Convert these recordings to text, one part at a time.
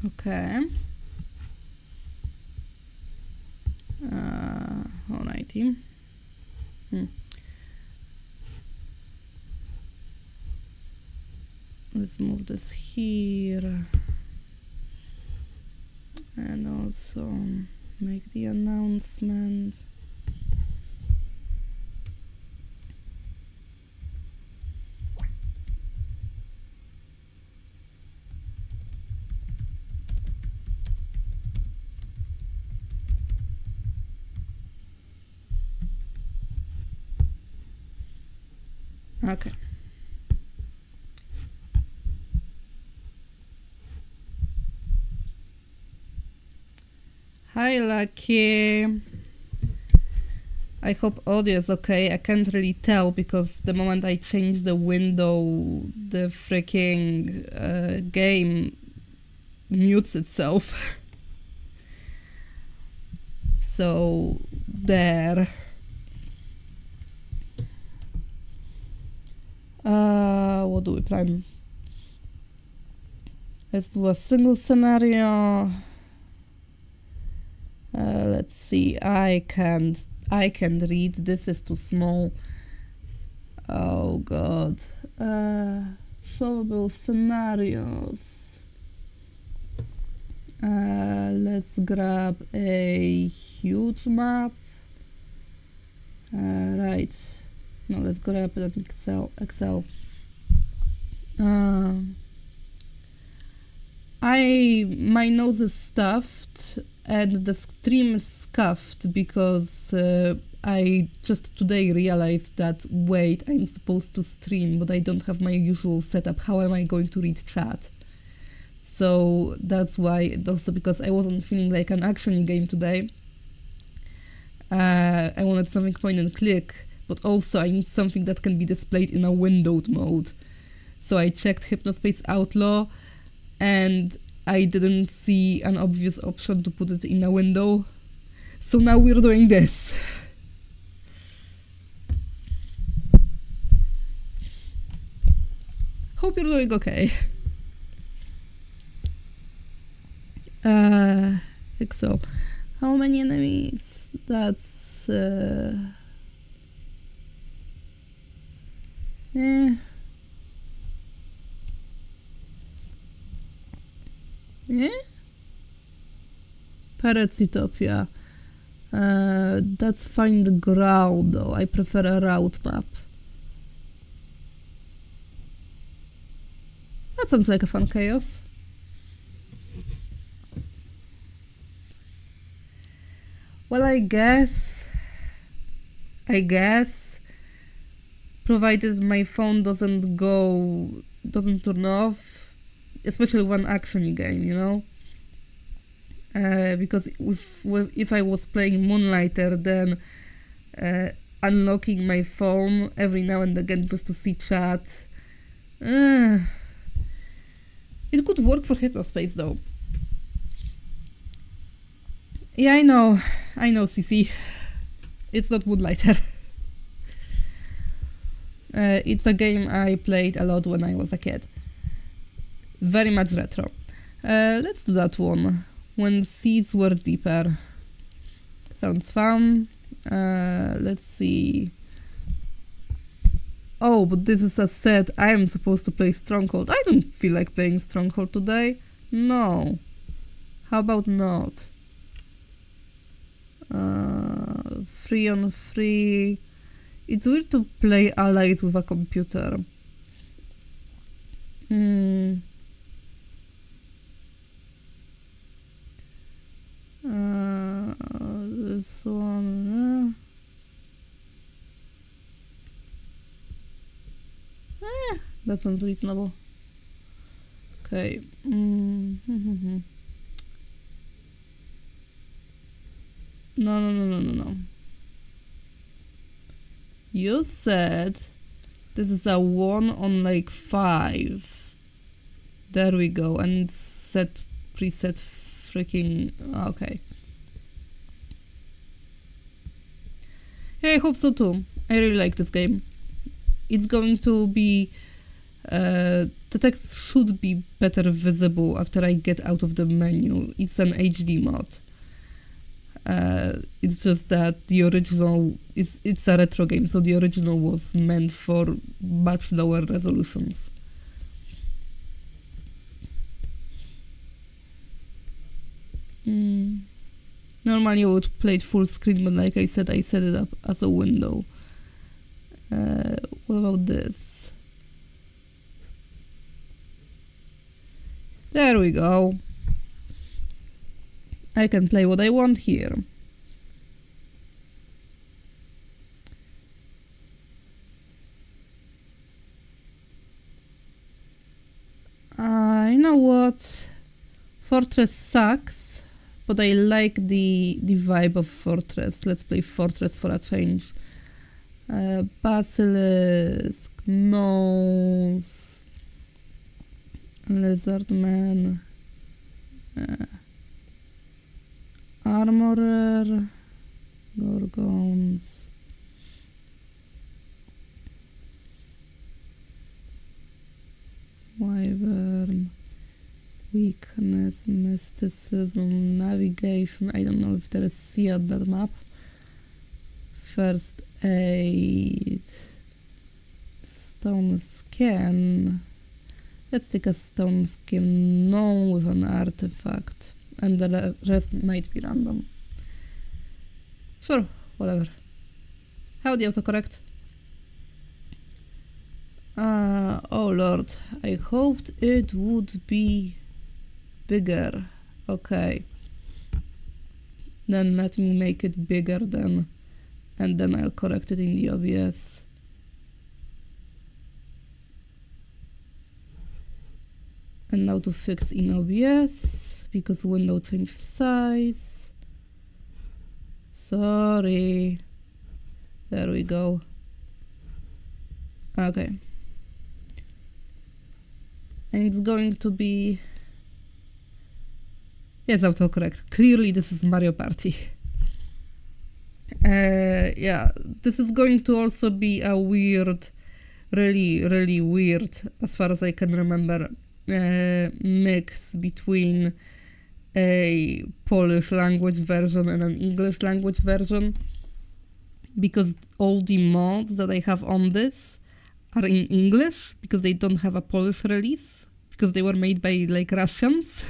Okay. Alrighty. Let's move this here. And also make the announcement. Okay. Hi, Lucky. I hope audio is okay. I can't really tell because the moment I change the window, the freaking game mutes itself. So, there. What do we plan? Let's do a single scenario. Let's see. I can't read. This is too small. Oh god. Solvable scenarios. Let's grab a huge map. Right. No, let's grab an Excel. My nose is stuffed and the stream is scuffed because I just today realized that, wait, I'm supposed to stream, but I don't have my usual setup. How am I going to read chat? So that's why, and also because I wasn't feeling like an action game today. I wanted something point and click, but also I need something that can be displayed in a windowed mode. So I checked Hypnospace Outlaw, and I didn't see an obvious option to put it in a window. So now we're doing this. Hope you're doing okay. Excel. How many enemies? That's Parrots Utopia. That's Find the Growl though. I prefer a route map. That sounds like a fun chaos. Well, I guess, provided my phone doesn't turn off, especially one action game, you know? Because if I was playing Moonlighter, then unlocking my phone every now and again just to see chat, it could work for Hypnospace though. Yeah, I know, CC. It's not Moonlighter. It's a game I played a lot when I was a kid. Very much retro. Let's do that one. When Seas Were Deeper. Sounds fun. Let's see. Oh, but this is a set. I am supposed to play Stronghold. I don't feel like playing Stronghold today. No. How about not? 3-on-3. It's weird to play allies with a computer. This one. That sounds reasonable. Okay. No. You said this is a 1 on like 5. There we go. And preset freaking. Okay. Yeah, I hope so too. I really like this game. It's going to be The text should be better visible after I get out of the menu. It's an HD mod. It's just that the original it's a retro game, so the original was meant for much lower resolutions. Normally I would play it full screen, but like I said it up as a window. What about this? There we go. I can play what I want here. You know what? Fortress sucks, but I like the vibe of Fortress. Let's play Fortress for a change. Basilisk, Nose, Lizardman, Armorer, Gorgons. Wyvern, Weakness, Mysticism, Navigation. I don't know if there is sea on that map. First Aid, Stone Scan. Let's take a Stone Scan known with an artifact, and the rest might be random. Sure, whatever. Howdy, autocorrect. Oh lord, I hoped it would be bigger. Okay. Then let me make it bigger then, and then I'll correct it in the OBS. And now to fix in OBS, because window changed size. Sorry. There we go. Okay. And it's going to be... Yes, autocorrect. Clearly this is Mario Party. Yeah, this is going to also be a weird, really weird, as far as I can remember, mix between a Polish language version and an English language version, because all the mods that I have on this are in English, because they don't have a Polish release, because they were made by like Russians.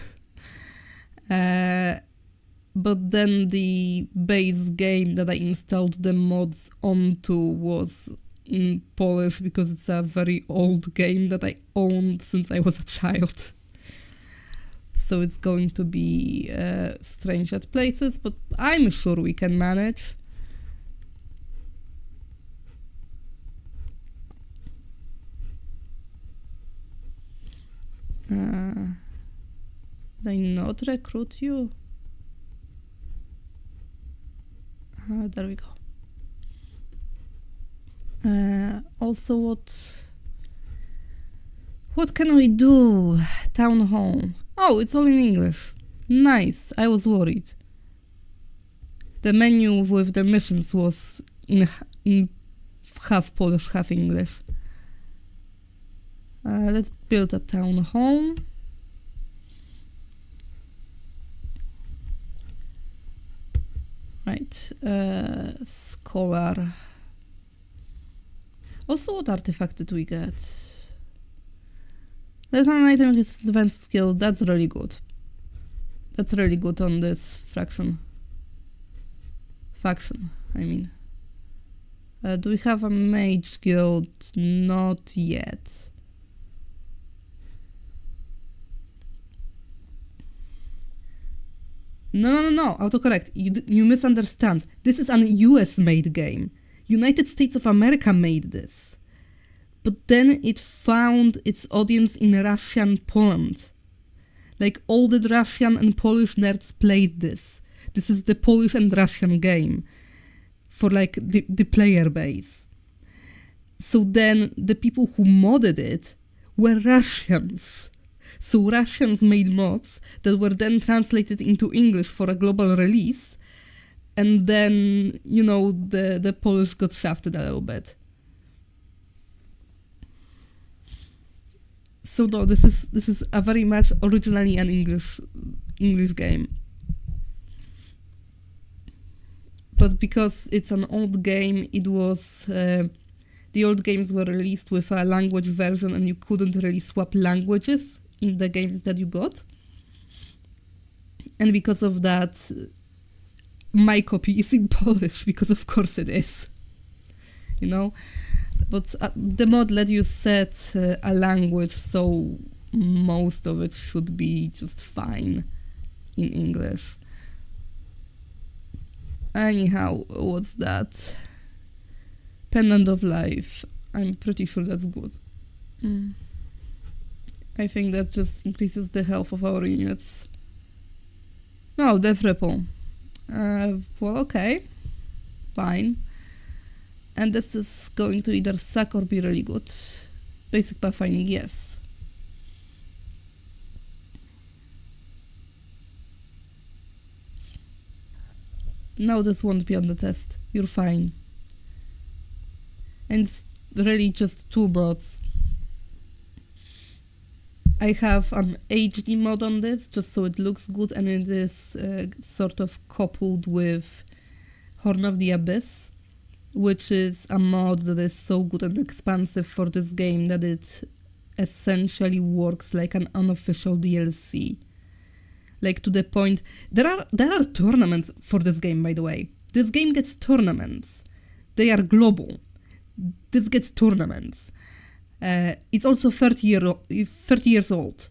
But then the base game that I installed the mods onto was in Polish, because it's a very old game that I owned since I was a child. So it's going to be strange at places, but I'm sure we can manage. Did I not recruit you? There we go. Also, what can we do? Town hall. Oh, it's all in English. Nice. I was worried. The menu with the missions was in half Polish, half English. Let's build a town hall. Right. Scholar. Also, what artifact did we get? There's an item with advanced skill. That's really good. That's really good on this faction, I mean. Do we have a mage guild? Not yet. No, autocorrect. You misunderstand. This is an US-made game. United States of America made this. But then it found its audience in Russian Poland. Like, all the Russian and Polish nerds played this. This is the Polish and Russian game for, like, the player base. So then the people who modded it were Russians. So Russians made mods that were then translated into English for a global release. And then, you know, the Polish got shafted a little bit. So no, this is a very much originally an English game. But because it's an old game, it was the old games were released with a language version, and you couldn't really swap languages in the games that you got. And because of that, my copy is in Polish, because of course it is, you know. But the mod let you set a language, so most of it should be just fine in English. Anyhow, what's that? Pendant of Life. I'm pretty sure that's good. I think that just increases the health of our units. No, Death Ripple. Well, okay. Fine. And this is going to either suck or be really good. Basic pathfinding, yes. No, this won't be on the test. You're fine. And it's really just 2 bots. I have an HD mod on this, just so it looks good, and it is sort of coupled with Horn of the Abyss, which is a mod that is so good and expansive for this game that it essentially works like an unofficial DLC. Like, to the point... There are tournaments for this game, by the way. This game gets tournaments. They are global. This gets tournaments. It's also 30 years old.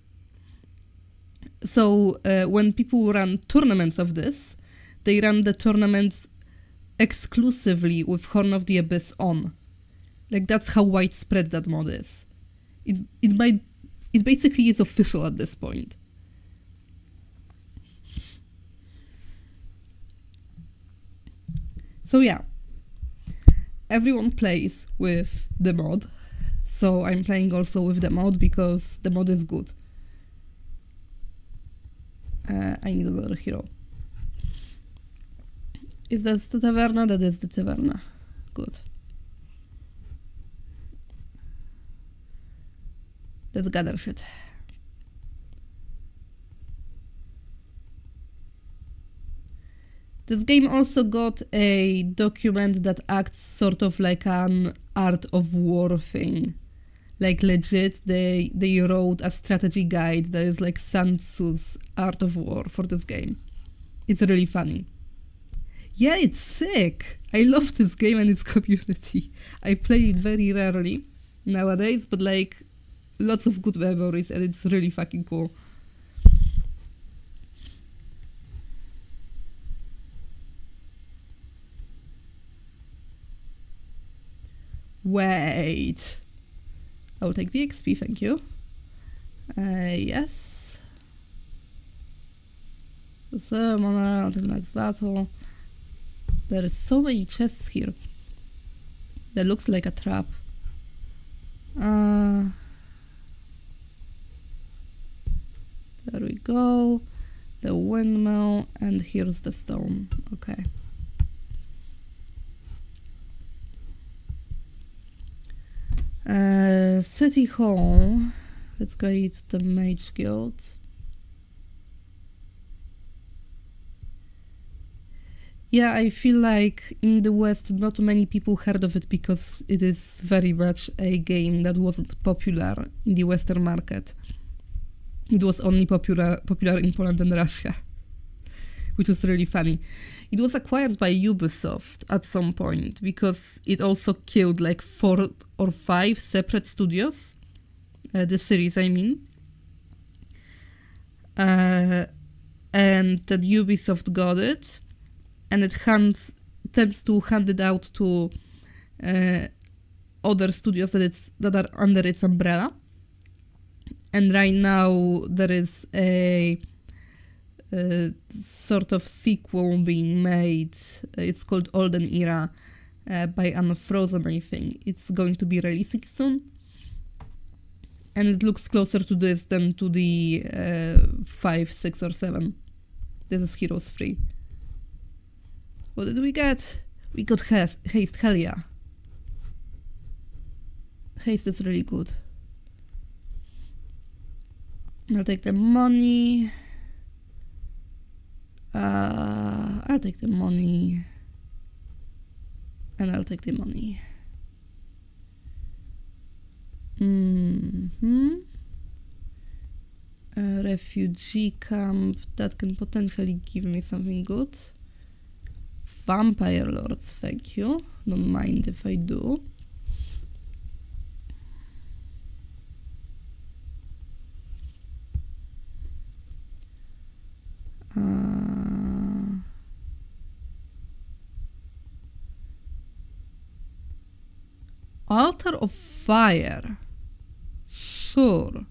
So when people run tournaments of this, they run the tournaments exclusively with Horn of the Abyss on. Like, that's how widespread that mod is. It basically is official at this point. So yeah, everyone plays with the mod. So I'm playing also with the mod because the mod is good. I need another hero. Is that the taverna? That is the taverna. Good. Let's gather shit. This game also got a document that acts sort of like an Art of War thing. Like, legit, they wrote a strategy guide that is like Sun Tzu's Art of War for this game. It's really funny. Yeah, it's sick! I love this game and its community. I play it very rarely nowadays, but like, lots of good memories, and it's really fucking cool. Wait. I'll take the XP, thank you. Yes. Summon until next battle. There is so many chests here. That looks like a trap. There we go. The windmill, and here's the stone. Okay. City Hall. Let's go eat the Mage Guild. Yeah, I feel like in the West not many people heard of it because it is very much a game that wasn't popular in the Western market. It was only popular in Poland and Russia, which was really funny. It was acquired by Ubisoft at some point because it also killed like 4 or 5 separate studios. The series, I mean. And then Ubisoft got it, and it tends to hand it out to other studios that are under its umbrella. And right now there is a sort of sequel being made. It's called Olden Era by Unfrozen, I think. It's going to be releasing soon. And it looks closer to this than to the 5, 6, or 7. This is Heroes 3. What did we get? We got Haste, hell yeah. Haste is really good. I'll take the money. I'll take the money. And I'll take the money. A refugee camp, that can potentially give me something good. Vampire lords, thank you. Don't mind if I do. Altar of Fire. Sure.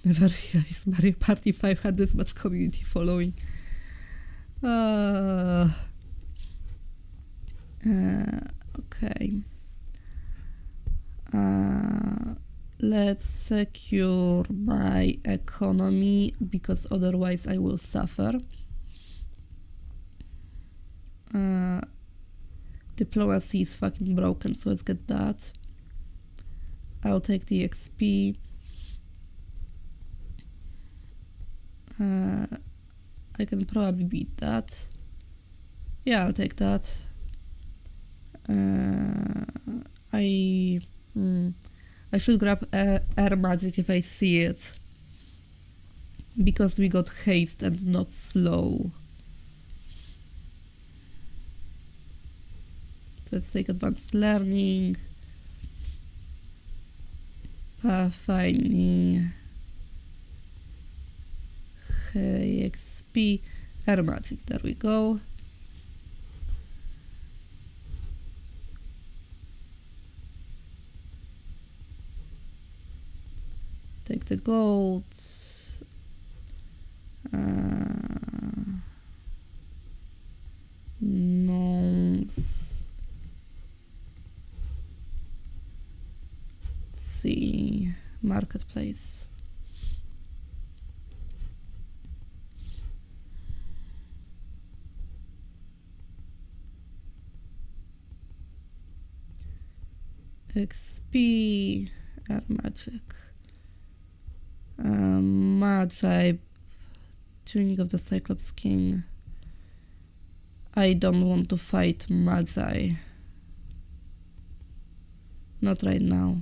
Never realized Mario Party 5 had this much community following. Okay. Let's secure my economy because otherwise I will suffer. Diplomacy is fucking broken, so let's get that. I'll take the XP. I can probably beat that. Yeah, I'll take that. I should grab air magic if I see it. Because we got haste and not slow. So let's take advanced learning. Pathfinding. XP. Air magic, there we go. Take the gold. Nonce. Let's see. Marketplace. XP. Air magic. Magi. Tunic of the Cyclops King. I don't want to fight Magi. Not right now.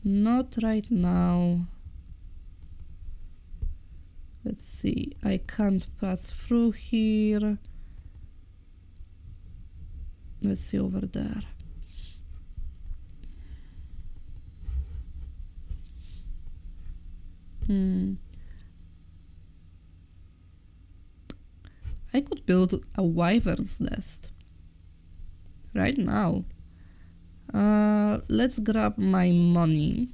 Not right now. Let's see. I can't pass through here. Let's see over there. I could build a wyvern's nest right now. Let's grab my money.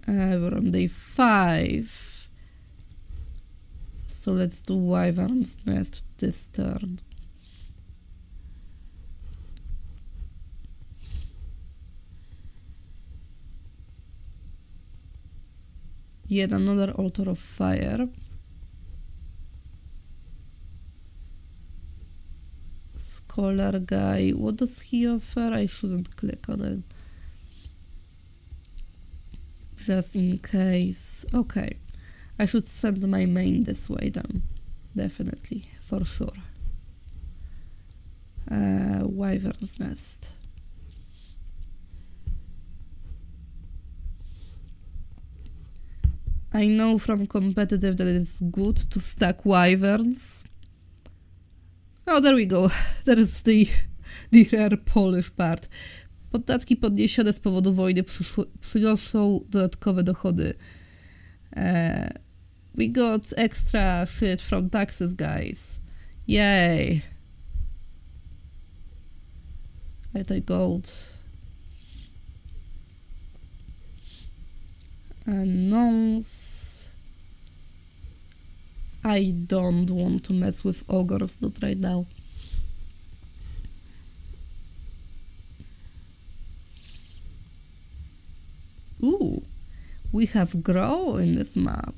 We're on day 5. So let's do wyvern's nest this turn. Yet another altar of fire. Scholar guy, what does he offer? I shouldn't click on it. Just in case. Okay. I should send my main this way then. Definitely. For sure. Wyvern's nest. I know from competitive that it's good to stack wyverns. Oh, there we go. That is the rare Polish part. Podatki podniesione z powodu wojny przynoszą dodatkowe dochody. We got extra shit from taxes, guys. Yay. I take gold. Nonce. I don't want to mess with ogres, not right now. Ooh, we have grow in this map.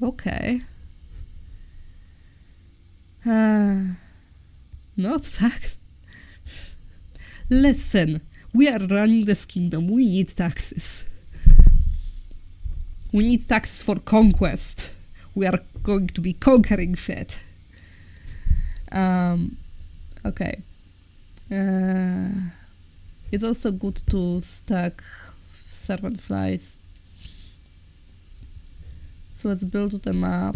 Okay. Not Listen, we are running this kingdom. We need taxes. We need taxes for conquest. We are going to be conquering shit. Okay. It's also good to stack serpent flies. So let's build them up.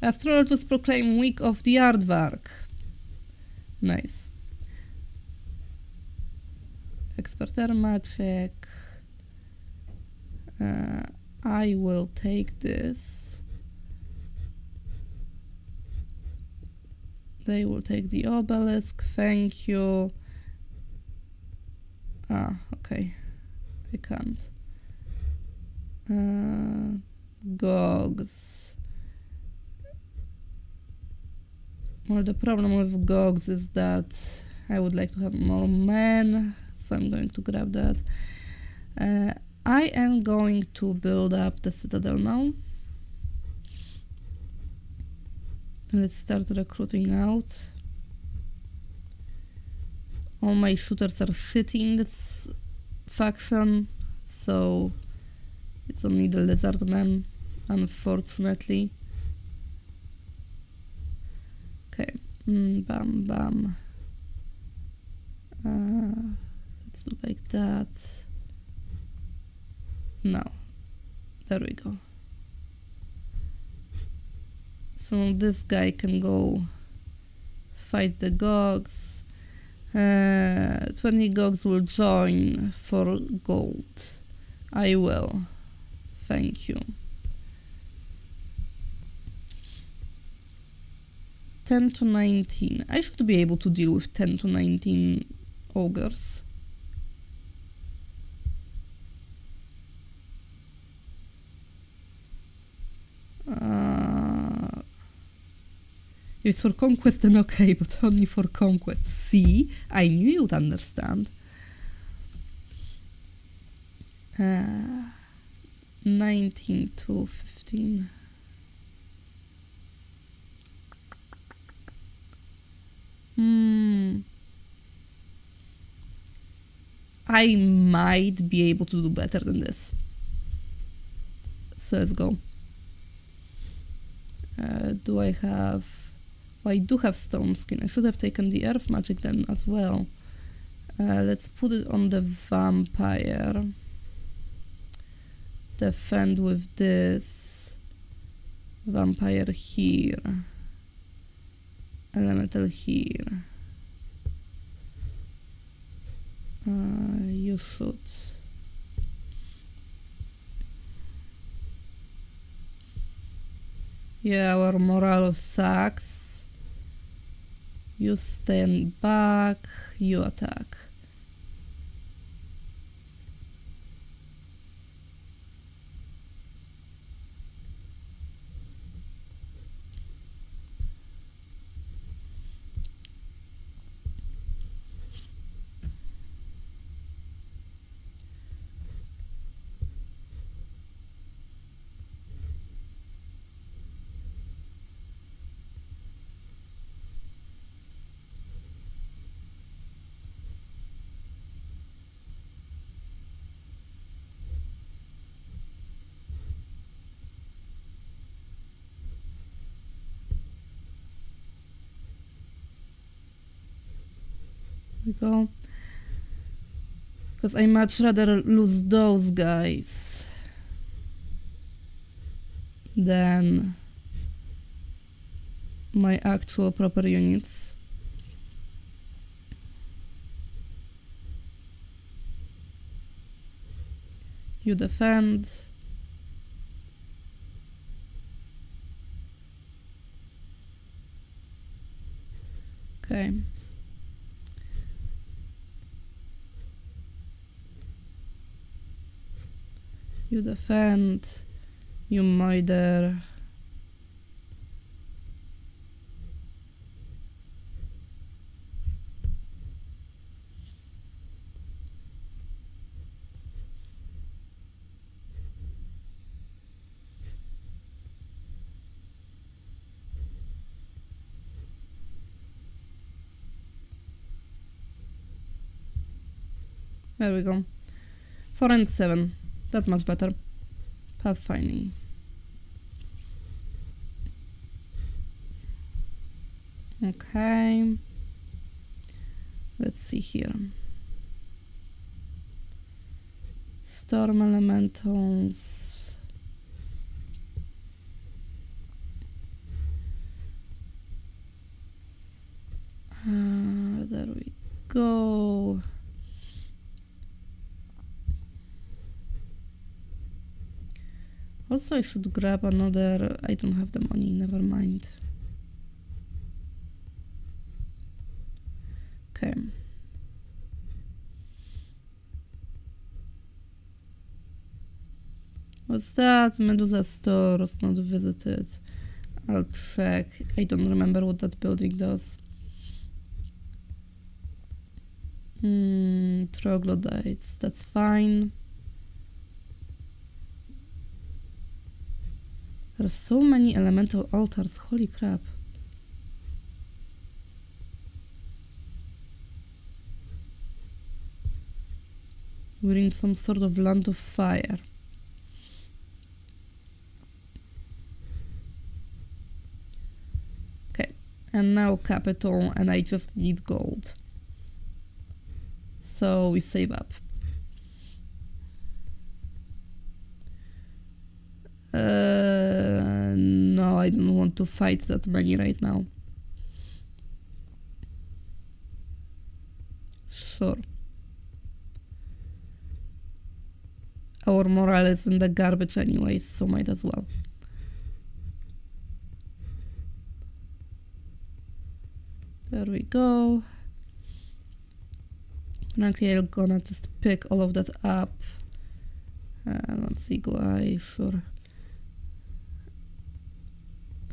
Astrologers proclaim week of the aardvark. Nice. Experter magic. I will take this. They will take the obelisk. Thank you. Ah, okay. I can't. Gogs. Well, the problem with Gogs is that I would like to have more men, so I'm going to grab that. I am going to build up the citadel now. Let's start recruiting out. All my shooters are shitty in this faction, so it's only the lizard men, unfortunately. Okay, bam, bam. Let's do like that. No, there we go. So this guy can go fight the Gogs. 20 Gogs will join for gold. I will. Thank you. 10 to 19. I should be able to deal with 10 to 19 ogres. If it's for conquest, then okay, but only for conquest. See? I knew you'd understand. 19 to 15. I might be able to do better than this. So let's go. Do I have... Well, I do have stone skin. I should have taken the earth magic then as well. Let's put it on the vampire. Defend with this. Vampire here. Elemental here. You should. Yeah, our morale sucks. You stand back, you attack. We go. Because I much rather lose those guys than my actual proper units. You defend. Okay. You defend, you murder. There we go. 4 and 7. That's much better. Pathfinding. Okay. Let's see here. Storm elementals. There we go. Also, I should grab another. I don't have the money, never mind. Okay. What's that? Medusa stores not visited. I'll check. I don't remember what that building does. Troglodytes, that's fine. There are so many elemental altars, holy crap. We're in some sort of land of fire. Okay, and now capital, and I just need gold. So we save up. No, I don't want to fight that many right now. Sure. Our morale is in the garbage anyways, so might as well. There we go. Okay, I'm gonna just pick all of that up. Let's see, go I, sure.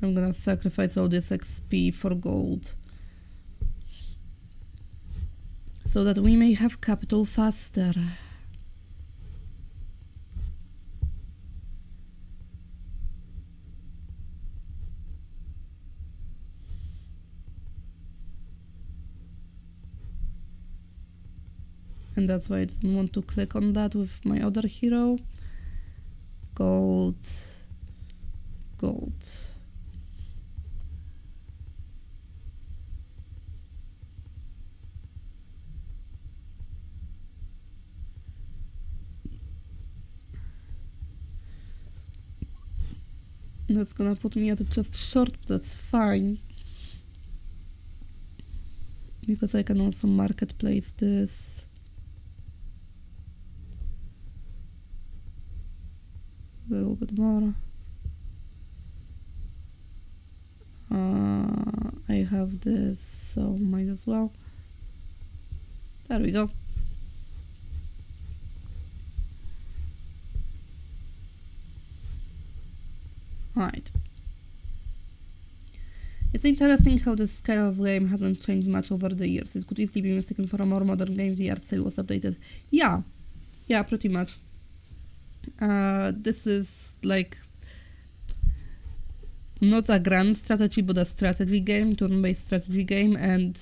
I'm gonna sacrifice all this XP for gold. So that we may have capital faster. And that's why I didn't want to click on that with my other hero. Gold. Gold. That's gonna put me at just short, but that's fine. Because I can also marketplace this. A little bit more. I have this, so might as well. There we go. Alright. It's interesting how the scale of game hasn't changed much over the years. It could easily be mistaken for a more modern game. The art style was updated. Yeah, pretty much. This is like not a grand strategy, but a strategy game, turn-based strategy game, and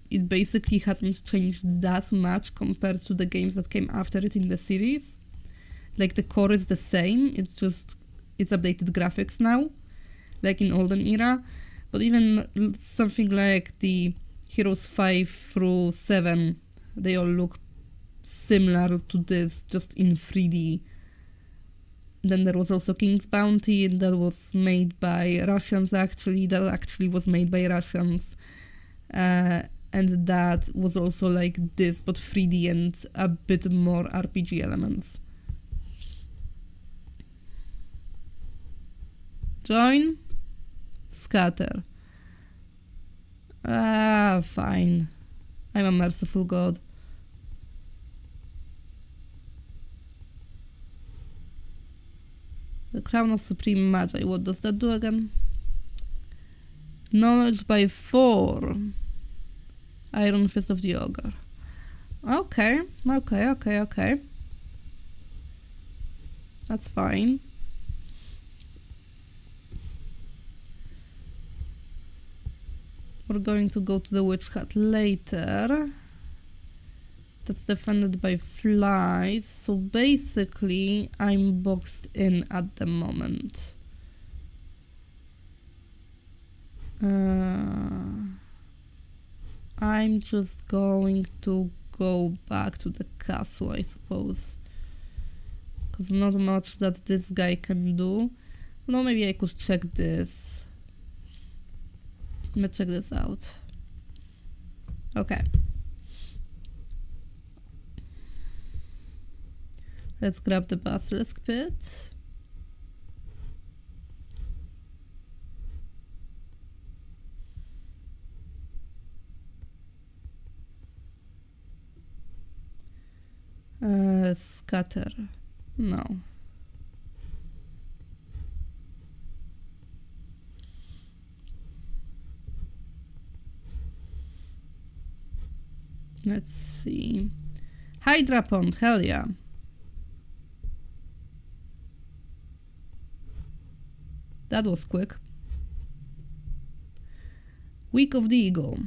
it basically hasn't changed that much compared to the games that came after it in the series. Like the core is the same, it's updated graphics now, like in olden era, but even something like the Heroes 5 through 7, they all look similar to this, just in 3D. Then there was also King's Bounty, that was made by Russians actually, was made by Russians. And that was also like this, but 3D and a bit more RPG elements. Join? Scatter. Fine. I'm a merciful god. The Crown of Supreme Magi. What does that do again? Knowledge by 4. Iron Fist of the Ogre. Okay. That's fine. We're going to go to the Witch Hut later. That's defended by flies, so basically I'm boxed in at the moment. I'm just going to go back to the castle, I suppose. Because not much that this guy can do. No, maybe I could check this. Let's check this out. Okay. Let's grab the basilisk pit. Scatter. No. Let's see. Hydra Pond, hell yeah. That was quick. Week of the Eagle.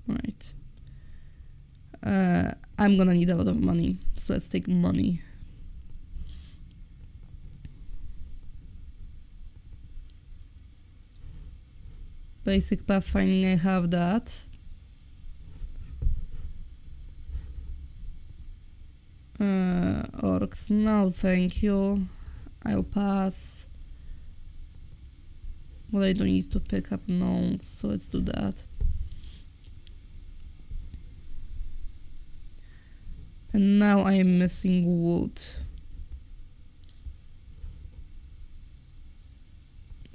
Right. I'm gonna need a lot of money, so let's take money. Basic pathfinding, I have that. Orcs, no thank you. I'll pass. Well, I don't need to pick up gnomes, so let's do that. And now I am missing wood.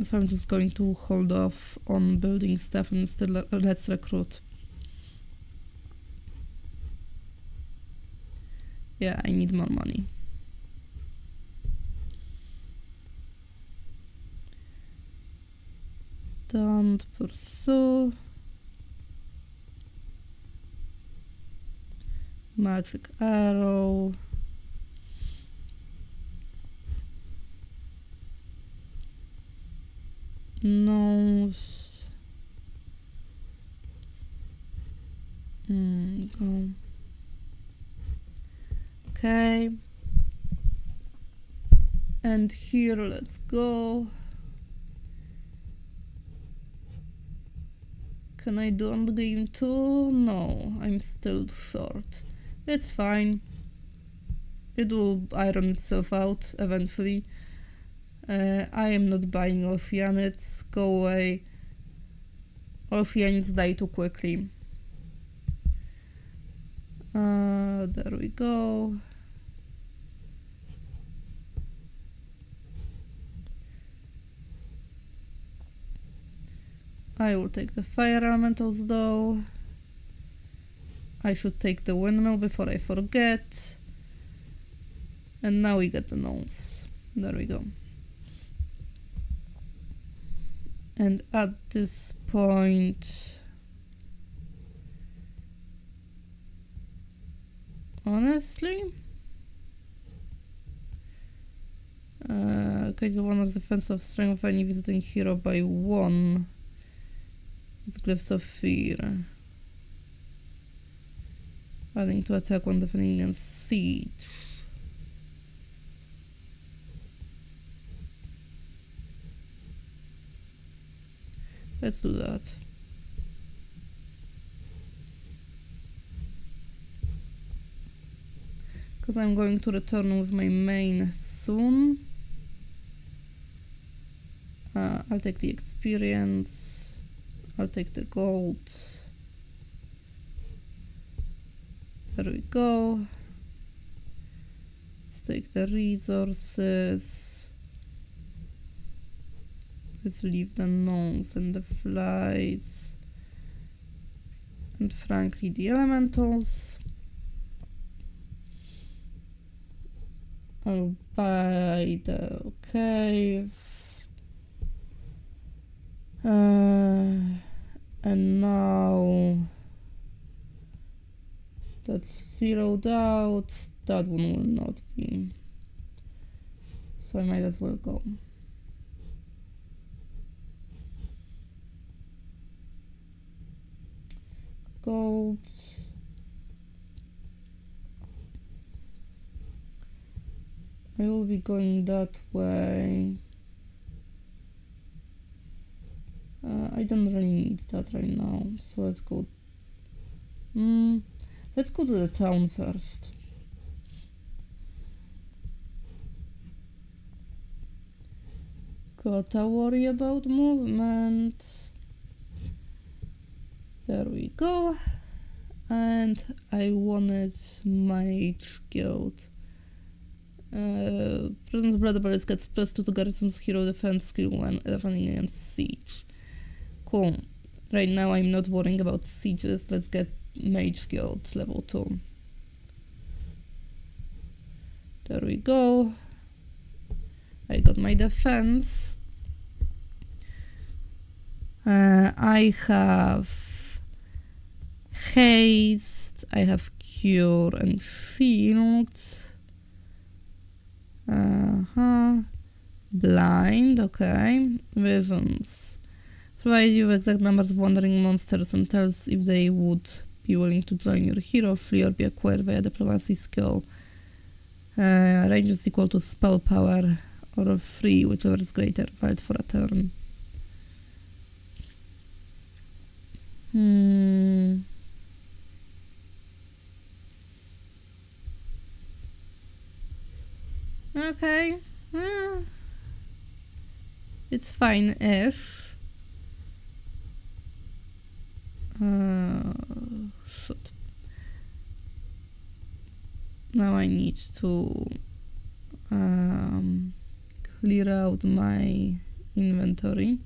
So I'm just going to hold off on building stuff and still let's recruit. Yeah, I need more money. Don't pursue. Magic arrow. Nose. Go. Okay. And here, let's go. Can I do on the game too? No, I'm still short. It's fine. It will iron itself out eventually. I am not buying Oceanids. Go away. Oceanids die too quickly. There we go. I will take the fire elementals though. I should take the windmill before I forget. And now we get the gnomes. There we go. And at this point, honestly, okay, the one of defensive strength of any visiting hero by 1. It's Glyphs of Fear. Adding to attack when defending against siege. Let's do that. Because I'm going to return with my main soon. I'll take the experience. I'll take the gold. There we go. Let's take the resources. Let's leave the gnomes and the flies. And frankly, the elementals. I'll buy the cave. And now that's zeroed out. That one will not be. So I might as well go. Gold. I will be going that way. I don't really need that right now, so let's go. Let's go to the town first. Gotta worry about movement. There we go. And I wanted Mage Guild. Present blood abilities gets +2 to Garrison's hero defense skill when defending against siege. Cool. Right now I'm not worrying about sieges. Let's get Mage Guild level 2. There we go. I got my defense. I have haste. I have cure and shield. Blind, okay. Visions. Provide you exact numbers of wandering monsters and tells if they would be willing to join your hero, flee, or be acquired via diplomacy skill. Range is equal to spell power or free, whichever is greater, valid for a turn. Okay. It's fine-ish. Shit. Now I need to clear out my inventory,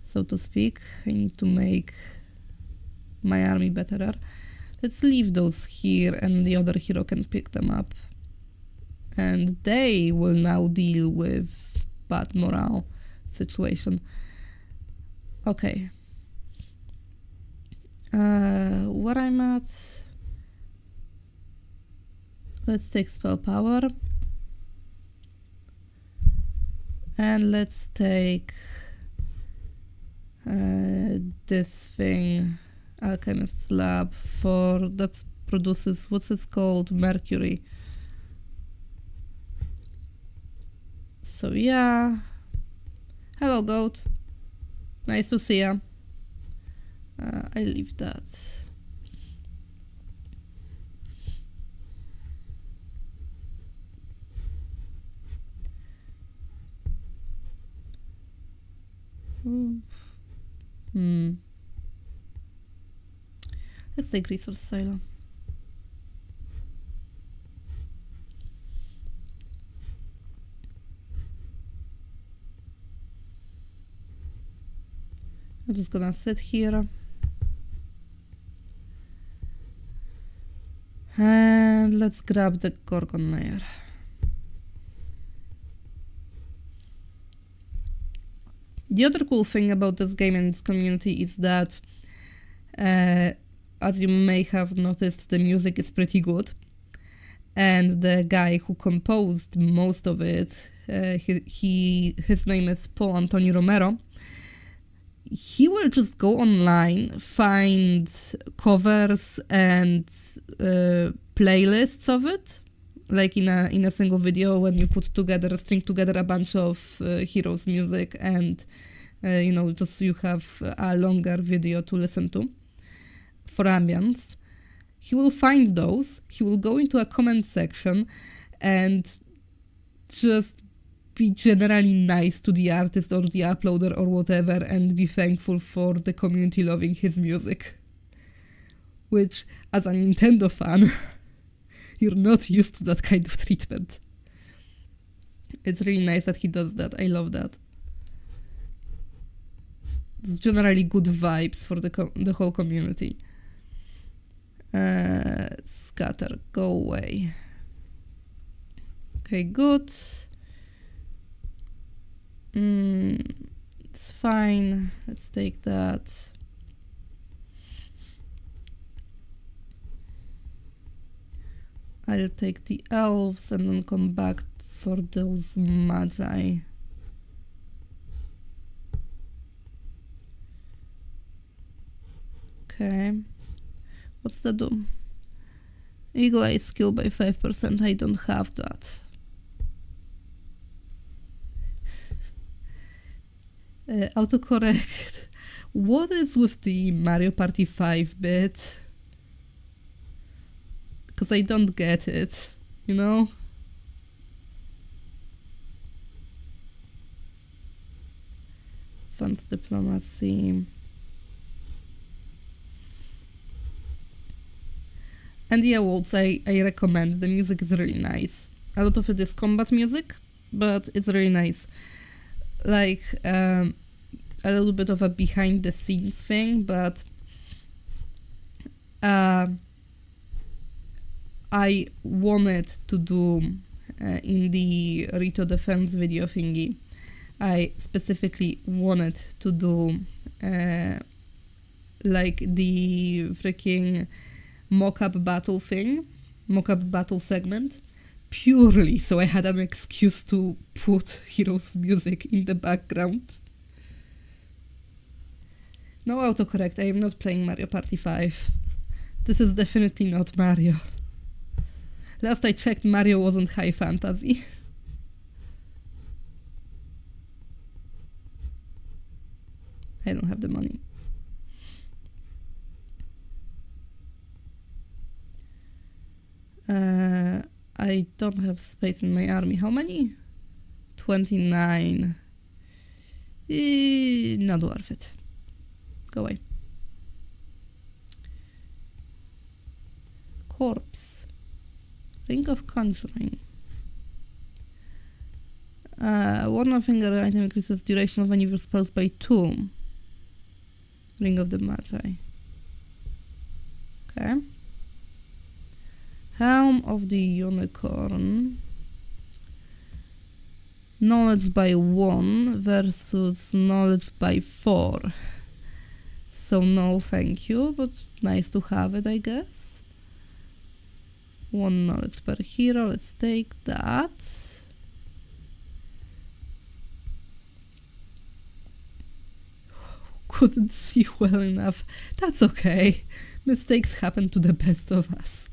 so to speak. I need to make my army better. Let's leave those here and the other hero can pick them up. And they will now deal with bad morale situation. Okay. Where I'm at, let's take spell power. And let's take this thing, Alchemist's Lab, for that produces, what's it called, mercury. So yeah. Hello, goat. Nice to see ya. I leave that. Let's take resource silo. I'm just gonna sit here. And let's grab the Gorgon layer. The other cool thing about this game and its community is that, as you may have noticed, the music is pretty good. And the guy who composed most of it, his name is Paul Antonio Romero. He will just go online, find covers and playlists of it, like in a single video. When you string together a bunch of heroes' music, and just you have a longer video to listen to for ambience. He will find those. He will go into a comment section and just be generally nice to the artist or the uploader or whatever, and be thankful for the community loving his music. Which, as a Nintendo fan, you're not used to that kind of treatment. It's really nice that he does that. I love that. It's generally good vibes for the whole community. Scatter, go away. Okay, good. It's fine. Let's take that. I'll take the elves and then come back for those magi. Okay. What's that do? Eagle Eye skill by 5%. I don't have that. Autocorrect. What is with the Mario Party 5 bit? Because I don't get it, you know? Advanced diplomacy. And yeah, Wolves, I recommend. The music is really nice. A lot of it is combat music, but it's really nice. Like, a little bit of a behind the scenes thing, but I wanted to do in the Rito Defense video thingy. I specifically wanted to do like the freaking mock-up battle thing, mock-up battle segment, purely so I had an excuse to put Heroes music in the background. No autocorrect, I am not playing Mario Party 5. This is definitely not Mario. Last I checked, Mario wasn't high fantasy. I don't have the money. I don't have space in my army. How many? 29. Not worth it. Go away. Corpse. Ring of Conjuring. One more finger item increases duration of any of your spells by 2. Ring of the Magi. Okay. Helm of the Unicorn. Knowledge by 1 versus knowledge by 4. So no thank you, but nice to have it, I guess. 1 knowledge per hero, let's take that. Couldn't see well enough. That's okay. Mistakes happen to the best of us.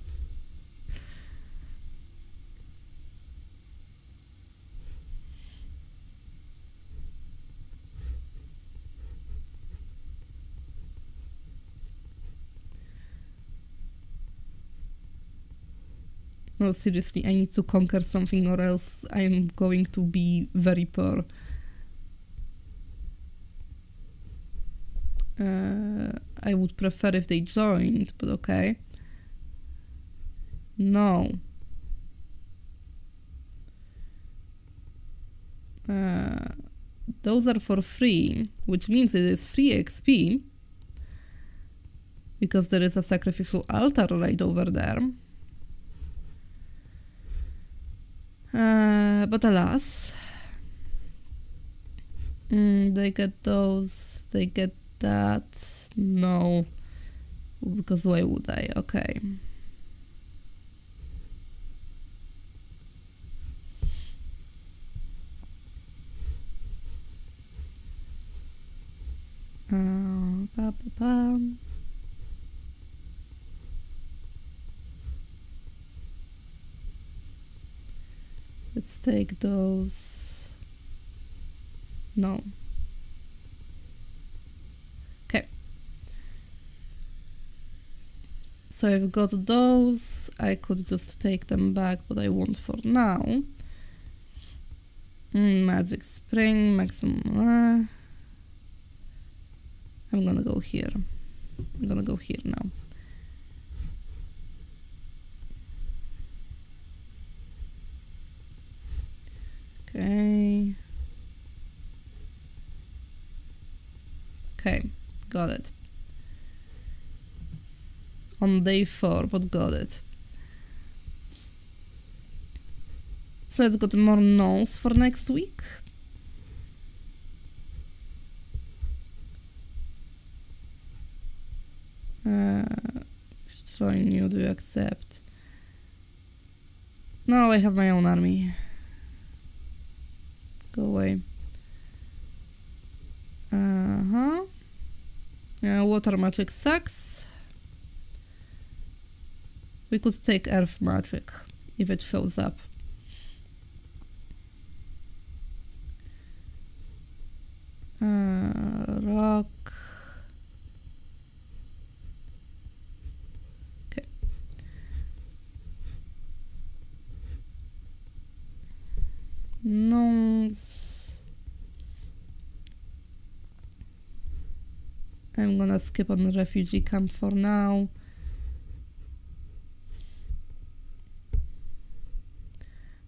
No, seriously, I need to conquer something or else I'm going to be very poor. I would prefer if they joined, but okay. No. Those are for free, which means it is free XP. Because there is a sacrificial altar right over there. But alas, they get those, they get that, no, because why would I? Okay. Ba, ba, ba. Let's take those. No. Okay. So I've got those. I could just take them back, but I won't for now. Magic Spring, maximum. I'm gonna go here. I'm gonna go here now. Okay. Okay, got it. On day 4, but got it. So let's got more no's for next week. Join you, do you accept? No, I have my own army. Go away. Water magic sucks. We could take earth magic if it shows up. I'm gonna skip on the refugee camp for now.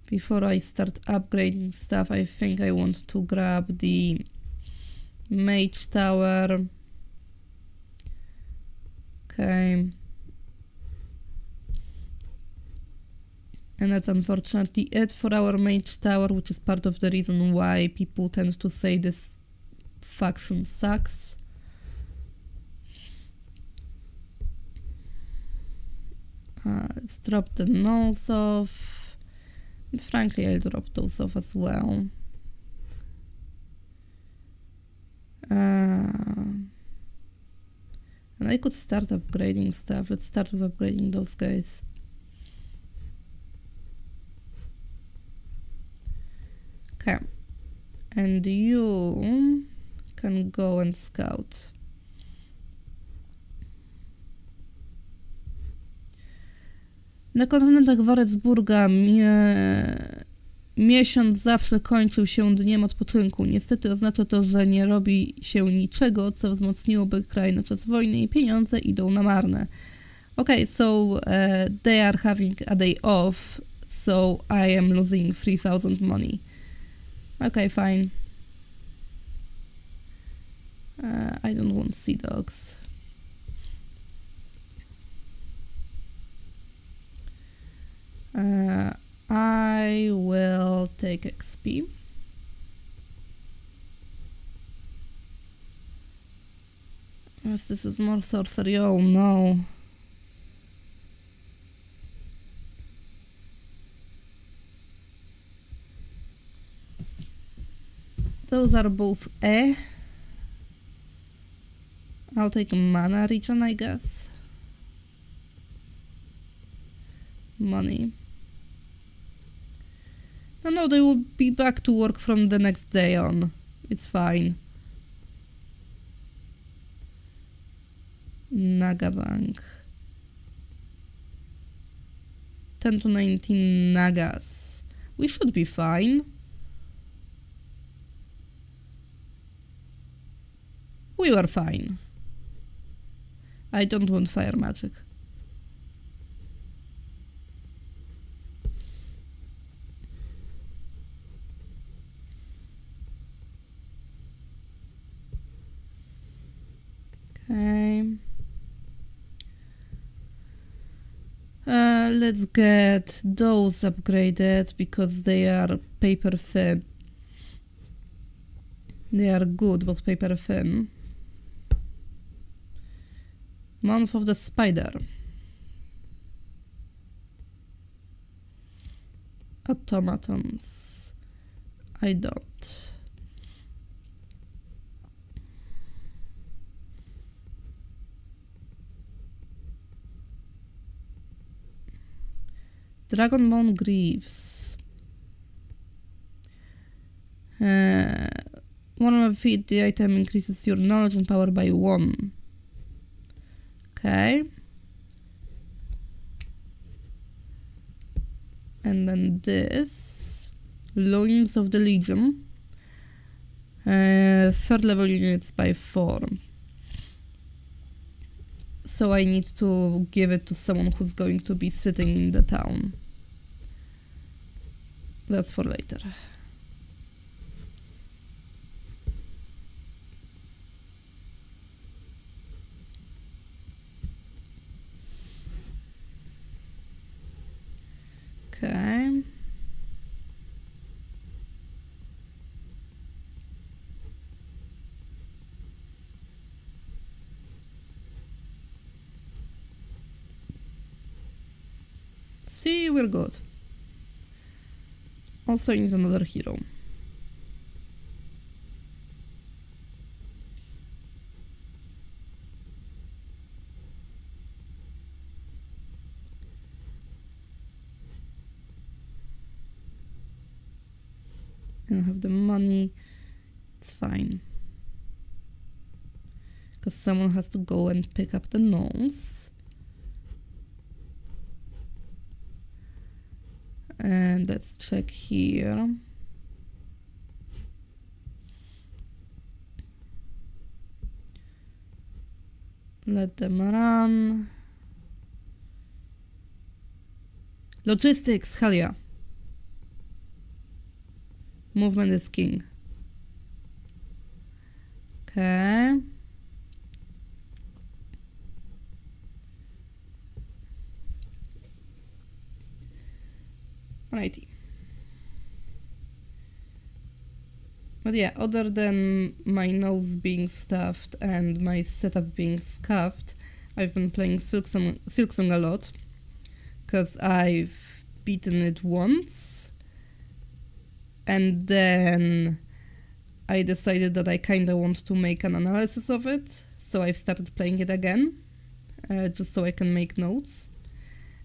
Before I start upgrading stuff, I think I want to grab the mage tower. Okay. And that's unfortunately it for our mage tower, which is part of the reason why people tend to say this faction sucks. Let's drop the nulls off. And frankly, I'll drop those off as well. And I could start upgrading stuff. Let's start with upgrading those guys. Okay. And you can go and scout. Na kontynentach Warecburga miesiąc zawsze kończył się dniem odpoczynku. Niestety oznacza to, że nie robi się niczego, co wzmocniłoby kraj na czas wojny i pieniądze idą na marne. Okay, so they are having a day off, so I am losing 3000 money. Okay, fine. I don't want sea dogs. I will take XP. Yes, this is more sorcery. Oh no. Those are both I'll take mana regen, I guess. Money. No, they will be back to work from the next day on. It's fine. Naga Bank. 10 to 19 Nagas. We should be fine. We were fine. I don't want fire magic. Okay. Let's get those upgraded because they are paper thin. They are good, but paper thin. Month of the Spider. Automatons. I don't. Dragonbone Greaves. One of feet, the item increases your knowledge and power by 1. Okay. And then this. Loins of the Legion. Third level units by 4. So I need to give it to someone who's going to be sitting in the town. That's for later. Okay. See, we're good. Also need another hero. I don't have the money. It's fine. Because someone has to go and pick up the gnolls. And let's check here. Let them run. Logistics, hell yeah. Movement is king. Okay. Alrighty. But yeah, other than my nose being stuffed and my setup being scuffed, I've been playing Silksong a lot, because I've beaten it once, and then I decided that I kinda want to make an analysis of it, so I've started playing it again, just so I can make notes.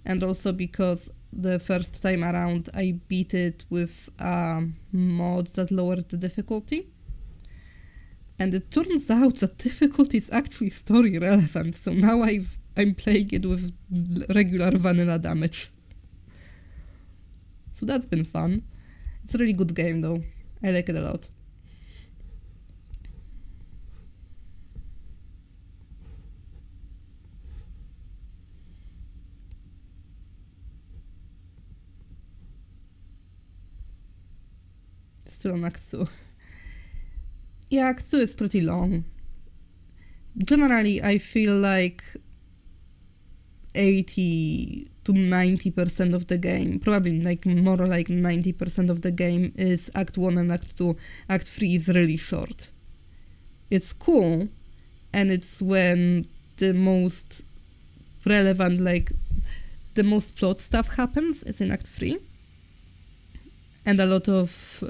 And also because the first time around I beat it with a mod that lowered the difficulty. And it turns out that difficulty is actually story relevant, so now I'm playing it with regular vanilla damage. So that's been fun. It's a really good game though. I like it a lot. Still on Act 2. Yeah, Act 2 is pretty long. Generally, I feel like 80 to 90% of the game, probably like more like 90% of the game is Act 1 and Act 2. Act 3 is really short. It's cool, and it's when the most relevant, like the most plot stuff happens is in Act 3. And a lot of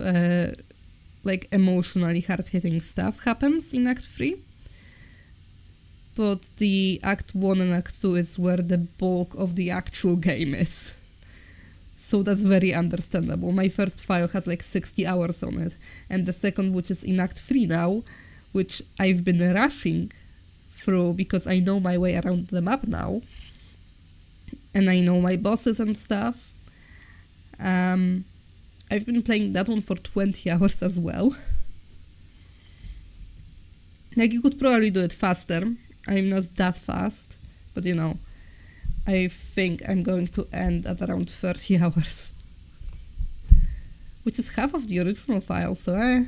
like emotionally hard-hitting stuff happens in Act 3. But the Act 1 and Act 2 is where the bulk of the actual game is. So that's very understandable. My first file has like 60 hours on it. And the second, which is in Act 3 now, which I've been rushing through because I know my way around the map now. And I know my bosses and stuff. I've been playing that one for 20 hours as well. Like, you could probably do it faster. I'm not that fast, but you know, I think I'm going to end at around 30 hours. Which is half of the original file, so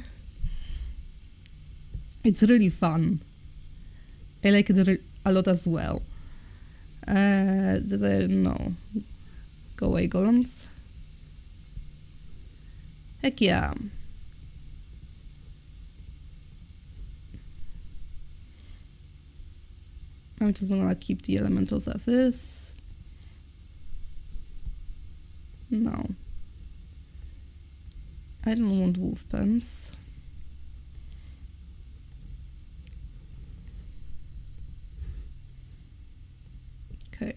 it's really fun. I like it a lot as well. No. Go away, golems. Heck yeah. I'm just gonna keep the elementals as is. No. I don't want wolf pens. Okay.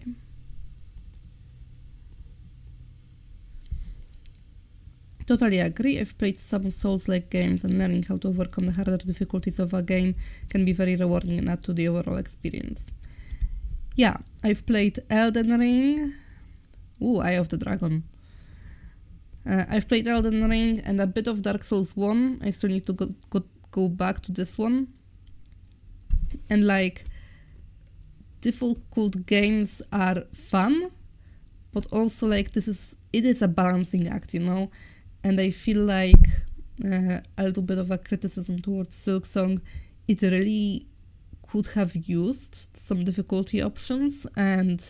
Totally agree. I've played some Souls-like games and learning how to overcome the harder difficulties of a game can be very rewarding and add to the overall experience. Yeah, I've played Elden Ring. Ooh, Eye of the Dragon. I've played Elden Ring and a bit of Dark Souls 1. I still need to go back to this one. And like, difficult games are fun, but also like it is a balancing act, you know? And I feel like a little bit of a criticism towards Silksong, it really could have used some difficulty options and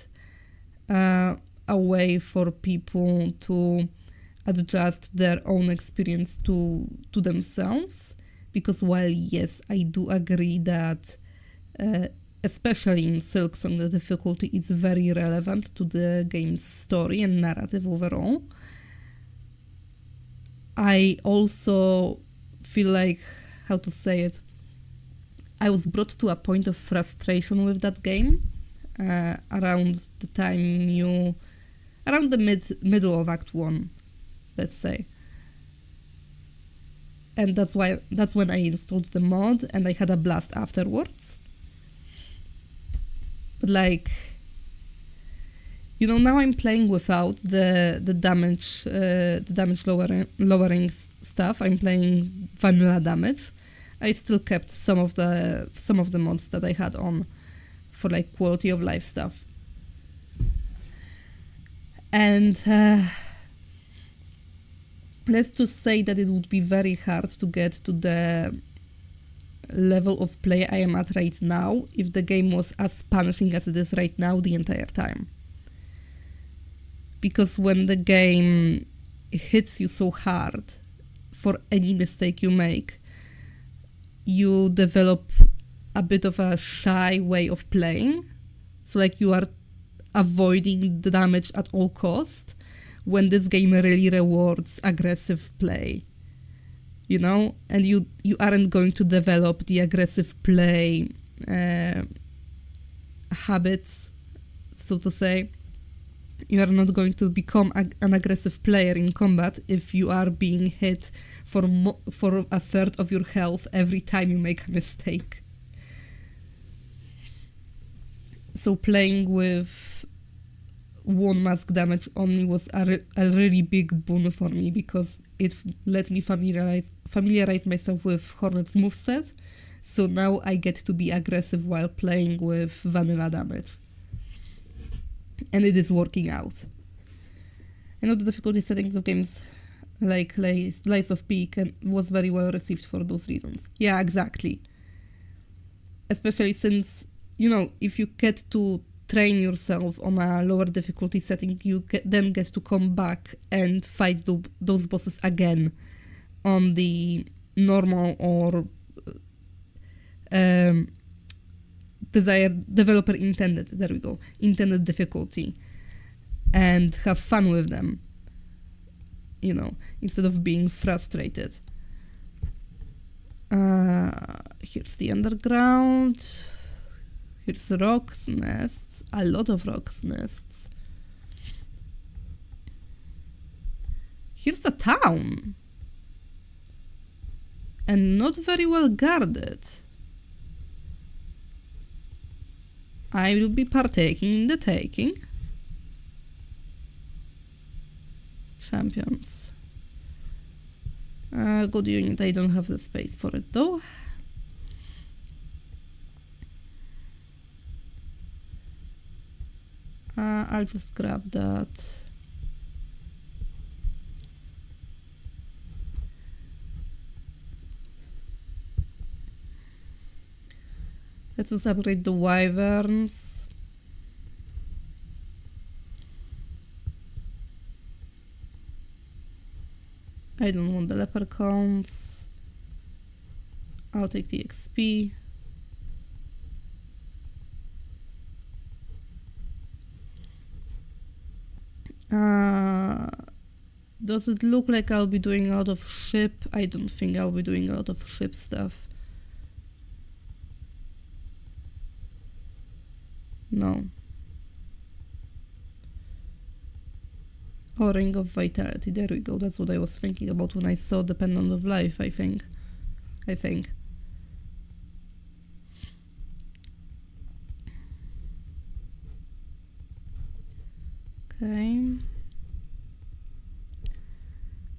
a way for people to adjust their own experience to themselves. Because while yes, I do agree that especially in Silksong, the difficulty is very relevant to the game's story and narrative overall, I also feel like, how to say it, I was brought to a point of frustration with that game around the time around the middle of Act 1, let's say. And that's when I installed the mod and I had a blast afterwards. But like, you know, now I'm playing without the damage lowering stuff. I'm playing vanilla damage. I still kept some of the mods that I had on for like quality of life stuff. And let's just say that it would be very hard to get to the level of play I am at right now if the game was as punishing as it is right now the entire time. Because when the game hits you so hard for any mistake you make, you develop a bit of a shy way of playing. So like you are avoiding the damage at all cost, when this game really rewards aggressive play, you know? And you aren't going to develop the aggressive play habits, so to say. You are not going to become an aggressive player in combat if you are being hit for a third of your health every time you make a mistake. So playing with 1 mask damage only was a really big boon for me, because it let me familiarize myself with Hornet's moveset. So now I get to be aggressive while playing with vanilla damage. And it is working out. I know the difficulty settings of games like Lies of P was very well received for those reasons. Yeah, exactly. Especially since, you know, if you get to train yourself on a lower difficulty setting, you then get to come back and fight those bosses again on the normal or developer intended, there we go, intended difficulty, and have fun with them, you know, instead of being frustrated. Here's the underground. Here's rocks nests, a lot of rocks nests. Here's a town, and not very well guarded. I will be partaking in the taking. Champions. Good unit, I don't have the space for it though. I'll just grab that. Let's just upgrade the wyverns. I don't want the leprechauns. I'll take the XP. Does it look like I'll be doing a lot of ship? I don't think I'll be doing a lot of ship stuff. No. Oh, Ring of Vitality. There we go. That's what I was thinking about when I saw the Pendant of Life, I think. Okay.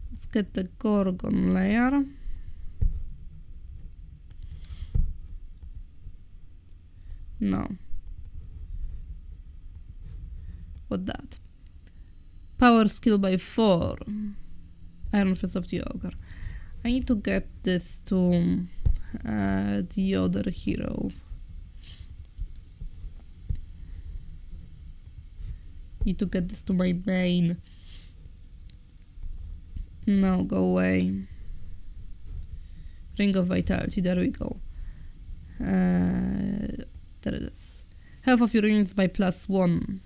Let's get the Gorgon layer. No. What that? Power skill by 4. Iron Fist of the Ogre. I need to get this to the other hero. Need to get this to my main. No, go away. Ring of Vitality, there we go. There it is. Health of your units by +1.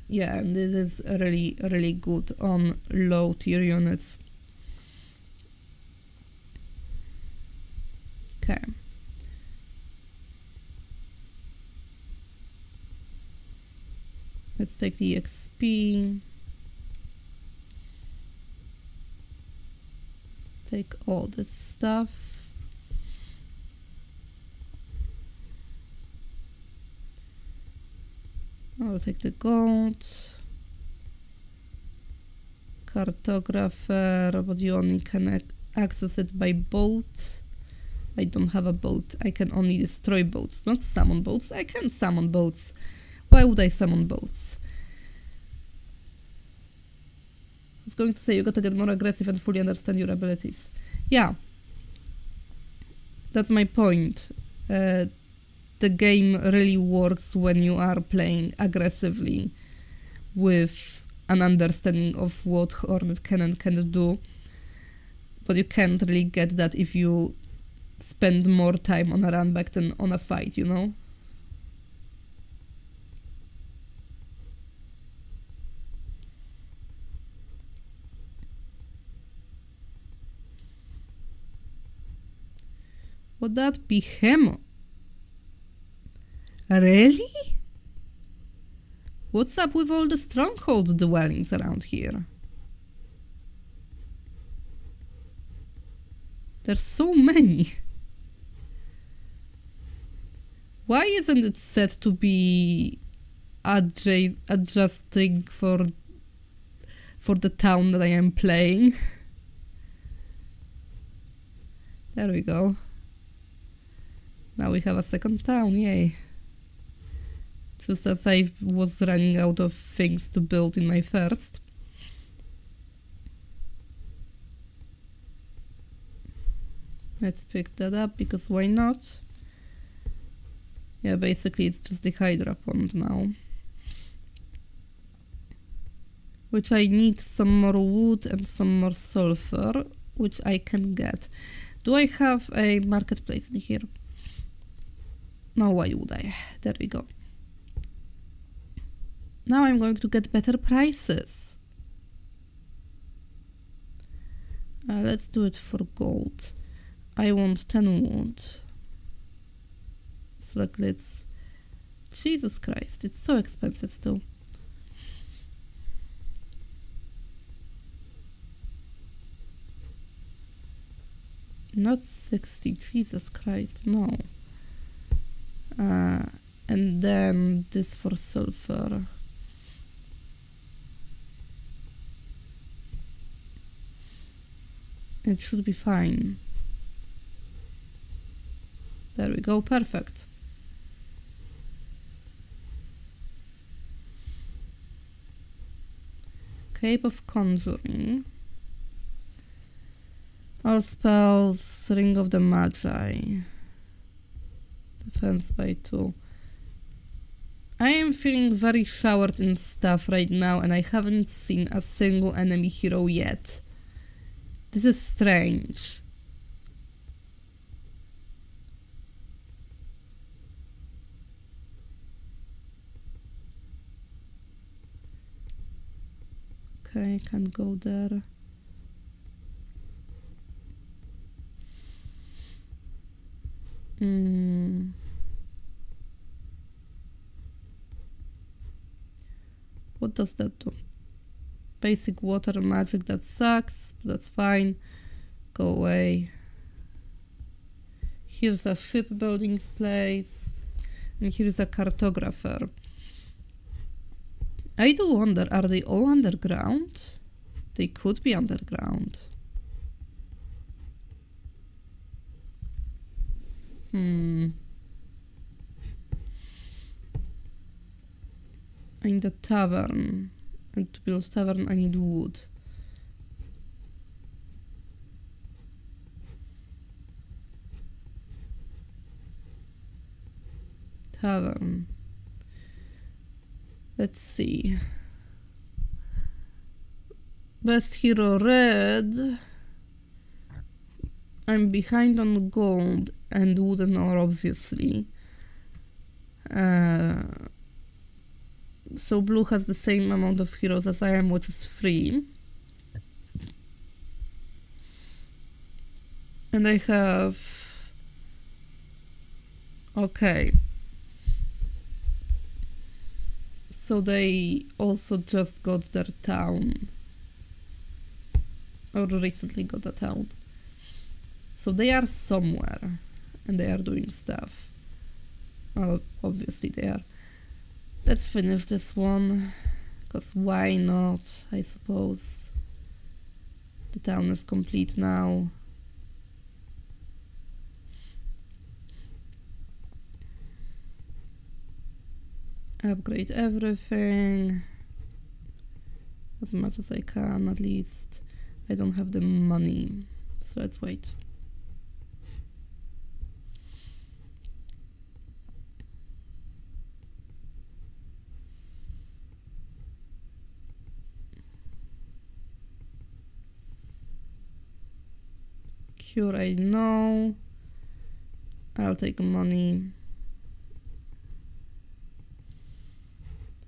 Yeah, and it is really, really good on low tier units. Okay. Let's take the XP. Take all this stuff. I'll take the gold. Cartographer, but you only can access it by boat. I don't have a boat. I can only destroy boats, not summon boats. I can summon boats. Why would I summon boats? I was going to say you gotta get more aggressive and fully understand your abilities. Yeah. That's my point. The game really works when you are playing aggressively with an understanding of what Hornet can and can't do. But you can't really get that if you spend more time on a run back than on a fight, you know? Would that be him? Really? What's up with all the stronghold dwellings around here? There's so many. Why isn't it set to be adjusting for the town that I am playing? There we go. Now we have a second town, yay. Just as I was running out of things to build in my first. Let's pick that up, because why not? Yeah, basically it's just the Hydra pond now. Which I need some more wood and some more sulfur, which I can get. Do I have a marketplace in here? No, why would I? There we go. Now I'm going to get better prices. Let's do it for gold. I want 10 wood. So like, let's... Jesus Christ, it's so expensive still. Not 60, Jesus Christ, no. And then this for sulfur. It should be fine. There we go, perfect. Cape of Conjuring. All spells, Ring of the Magi. Defense by 2. I am feeling very showered in stuff right now, and I haven't seen a single enemy hero yet. This is strange. Okay, can't go there. What does that do? Basic water magic, that sucks, but that's fine. Go away. Here's a shipbuilding place. And here's a cartographer. I do wonder, are they all underground? They could be underground. In the tavern. And to build tavern I need wood. Tavern. Let's see. Best hero red. I'm behind on gold and wooden ore, obviously. So blue has the same amount of heroes as I am, which is 3. And I have... Okay. So they also just got their town. Or recently got a town. So they are somewhere. And they are doing stuff. Oh, obviously they are. Let's finish this one. Because why not, I suppose. The town is complete now. Upgrade everything as much as I can, at least. I don't have the money, so let's wait. Cure, I know. I'll take money.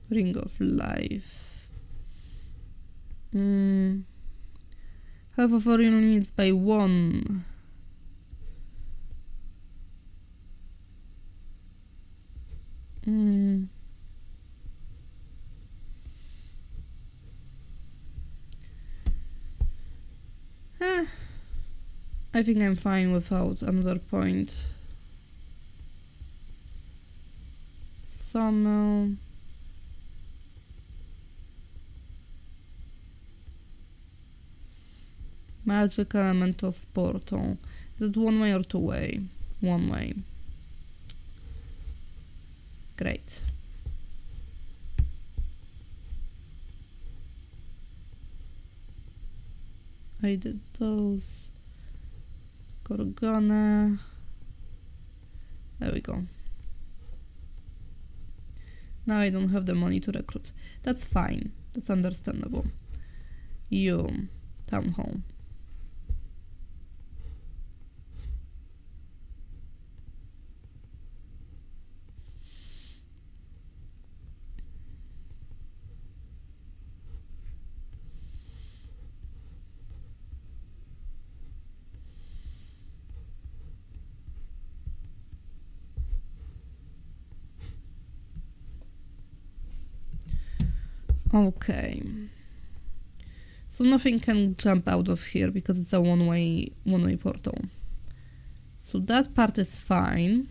Ring of Life. Half of our units by 1. I think I'm fine without another point. Sawmill. Magic element of portal. Is it one way or two way? One way. Great. I did those. Gorgona. There we go. Now I don't have the money to recruit. That's fine. That's understandable. You. Town hall. Okay. So nothing can jump out of here because it's a one-way portal. So that part is fine.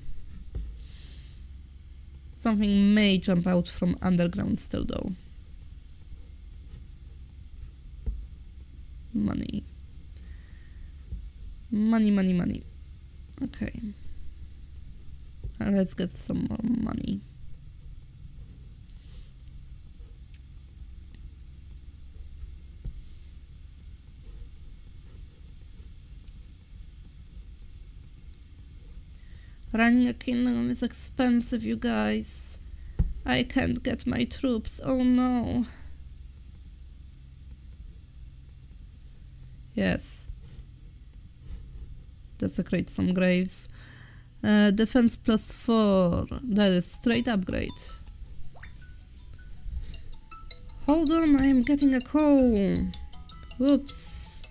Something may jump out from underground still though. Money. Money, money, money. Okay. Let's get some more money. Running a kingdom is expensive, you guys. I can't get my troops. Oh no. Yes. Desecrate some graves. Defense +4. That is straight upgrade. Hold on, I'm getting a call. Whoops.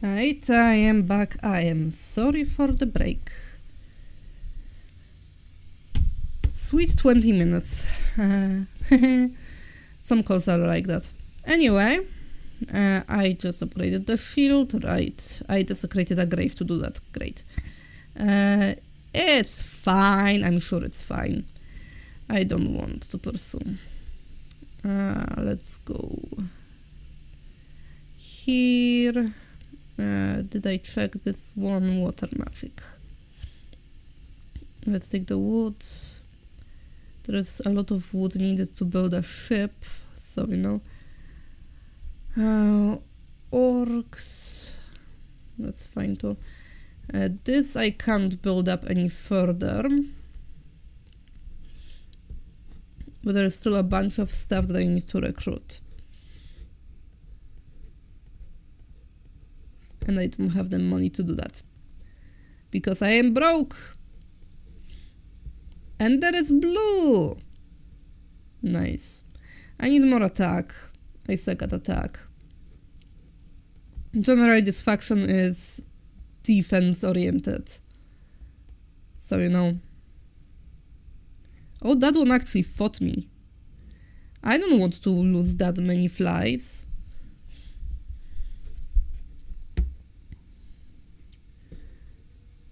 Right, I am back. I am sorry for the break. Sweet 20 minutes. Some calls are like that. Anyway, I just upgraded the shield. Right, I desecrated a grave to do that. Great. It's fine. I'm sure it's fine. I don't want to pursue. Let's go here. Did I check this one? Water magic. Let's take the wood. There is a lot of wood needed to build a ship, so you know. Orcs. That's fine too. This I can't build up any further. But there's still a bunch of stuff that I need to recruit. And I don't have the money to do that. Because I am broke! And there is blue! Nice. I need more attack. I suck at attack. Generally, this faction is defense-oriented. So, you know. Oh, that one actually fought me. I don't want to lose that many flies.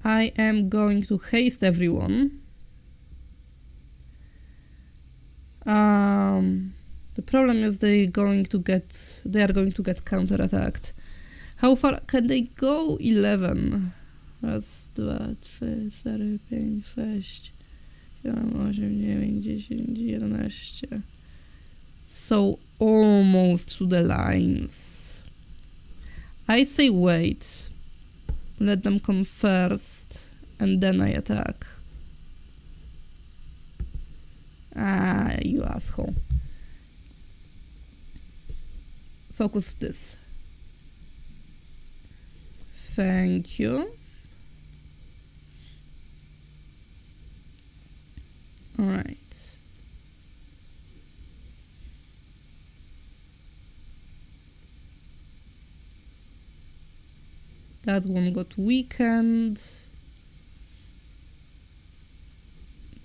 I am going to haste everyone. The problem is they are going to get counterattacked. How far can they go? 11. Raz, dwa, 3, 4, 5, 6, 7, 8, 9, 10, 11. So almost to the lines. I say wait. Let them come first, and then I attack. Ah, you asshole. Focus this. Thank you. All right. That one got weakened.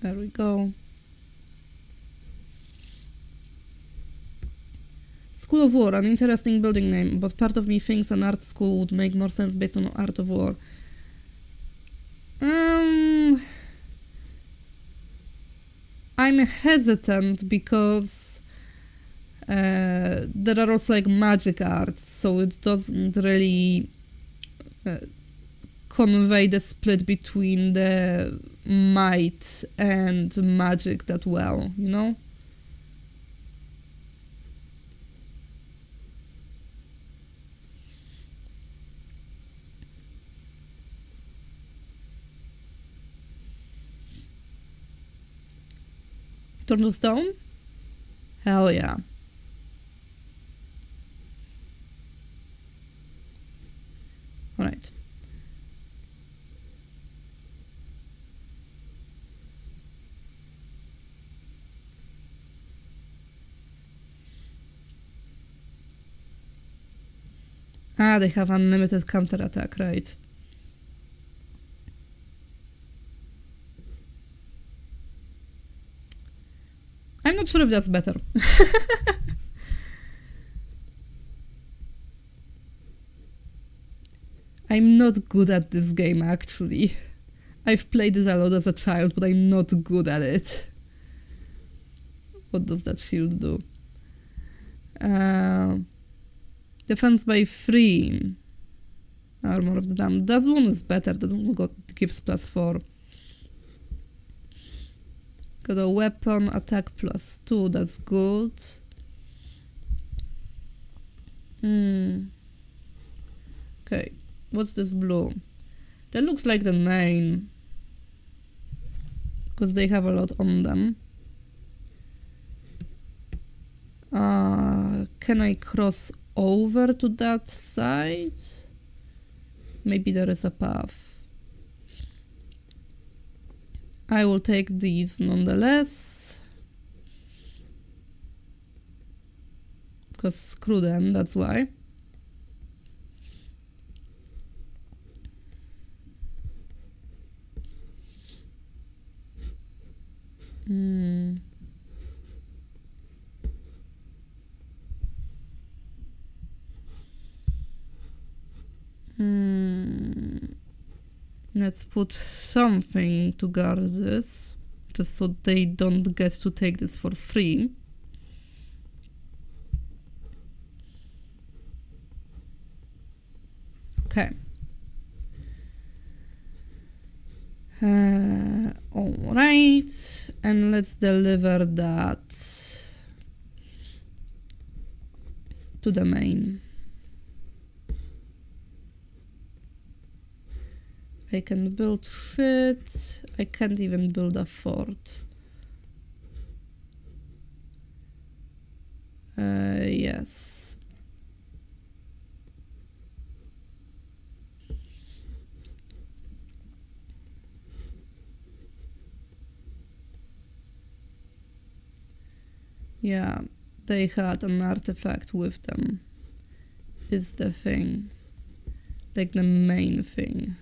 There we go. School of War, an interesting building name, but part of me thinks an art school would make more sense based on art of war. I'm hesitant because there are also like magic arts, so it doesn't really convey the split between the might and magic that well, you know? Turn to stone? Hell yeah. Alright. Ah, they have unlimited counterattack, right. I'm not sure if that's better. I'm not good at this game, actually. I've played it a lot as a child, but I'm not good at it. What does that shield do? Defense by 3. Armor of the Damned. That one is better. That one gives +4. Got a weapon, attack +2. That's good. Okay. What's this blue? That looks like the main. Because they have a lot on them. Can I cross over to that side? Maybe there is a path. I will take these nonetheless. Because screw them, that's why. Hmm. Let's put something to guard this, just so they don't get to take this for free. Okay. Alright, and let's deliver that to the main. I can build shit. I can't even build a fort. Yes. Yeah, they had an artifact with them. Is the thing. Like the main thing.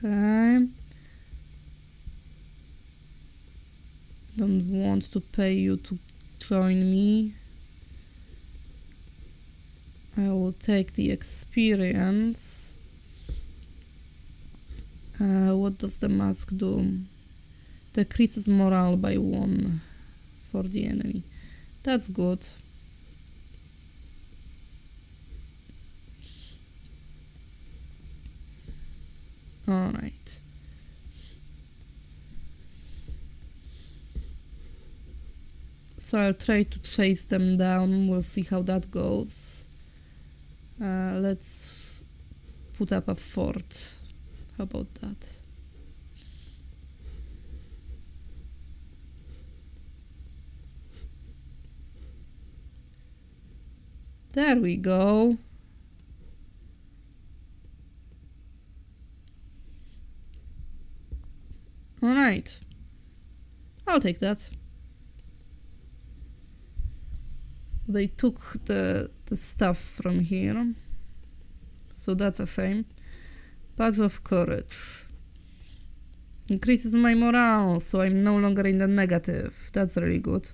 Okay. Don't want to pay you to join me. I will take the experience. What does the mask do? Decreases morale by 1 for the enemy. That's good. Alright. So I'll try to chase them down. We'll see how that goes. Let's put up a fort. How about that? There we go. Alright. I'll take that. They took the stuff from here. So that's a shame. Badge of Courage. Increases my morale, so I'm no longer in the negative. That's really good.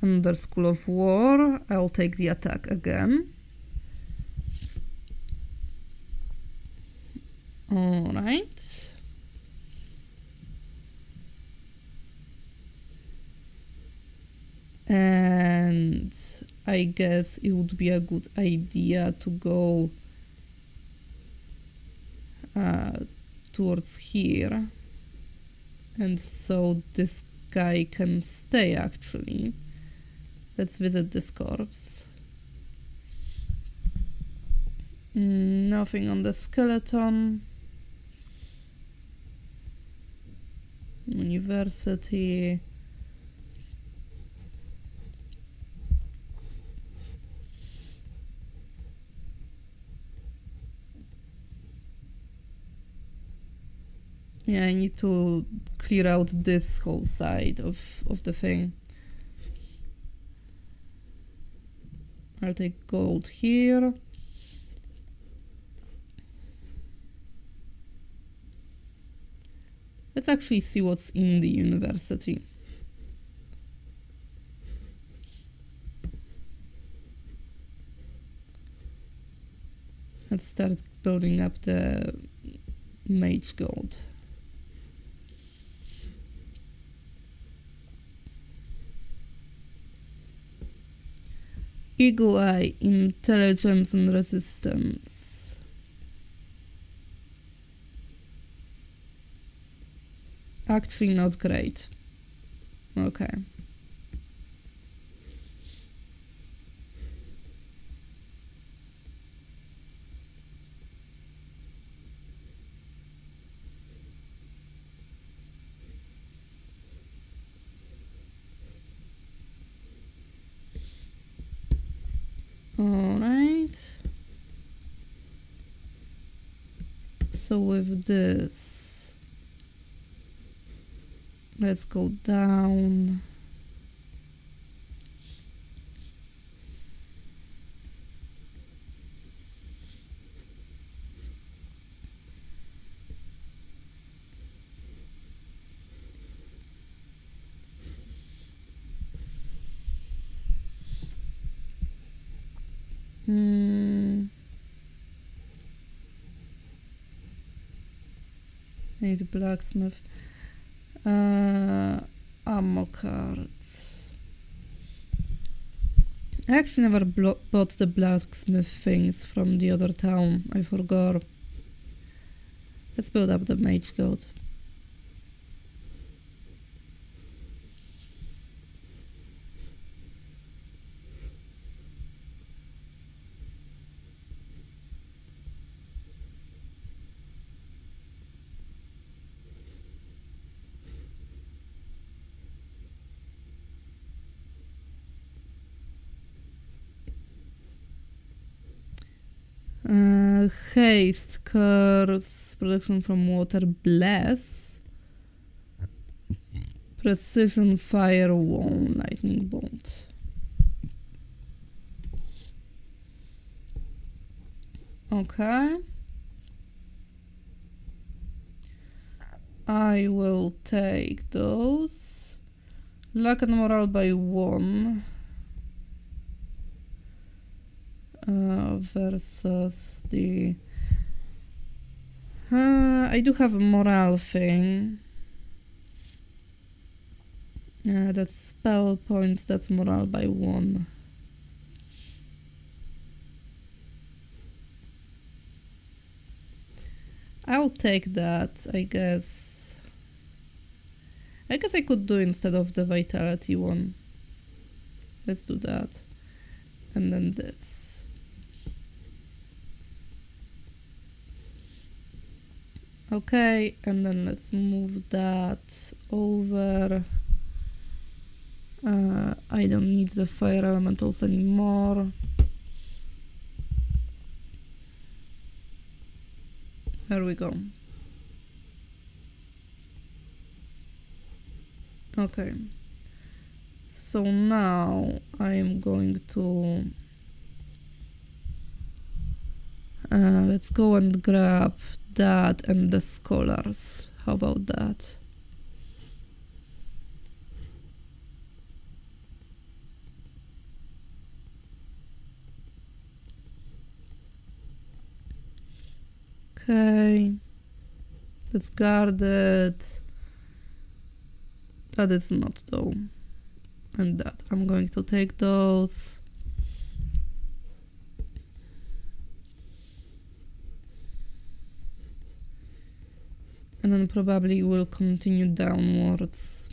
Another School of War. I'll take the attack again. Alright. And I guess it would be a good idea to go towards here. And so this guy can stay, actually. Let's visit this corpse. Nothing on the skeleton. University. Yeah, I need to clear out this whole side of the thing. I'll take gold here. Let's actually see what's in the university. Let's start building up the mage gold. Eagle Eye, Intelligence and Resistance. Actually not great. Okay. Alright. So with this, let's go down. Need blacksmith. Ammo cards. I actually never bought the blacksmith things from the other town. I forgot. Let's build up the mage goat. Haste, curse, protection from water, bless, precision, fire, wall, lightning bolt. Okay. I will take those. Luck and morale by 1. Versus the... I do have a morale thing. That's spell points, that's morale by 1. I'll take that, I guess. I guess I could do instead of the vitality one. Let's do that. And then this. Okay, and then let's move that over. I don't need the fire elementals anymore. There we go. Okay. So now I am going to let's go and grab that and the scholars. How about that? Okay. Let's guard it. That is not though. And that. I'm going to take those. And then probably we'll continue downwards.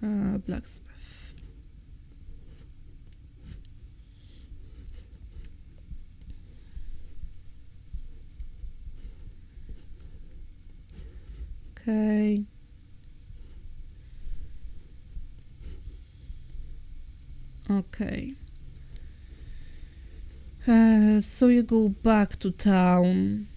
Blacksmith. Okay. Okay. So you go back to town.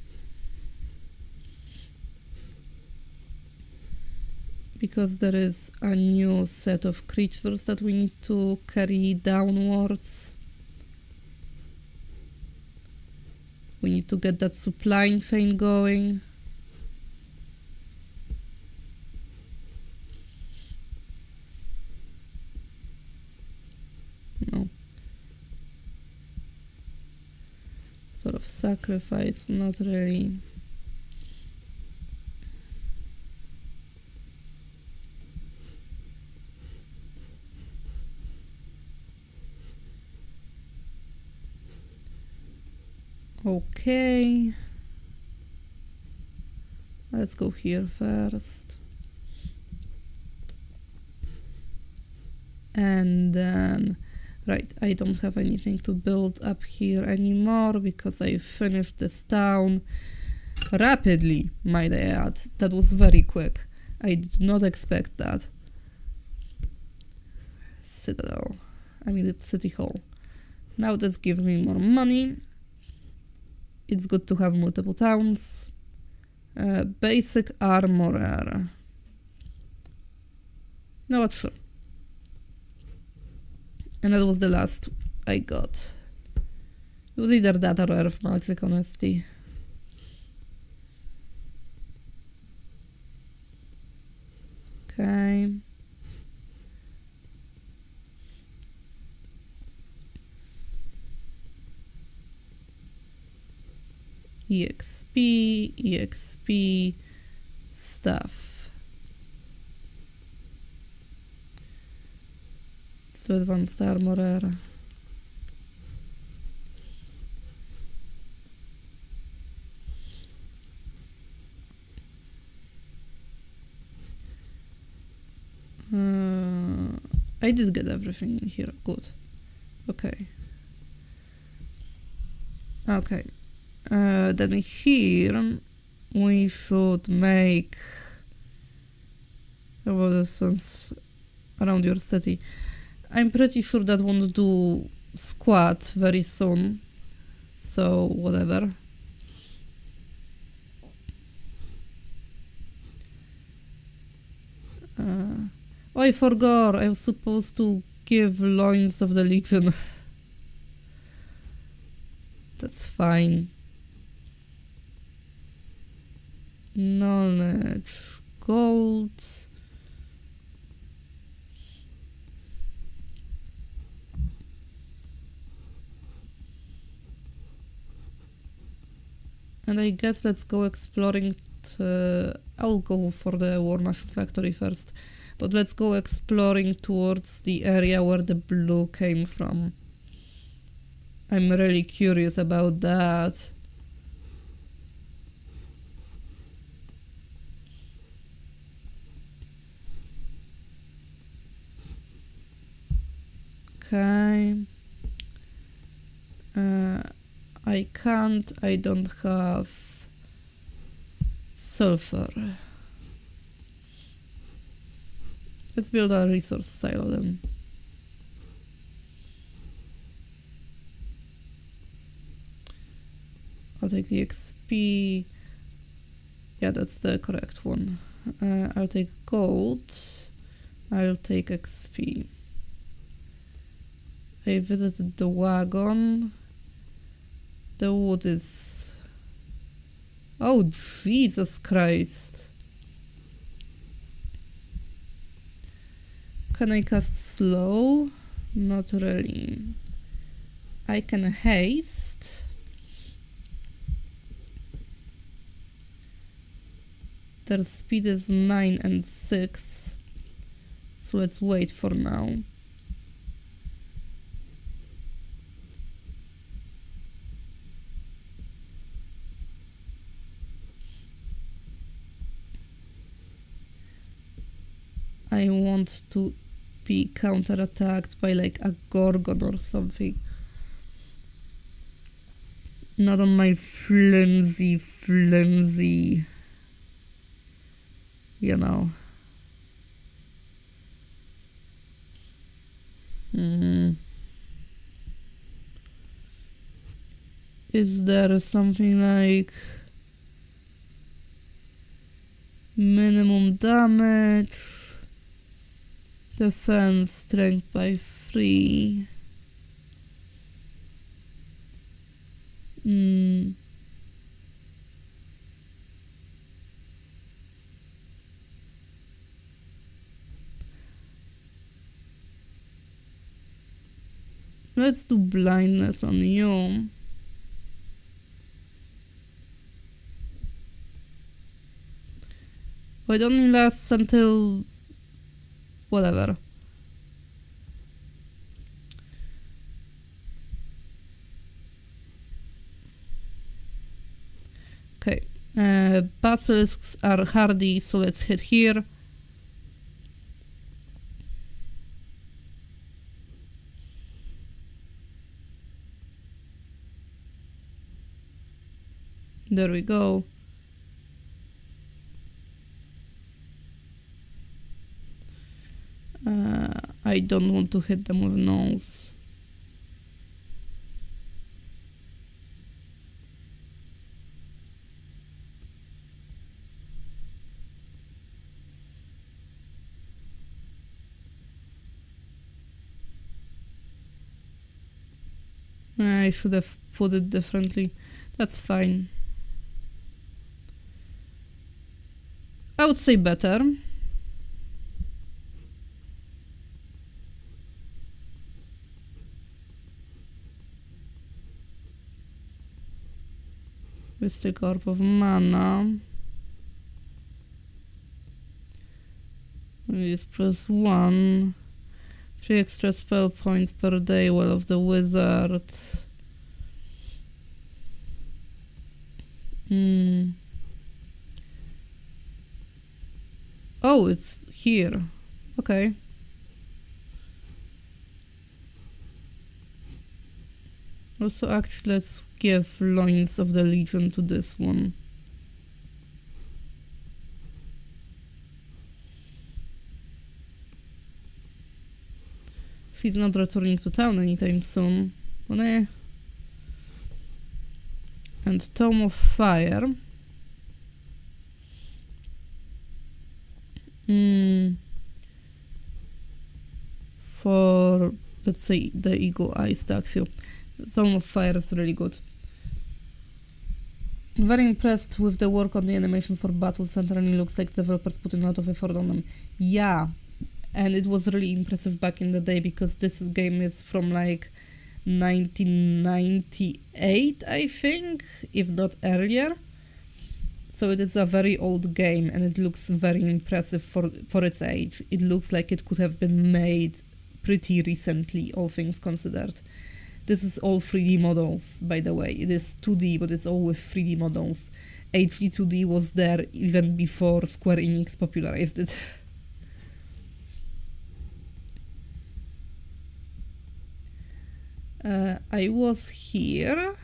Because there is a new set of creatures that we need to carry downwards. We need to get that supply chain going. No. Sort of sacrifice, not really. Okay. Let's go here first. And then, right, I don't have anything to build up here anymore because I finished this town rapidly, might I add. That was very quick. I did not expect that. Citadel. I mean, it's City Hall. Now this gives me more money. It's good to have multiple towns. Basic armorer. No, what, sure. And that was the last I got. It was either that or Earth Magic, honestly. Okay. EXP, stuff. So advanced armorer. I did get everything in here. Good. Okay. Okay. Then here we should make about this one's around your city. I'm pretty sure that won't do squat very soon. So whatever. Oh, I forgot. I was supposed to give loins of the Legion. That's fine. Knowledge. Gold. And I guess let's go exploring. I'll go for the War Machine Factory first. But let's go exploring towards the area where the blue came from. I'm really curious about that. Okay. I don't have sulfur. Let's build a resource silo then. I'll take the XP. Yeah, that's the correct one. I'll take gold. I'll take XP. I visited the wagon. The wood is... Oh, Jesus Christ. Can I cast slow? Not really. I can haste. Their speed is 9 and 6. So let's wait for now. I want to be counterattacked by like a Gorgon or something. Not on my flimsy, you know. Is there something like minimum damage? Defense strength by 3. Let's do blindness on you. It only lasts until... whatever. Okay. Basilisks are hardy, so let's hit here. There we go. I don't want to hit them with nose. I should have put it differently. That's fine. I would say better. Mystic Orb of Mana. Is +1. 3 extra spell points per day, Well of the Wizard. Oh, it's here. Okay. Also, actually, let's give Loins of the Legion to this one. She's not returning to town anytime soon. And Tome of Fire. For, let's say, the Eagle Eye statue. Tome of Fire is really good. Very impressed with the work on the animation for battles, and really looks like developers put in a lot of effort on them. Yeah, and it was really impressive back in the day, because this game is from like 1998, I think, if not earlier. So it is a very old game, and it looks very impressive for its age. It looks like it could have been made pretty recently, all things considered. This is all 3D models, by the way. It is 2D, but it's all with 3D models. HD 2D was there even before Square Enix popularized it. I was here.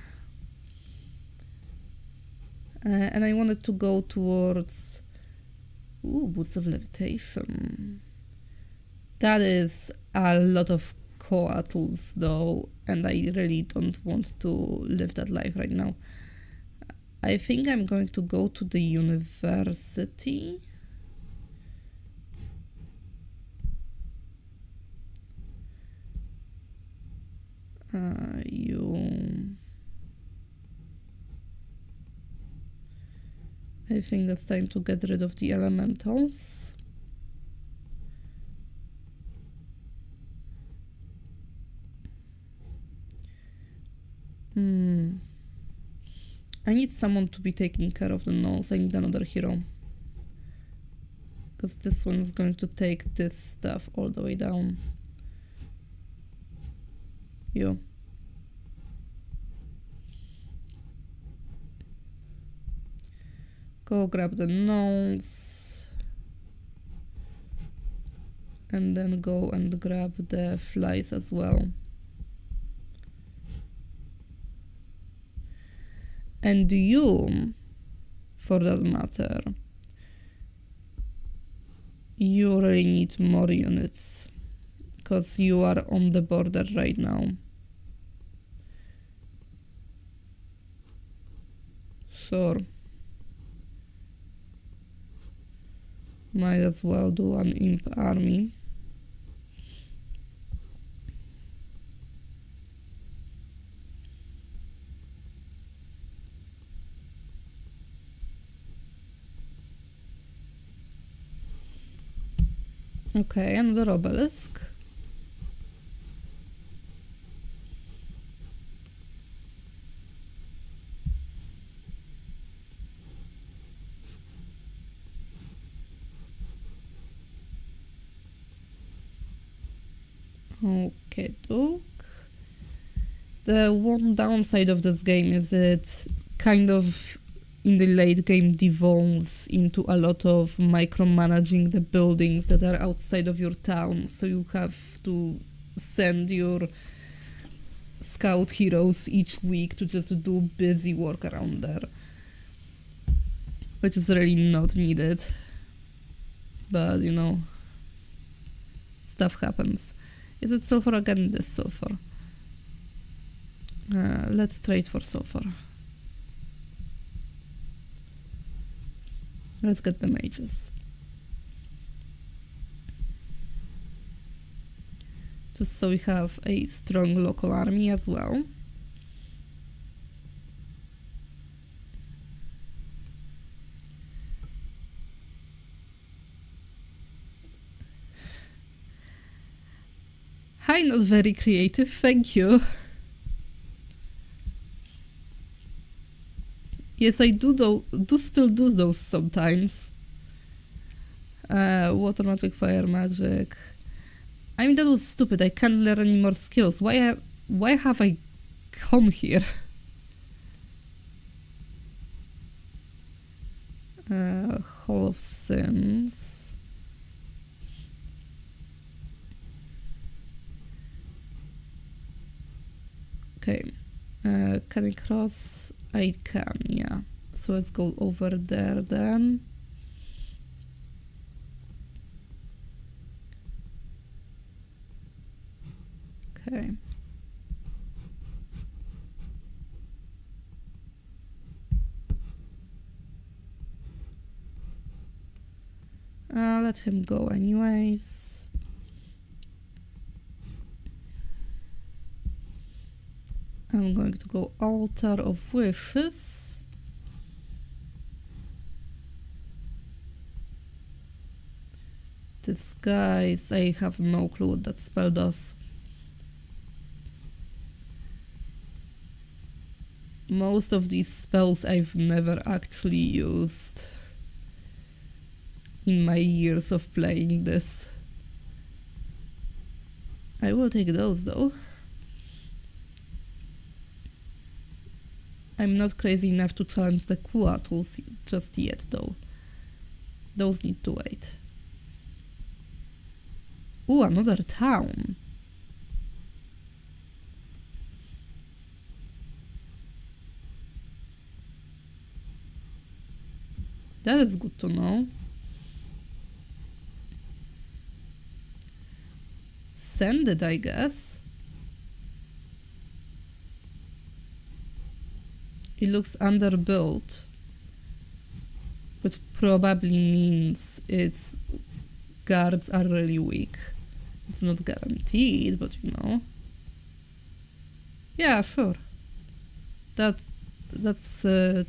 And I wanted to go towards... Ooh, Boots of Levitation. That is a lot of coatls though, and I really don't want to live that life right now. I think I'm going to go to the university. I think it's time to get rid of the elementals. I need someone to be taking care of the gnolls. I need another hero. Because this one is going to take this stuff all the way down. You. Go grab the gnolls. And then go and grab the flies as well. And you, for that matter, you really need more units, because you are on the border right now. Sure. Might as well do an imp army. Okay, another obelisk. Okay, doke. The one downside of this game is it kind of in the late game devolves into a lot of micromanaging the buildings that are outside of your town, so you have to send your scout heroes each week to just do busy work around there, which is really not needed, but you know, stuff happens. Is it sulfur again? This sulfur. Let's trade for sulfur. Let's get the mages. Just so we have a strong local army as well. I not very creative? Thank you. Yes, I do still do those sometimes. Water magic, fire magic. I mean, that was stupid. I can't learn any more skills. Why have I come here? Hall of Sins. Okay. Can I cross? I can, yeah. So let's go over there then. Okay. Let him go anyways. I'm going to go Altar of Wishes. Disguise. I have no clue what that spell does. Most of these spells I've never actually used in my years of playing this. I will take those though. I'm not crazy enough to challenge the Kua tools just yet though. Those need to wait. Ooh, another town. That is good to know. Send it, I guess. It looks underbuilt, which probably means its guards are really weak. It's not guaranteed, but you know. Yeah, sure. That's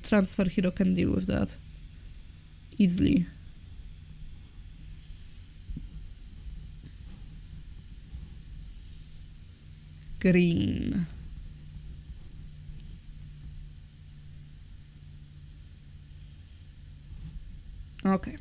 transfer hero can deal with that easily. Green. Okay.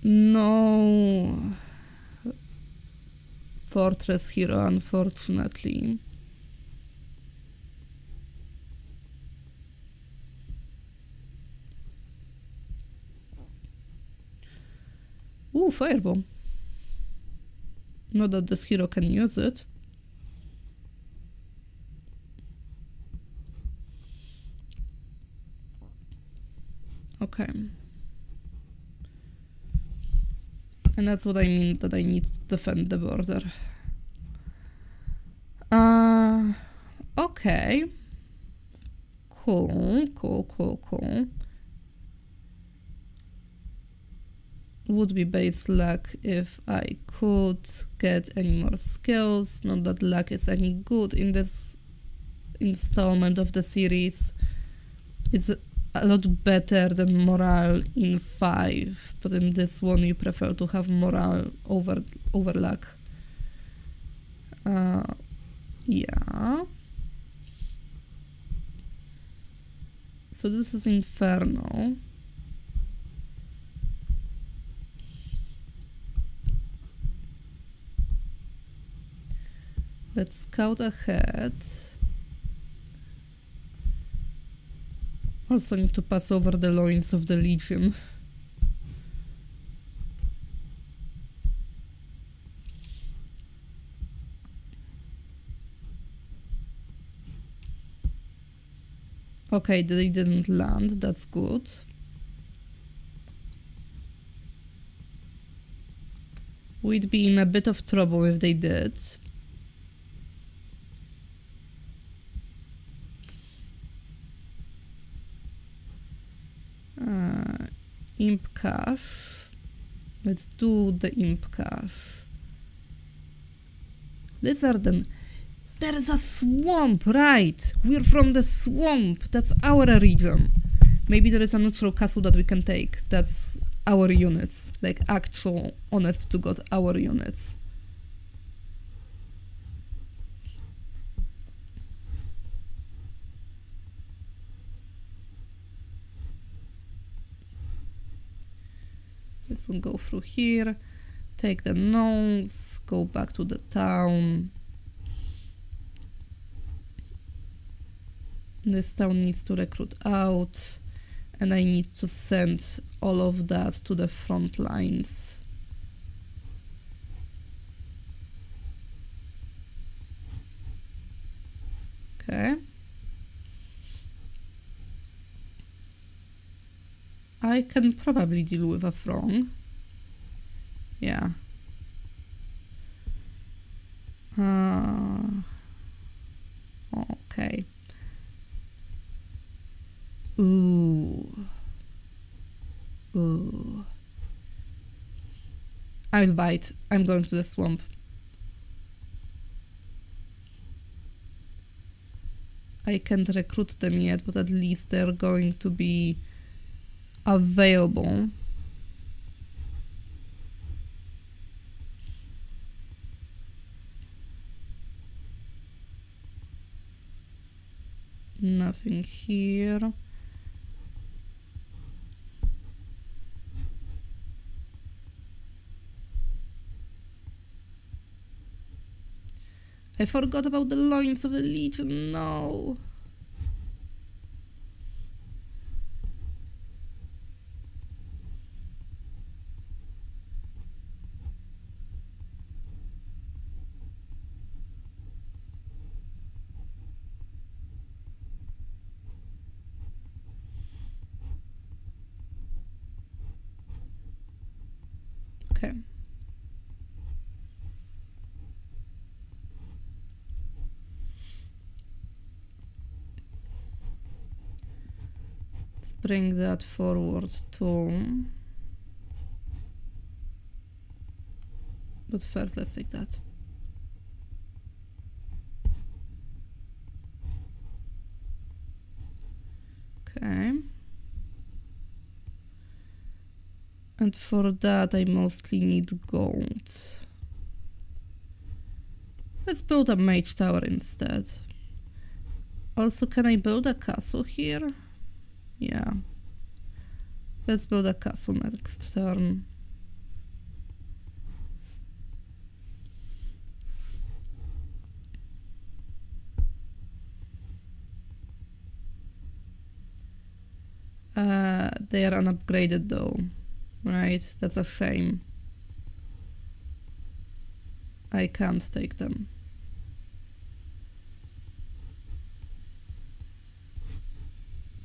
No fortress hero, unfortunately. Ooh, firebomb. Not that this hero can use it. Okay. And that's what I mean, that I need to defend the border. Okay. Cool. Would be base luck if I could get any more skills. Not that luck is any good in this installment of the series. It's a lot better than morale in 5, but in this one you prefer to have morale over luck. Yeah. So this is Inferno. Let's scout ahead. Also need to pass over the loins of the Legion. Okay, they didn't land, that's good. We'd be in a bit of trouble if they did. Imp cache. Let's do the imp cache. Lizarden. There's a swamp, right? We're from the swamp. That's our region. Maybe there is a neutral castle that we can take. That's our units. Like actual, honest to God, our units. This will go through here. Take the gnomes. Go back to the town. This town needs to recruit out. And I need to send all of that to the front lines. Okay. I can probably deal with a throng. Yeah. Okay. Ooh. I'll bite. I'm going to the swamp. I can't recruit them yet, but at least they're going to be available. Nothing here. I forgot about the loins of the Legion, no. Okay. Let's bring that forward too. But first, let's take that. Okay. And for that, I mostly need gold. Let's build a mage tower instead. Also, can I build a castle here? Yeah. Let's build a castle next turn. They are unupgraded though. Right, that's a shame. I can't take them.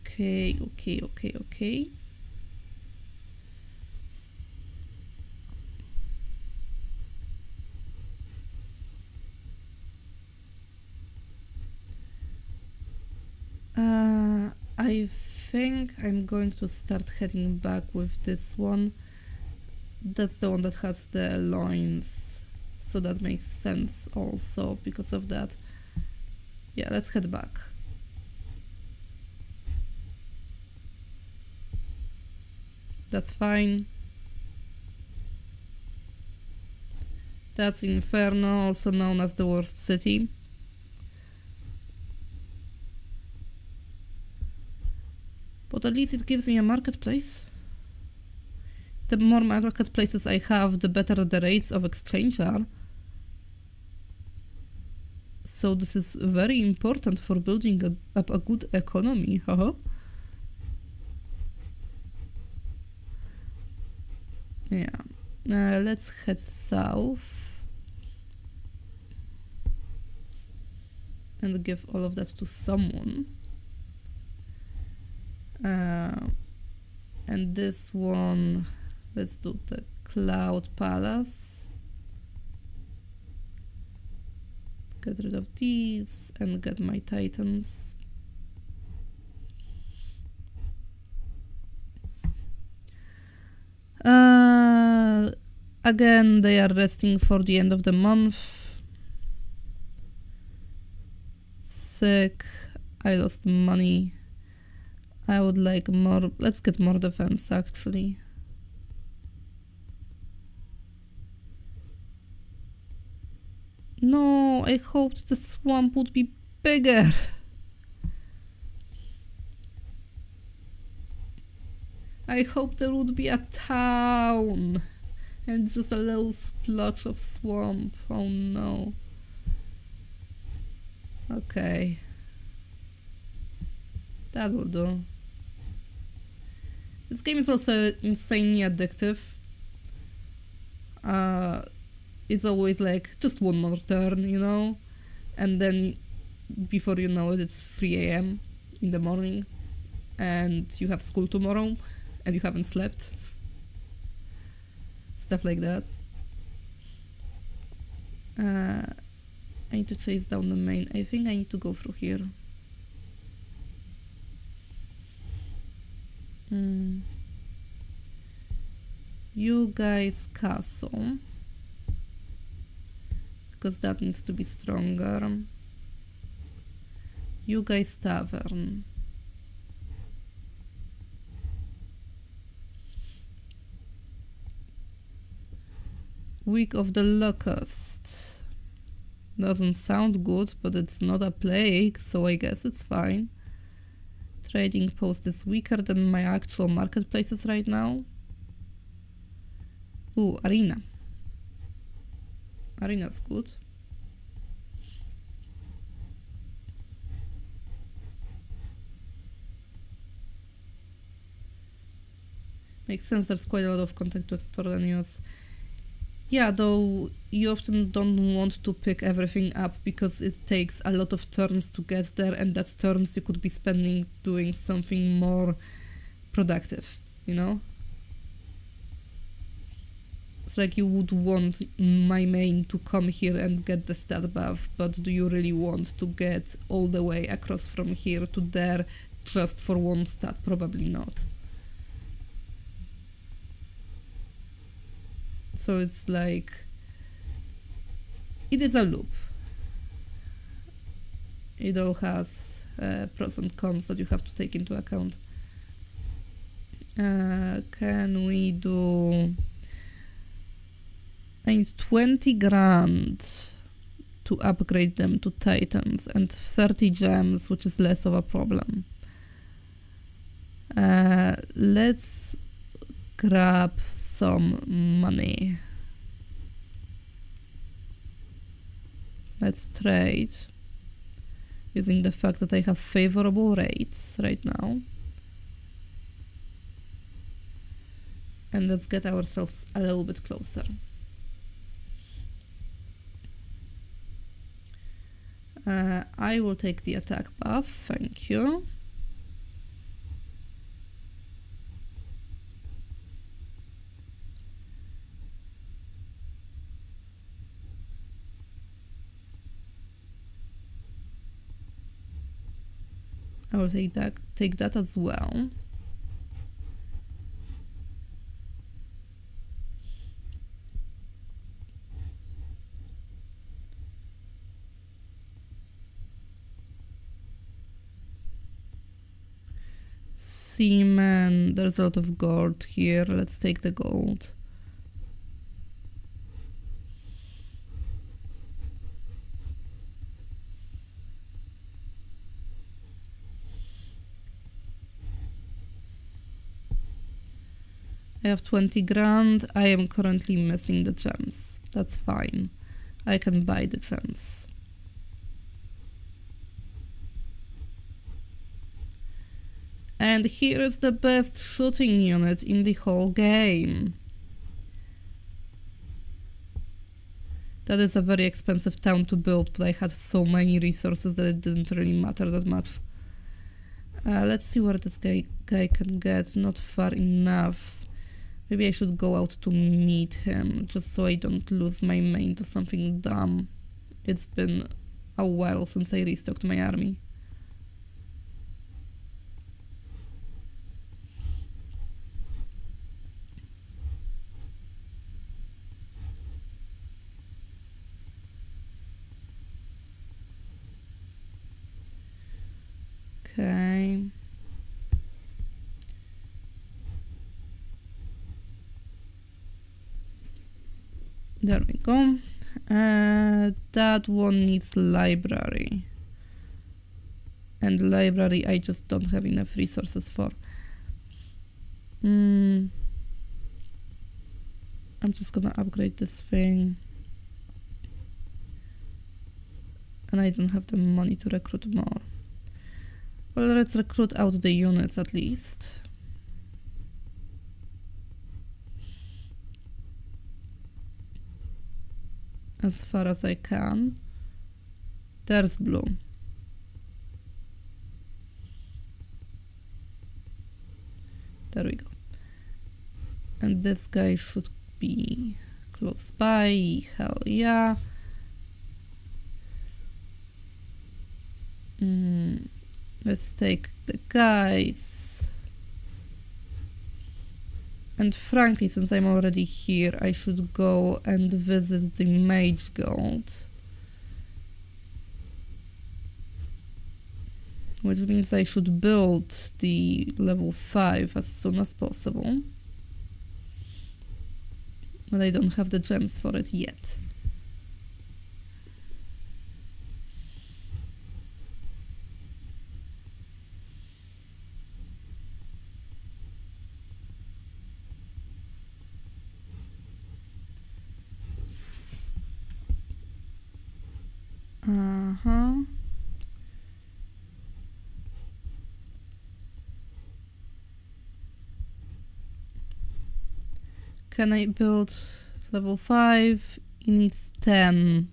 Okay. I think I'm going to start heading back with this one. That's the one that has the loins, so that makes sense also because of that. Yeah, let's head back. That's fine. That's Inferno, also known as the worst city. But at least it gives me a marketplace. The more marketplaces I have, the better the rates of exchange are. So this is very important for building up a good economy. Yeah. Let's head south. And give all of that to someone. And this one, let's do the Cloud Palace. Get rid of these and get my Titans. Again, they are resting for the end of the month. Sick. I lost money. I would like more. Let's get more defense, actually. No, I hoped the swamp would be bigger. I hoped there would be a town. And just a little splotch of swamp. Oh no. Okay. That will do. This game is also insanely addictive. It's always like, just one more turn, you know? And then, before you know it, it's 3 AM in the morning. And you have school tomorrow. And you haven't slept. Stuff like that. I need to chase down the main. I think I need to go through here. You guys castle. Because that needs to be stronger. You guys tavern. Week of the Locust. Doesn't sound good, but it's not a plague, so I guess it's fine. Trading post is weaker than my actual marketplaces right now. Ooh, arena. Arena's good. Makes sense, there's quite a lot of content to explore and use. Yeah, though you often don't want to pick everything up because it takes a lot of turns to get there, and that's turns you could be spending doing something more productive, you know? It's like you would want my main to come here and get the stat buff, but do you really want to get all the way across from here to there just for one stat? Probably not. So it's like, it is a loop. It all has pros and cons that you have to take into account. Can we do... I need 20 grand to upgrade them to Titans and 30 gems, which is less of a problem. Let's grab some money. Let's trade using the fact that I have favorable rates right now. And let's get ourselves a little bit closer. I will take the attack buff, thank you. I will take that as well. Seaman, there's a lot of gold here. Let's take the gold. I have 20 grand. I am currently missing the gems. That's fine. I can buy the gems. And here is the best shooting unit in the whole game. That is a very expensive town to build, but I had so many resources that it didn't really matter that much. Let's see where this guy can get. Not far enough. Maybe I should go out to meet him, just so I don't lose my main to something dumb. It's been a while since I restocked my army. Okay. There we go. That one needs library. And library I just don't have enough resources for. I'm just gonna upgrade this thing. And I don't have the money to recruit more. Well, let's recruit out the units at least. As far as I can. There's blue. There we go. And this guy should be close by. Hell yeah. Let's take the guys. And frankly, since I'm already here, I should go and visit the Mage Guild. Which means I should build the level 5 as soon as possible. But I don't have the gems for it yet. Can I build level 5? It needs 10.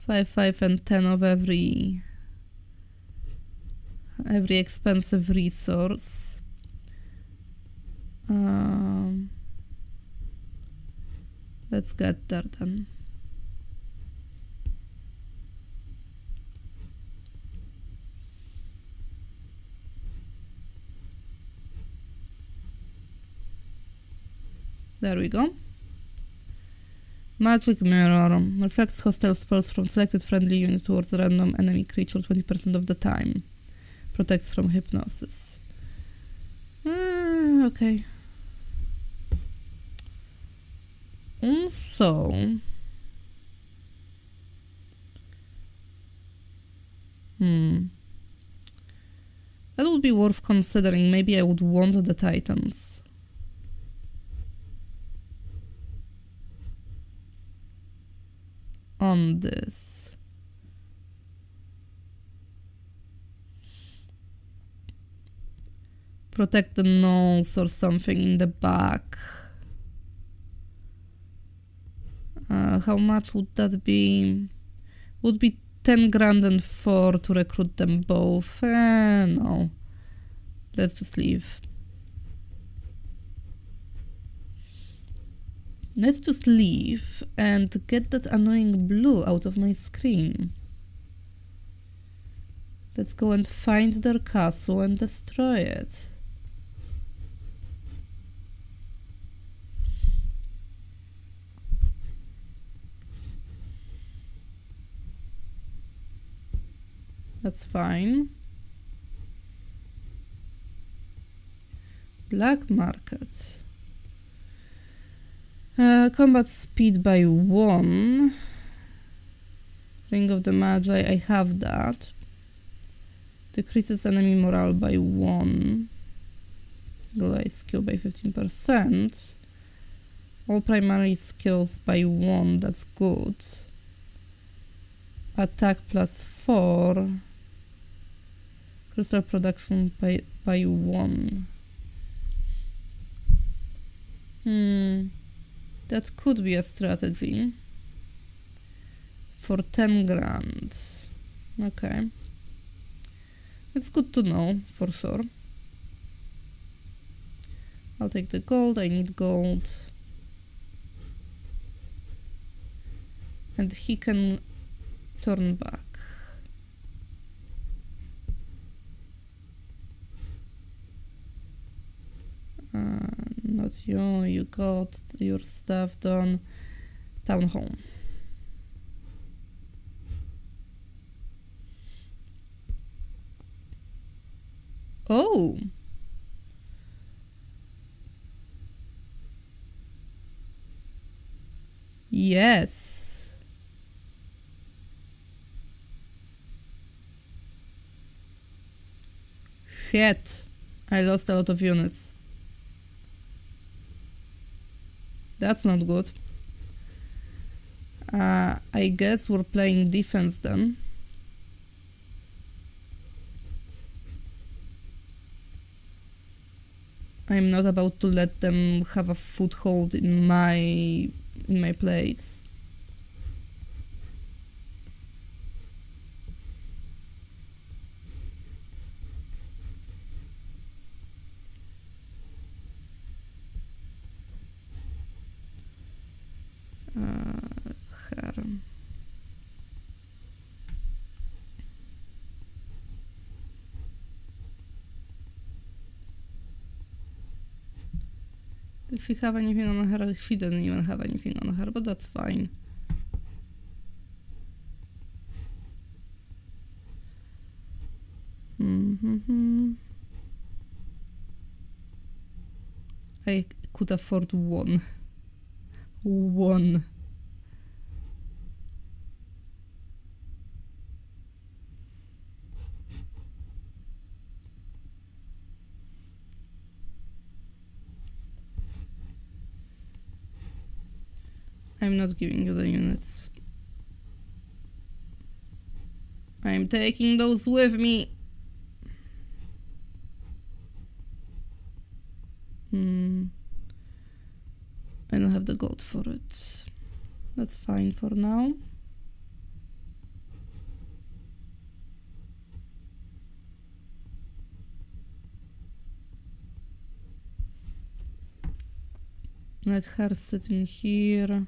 5, 5 and 10 of every expensive resource. Let's get there then. There we go. Magic Mirror. Reflects hostile spells from selected friendly unit towards a random enemy creature 20% of the time. Protects from hypnosis. Okay. So... That would be worth considering. Maybe I would want the Titans. On this. Protect the nose or something in the back. How much would that be? Would be 10 grand and 4 to recruit them both. No. Let's just leave. Let's just leave and get that annoying blue out of my screen. Let's go and find their castle and destroy it. That's fine. Black market. Combat speed by 1. Ring of the Magi, I have that. Decreases enemy morale by 1. Goliath skill by 15%. All primary skills by 1, that's good. Attack plus 4. Crystal production by 1. That could be a strategy. For 10 grand. Okay. It's good to know, for sure. I'll take the gold, I need gold. And he can turn back. Not you, you got your stuff done. Town hall. Oh! Yes! Shit! I lost a lot of units. That's not good. I guess we're playing defense then. I'm not about to let them have a foothold in my place. Harem. Did she have anything on her? She didn't even have anything on her, but that's fine. I could afford one. One. I'm not giving you the units. I'm taking those with me. I don't have the gold for it. That's fine for now. Let her sit in here.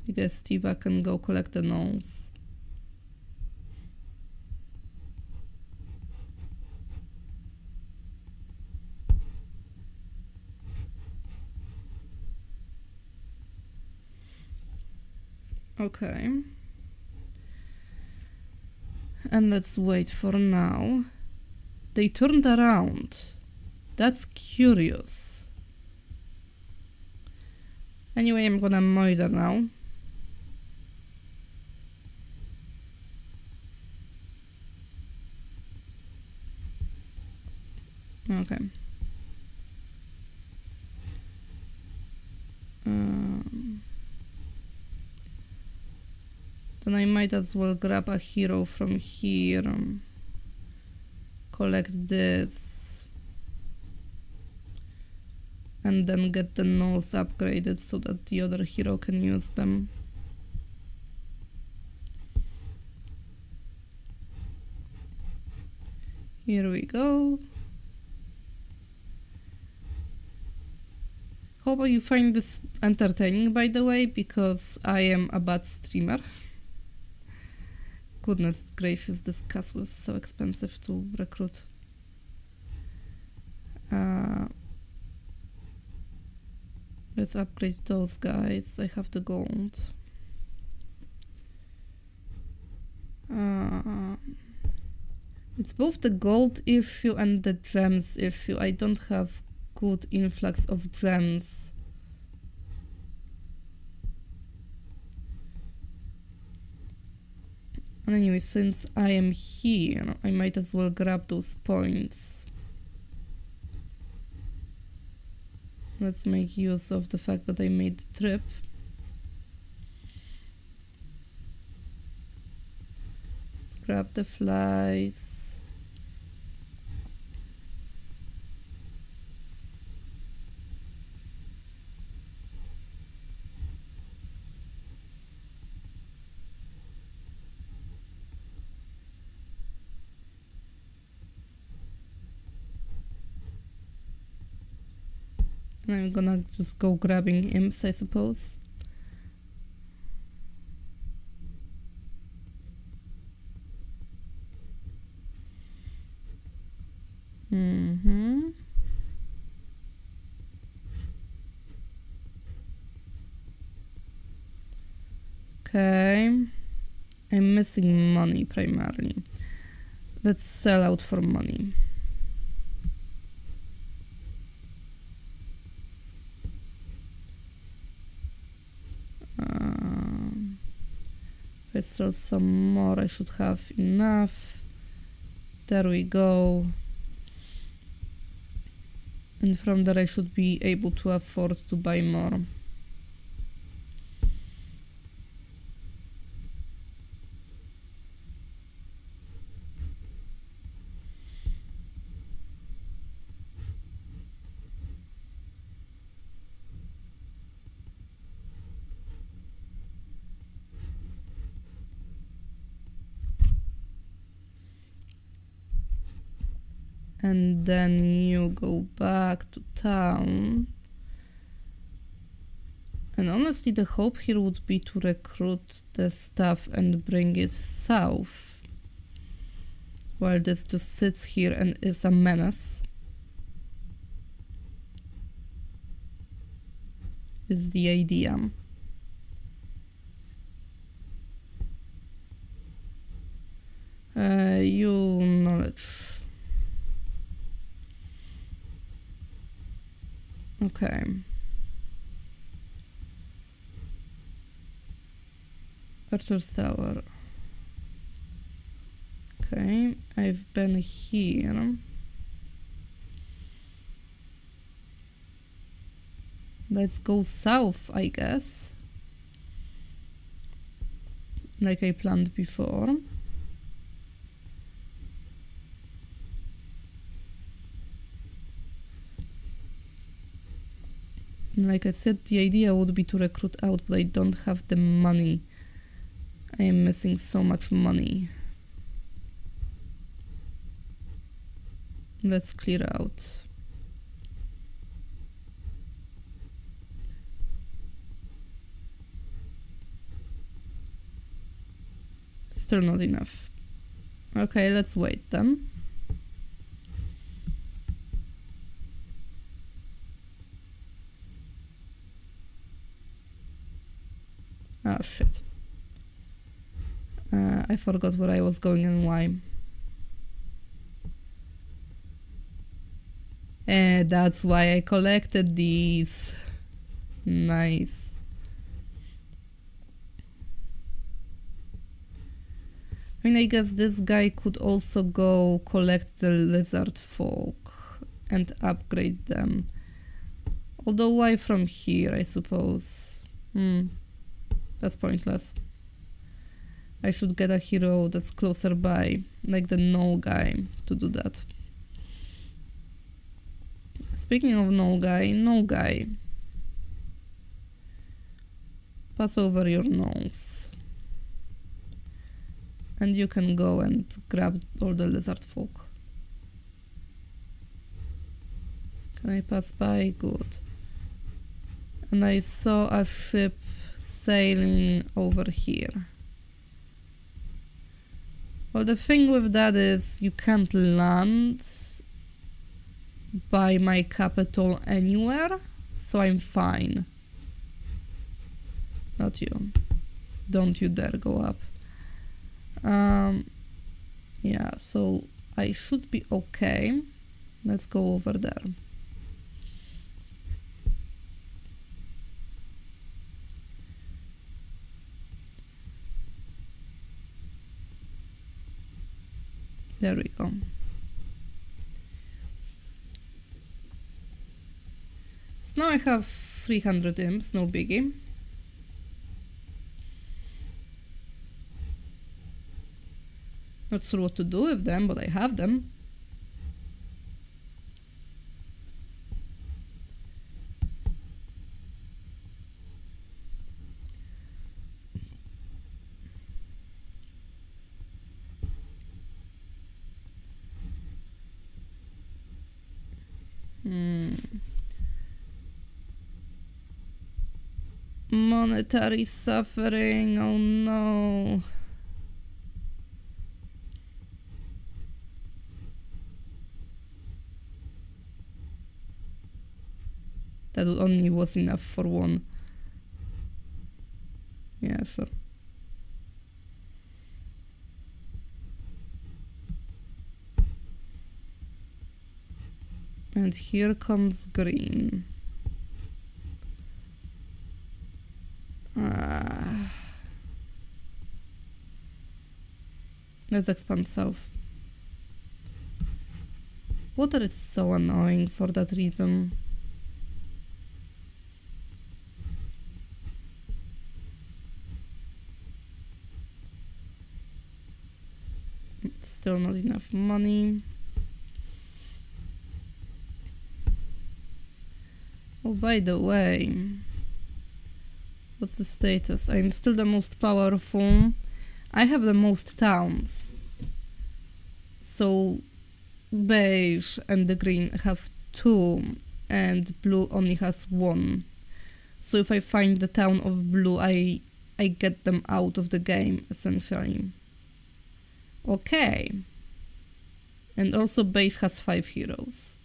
I guess Stiva can go collect the gnolls. Okay. And let's wait for now. They turned around. That's curious. Anyway, I'm gonna moiter now. Okay. Then I might as well grab a hero from here. Collect this. And then get the gnolls upgraded so that the other hero can use them. Here we go. Hope you find this entertaining, by the way, because I am a bad streamer. Goodness gracious, this castle is so expensive to recruit. Let's upgrade those guys. I have the gold. It's both the gold issue and the gems issue. I don't have good influx of gems. And anyway, since I am here, I might as well grab those points. Let's make use of the fact that I made the trip. Let's grab the flies. And I'm gonna just go grabbing imps, I suppose. Okay. I'm missing money primarily. Let's sell out for money. If I sell some more, I should have enough. There we go. And from there I should be able to afford to buy more. And then you go back to town. And honestly, the hope here would be to recruit the staff and bring it south. While this just sits here and is a menace. Is the idea. You knowledge. Okay. Arthur's Tower. Okay, I've been here. Let's go south, I guess. Like I planned before. Like I said, the idea would be to recruit out, but I don't have the money. I am missing so much money. Let's clear out. Still not enough. Okay, let's wait then. Oh shit. I forgot where I was going and why. That's why I collected these. Nice. I mean, I guess this guy could also go collect the lizard folk and upgrade them. Although why from here, I suppose? That's pointless. I should get a hero that's closer by, like the Null guy, to do that. Speaking of Null guy. Pass over your Nulls. And you can go and grab all the lizard folk. Can I pass by? Good. And I saw a ship sailing over here. Well, the thing with that is you can't land by my capital anywhere, so I'm fine. Not you. Don't you dare go up. Yeah, so I should be okay. Let's go over there. There we go. So now I have 300 imps, no biggie. Not sure what to do with them, but I have them. Monetary suffering, oh no. That only was enough for one. Yeah, sure. And here comes green. Let's expand south. Water is so annoying for that reason. Still not enough money. Oh, by the way, what's the status? I'm still the most powerful. I have the most towns. So beige and the green have 2 and blue only has 1. So if I find the town of blue, I get them out of the game, essentially. Okay. And also beige has 5 heroes.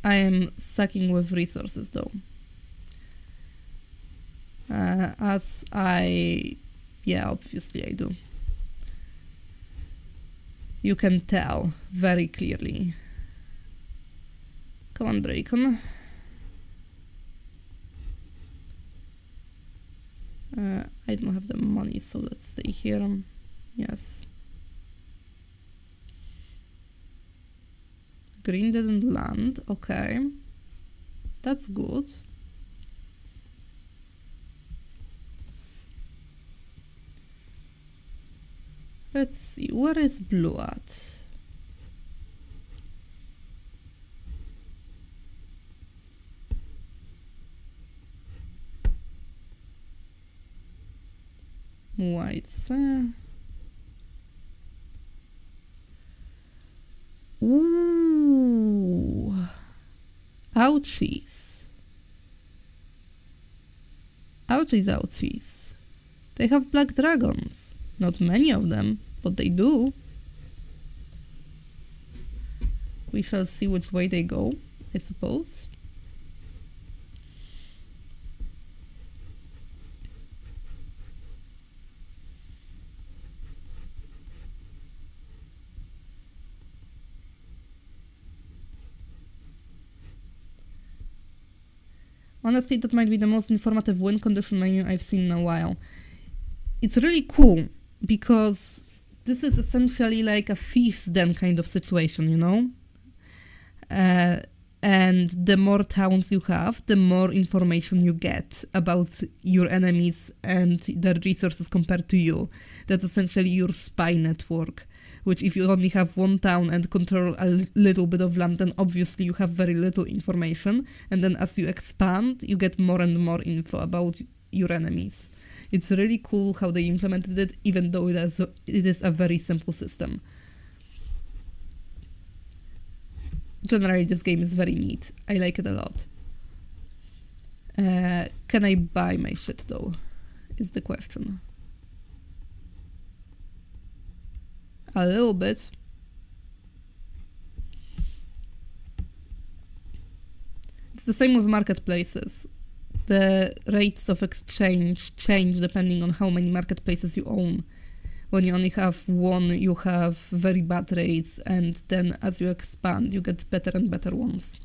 I am sucking with resources though. Yeah, obviously I do. You can tell very clearly. Come on, Draken. I don't have the money, so let's stay here. Yes. Green didn't land. Okay. That's good. Let's see, where is blue at? White's. Ooh. Ouchies. Ouchies, ouchies. They have black dragons. Not many of them, but they do. We shall see which way they go, I suppose. Honestly, that might be the most informative win condition menu I've seen in a while. It's really cool because this is essentially like a thief's den kind of situation, you know? And the more towns you have, the more information you get about your enemies and their resources compared to you. That's essentially your spy network, which if you only have one town and control a little bit of land, then obviously you have very little information. And then as you expand, you get more and more info about your enemies. It's really cool how they implemented it, even though it is a very simple system. Generally, this game is very neat. I like it a lot. Can I buy my shit, though? Is the question. A little bit. It's the same with marketplaces. The rates of exchange change depending on how many marketplaces you own. When you only have one, you have very bad rates, and then as you expand, you get better and better ones.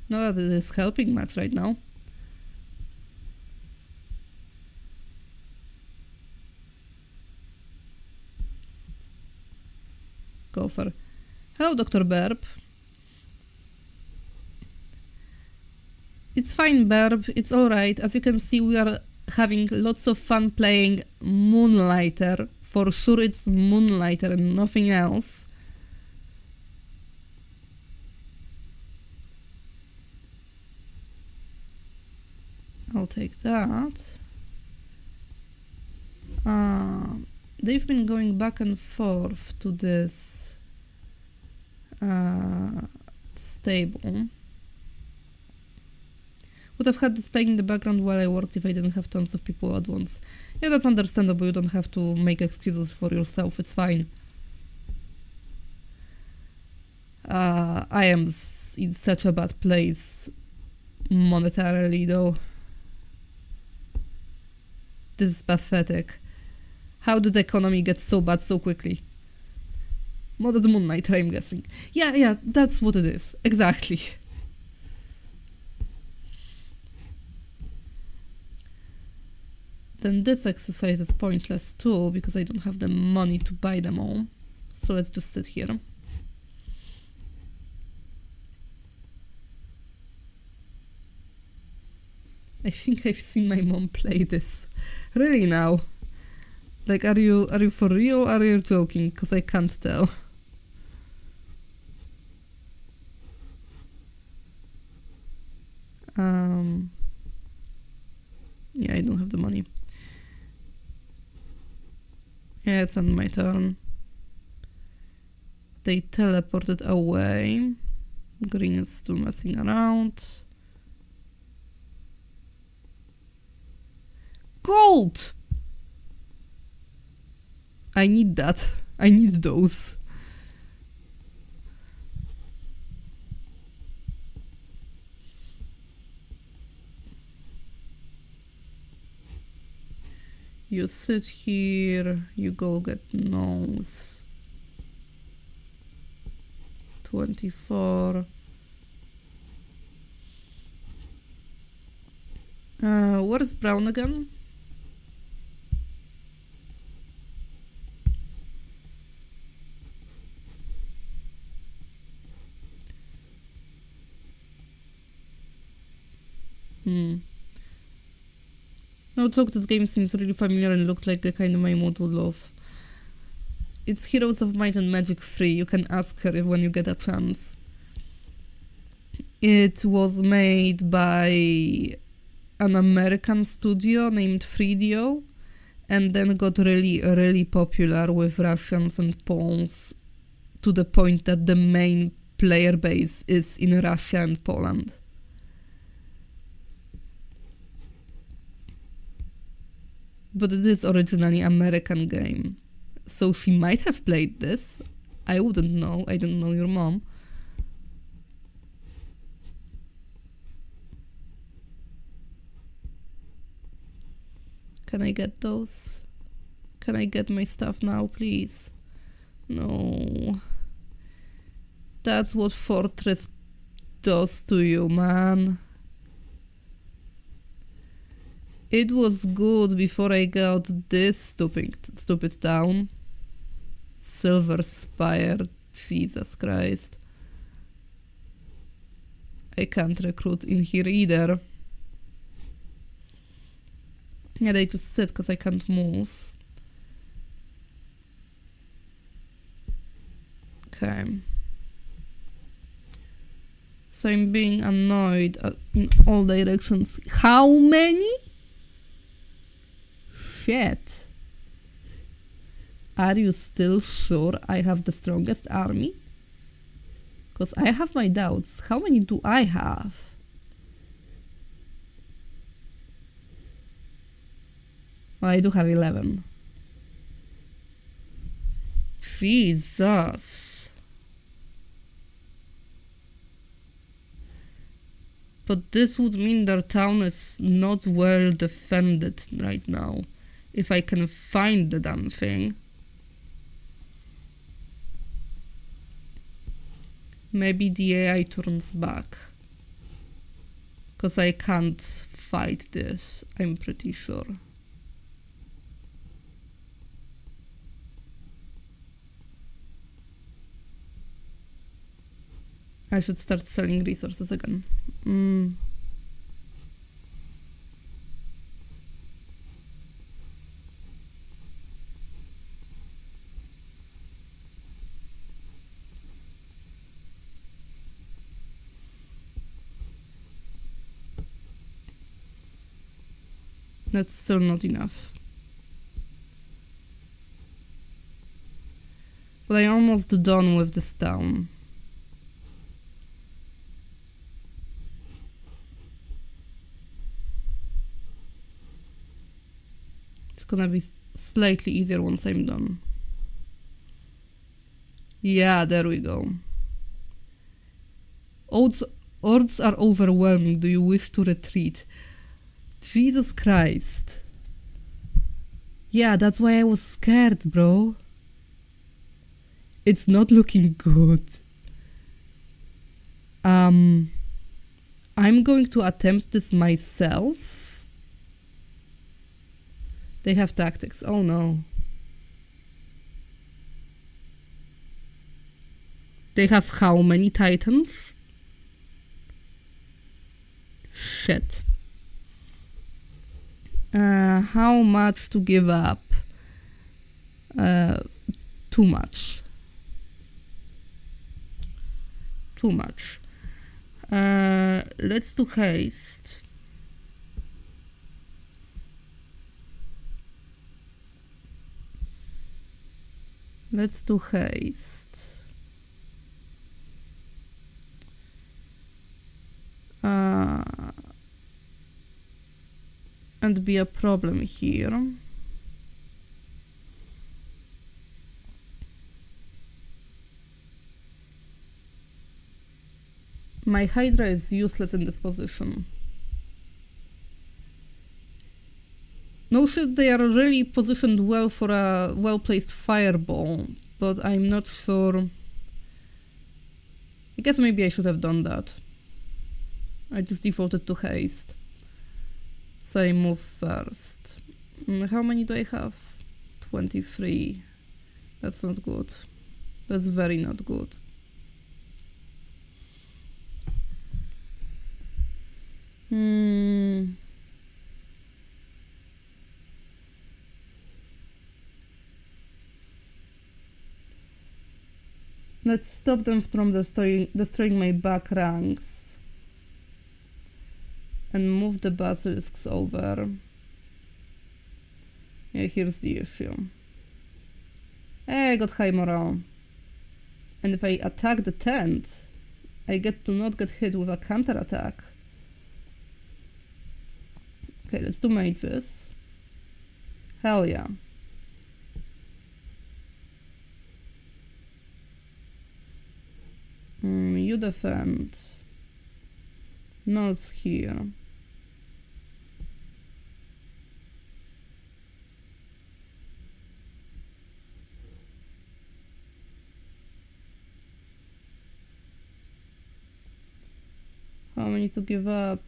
Not that it is helping much right now. Go for. Hello, Dr. Burp. It's fine, Burp. It's alright. As you can see, we are having lots of fun playing Moonlighter. For sure it's Moonlighter and nothing else. I'll take that. They've been going back and forth to this stable. Would have had this playing in the background while I worked if I didn't have tons of people at once. Yeah, that's understandable. You don't have to make excuses for yourself. It's fine. I am in such a bad place monetarily, though. This is pathetic. How did the economy get so bad so quickly? Modded Moon Knight, I'm guessing. Yeah, that's what it is. Exactly. Then this exercise is pointless too, because I don't have the money to buy them all. So let's just sit here. I think I've seen my mom play this. Really now? Like, are you for real or are you joking? Because I can't tell. Yeah, I don't have the money. Yeah, it's on my turn. They teleported away. Green is still messing around. Gold! I need that. I need those. You sit here, you go get nose. 24. What is brown again? No joke, this game seems really familiar and looks like the kind of my mod would love. It's Heroes of Might and Magic 3. You can ask her when you get a chance. It was made by an American studio named 3DO and then got really popular with Russians and Poles to the point that the main player base is in Russia and Poland. But it is originally American game. So she might have played this. I wouldn't know. I don't know your mom. Can I get those? Can I get my stuff now, please? No. That's what Fortress does to you, man. It was good before I got this stupid town. Silver Spire, Jesus Christ. I can't recruit in here either. Yeah, they just sit because I can't move. Okay. So I'm being annoyed in all directions. How many? Shit. Are you still sure I have the strongest army? Because I have my doubts. How many do I have? Well, I do have 11. Jesus. But this would mean their town is not well defended right now. If I can find the damn thing. Maybe the AI turns back. Because I can't fight this, I'm pretty sure. I should start selling resources again. That's still not enough. But I'm almost done with this town. gonna be slightly easier once I'm done. Yeah, there we go. Odds are overwhelming. Do you wish to retreat? Jesus Christ. Yeah, that's why I was scared, bro. It's not looking good. I'm going to attempt this myself. They have tactics. Oh no. They have how many titans? Shit. How much to give up? Too much. Too much. Let's do haste. Let's do haste. And be a problem here. My Hydra is useless in this position. No shit, they are really positioned well for a well-placed fireball, but I'm not sure. I guess maybe I should have done that. I just defaulted to haste. So I move first. How many do I have? 23. That's not good. That's very not good. Let's stop them from destroying my back ranks. And move the basilisks over. Yeah, here's the issue. Hey, I got high morale. And if I attack the tent, I get to not get hit with a counter-attack. Okay, let's do mages. Hell yeah. You defend. Null's here. How many to give up?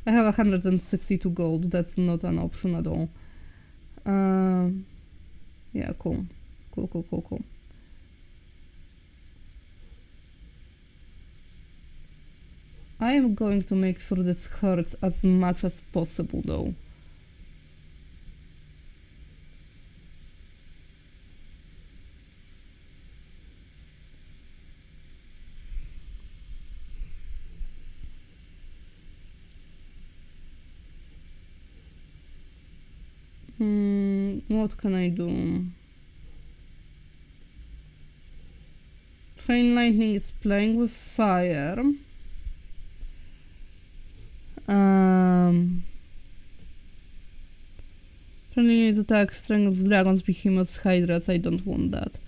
I have 162 gold. That's not an option at all. Yeah, cool. Cool. I am going to make sure this hurts as much as possible, though. What can I do? Chain Lightning is playing with fire. Friendly attack, strength, dragons, behemoths, hydras. I don't want that.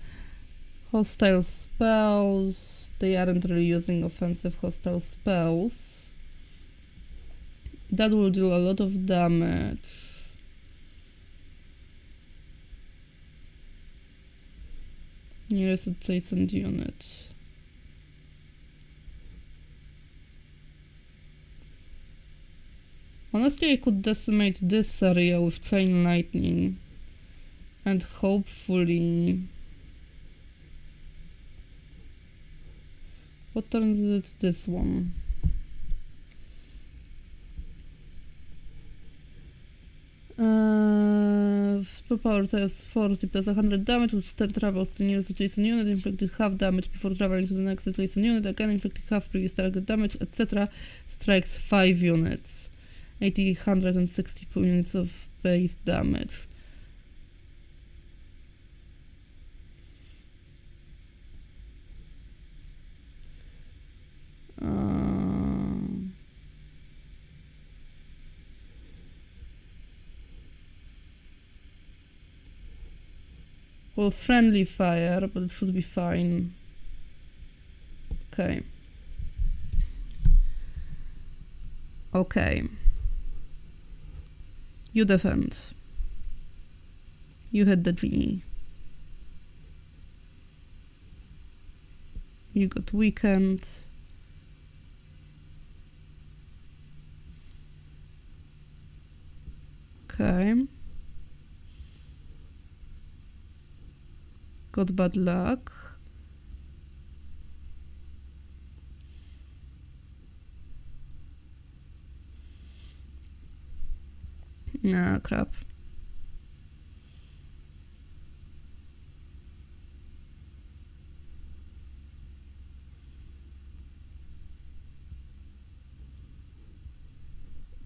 Hostile spells. They aren't really using offensive hostile spells. That will do a lot of damage. Nearest adjacent unit. Honestly, I could decimate this area with Chain Lightning. And hopefully... What turn is it? This one. Power test 40 plus 100 damage, which 10 travels to nearest adjacent unit, inflicted half damage before traveling to the next adjacent unit, again inflicted half previous target damage, etc. Strikes 5 units. 160 units of base damage. Well, friendly fire, but it should be fine. Okay. Okay. You defend. You hit the genie. You got weakened. Okay. Got bad luck. Nah, crap.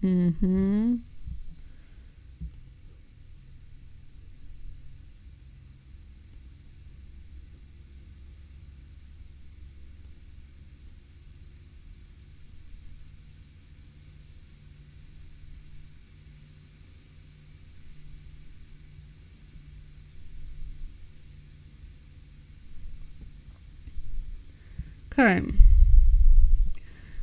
Mm-hmm. Okay.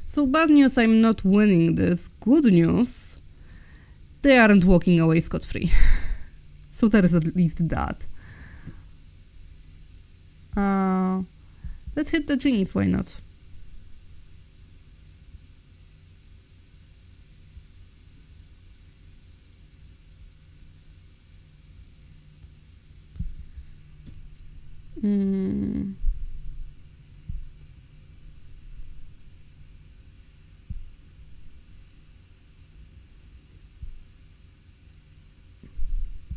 So bad news, I'm not winning this. Good news, they aren't walking away scot-free. So there is at least that. Let's hit the genies, why not?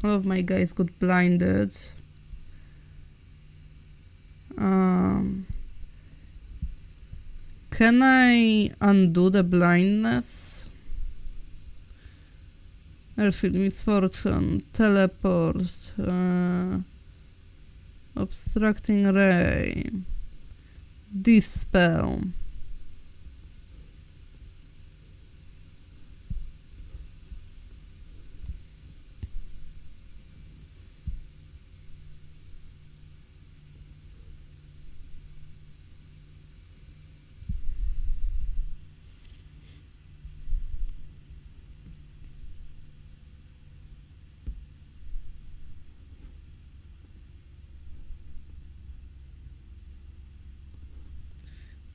All of my guys got blinded. Can I undo the blindness? Airfield, misfortune, teleport, obstructing ray, dispel.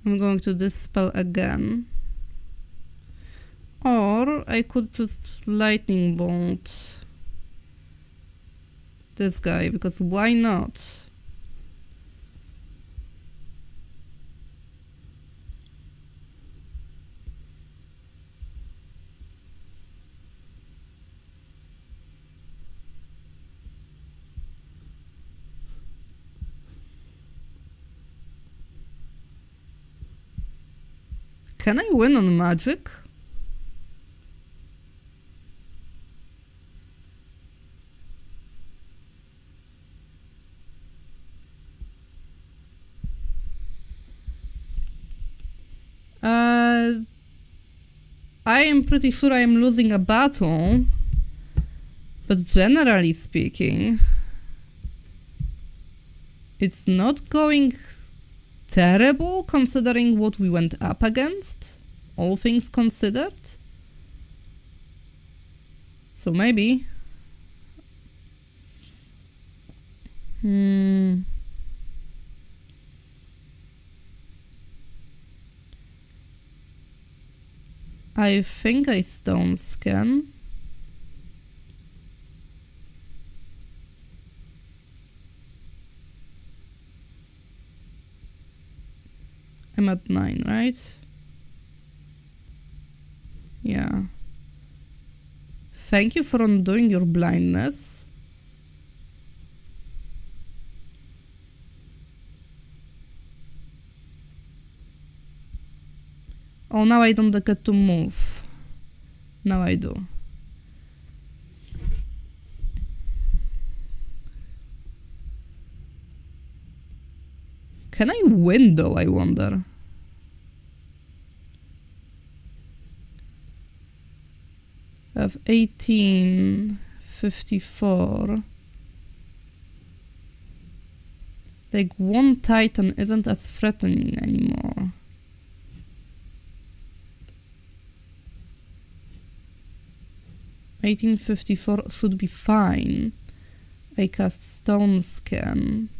I'm going to dispel again. Or I could just lightning bolt this guy, because why not? Can I win on magic? I am pretty sure I am losing a battle, but generally speaking, it's not going terrible considering what we went up against, all things considered. So maybe. I think I stone scan. I'm at 9, right? Yeah. Thank you for undoing your blindness. Oh, now I don't get to move. Now I do. Can I win though, I wonder? I have 18, 54. Like, one Titan isn't as threatening anymore. $1854 should be fine. I cast Stone Scan.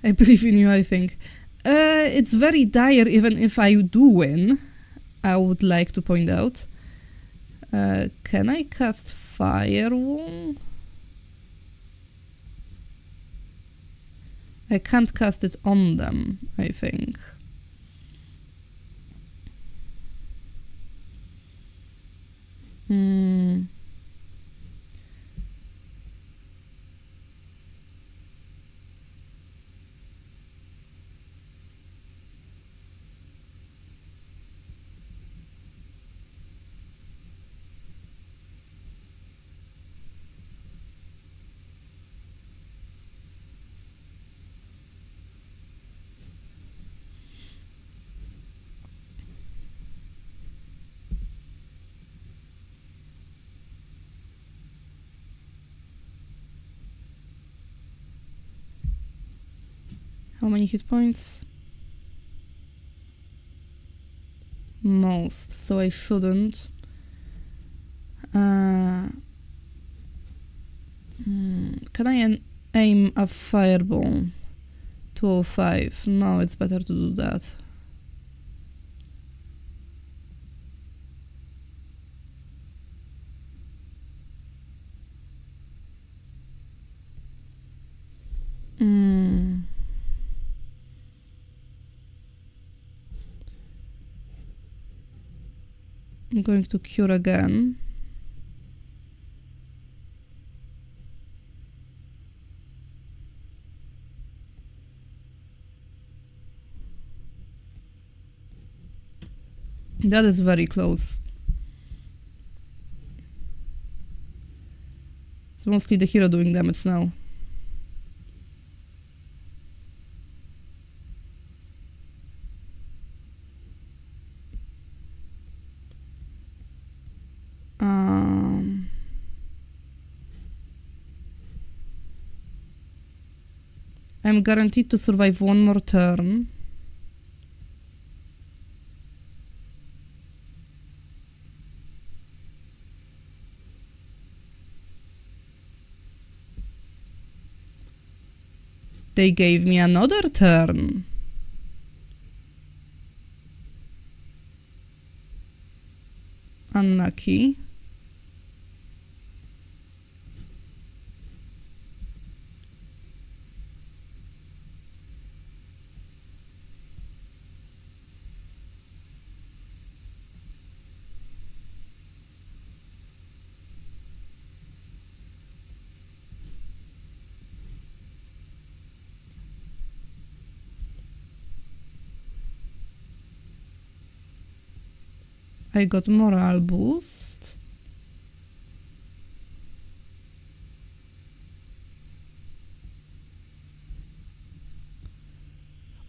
I believe in you, I think. It's very dire even if I do win, I would like to point out. Can I cast Fire Wall? I can't cast it on them, I think. How many hit points? Most, so I shouldn't. Can I aim a fireball? 205. No, it's better to do that. I'm going to cure again. That is very close. It's mostly the hero doing damage now. I'm guaranteed to survive one more turn. They gave me another turn. Unlucky. I got morale boost.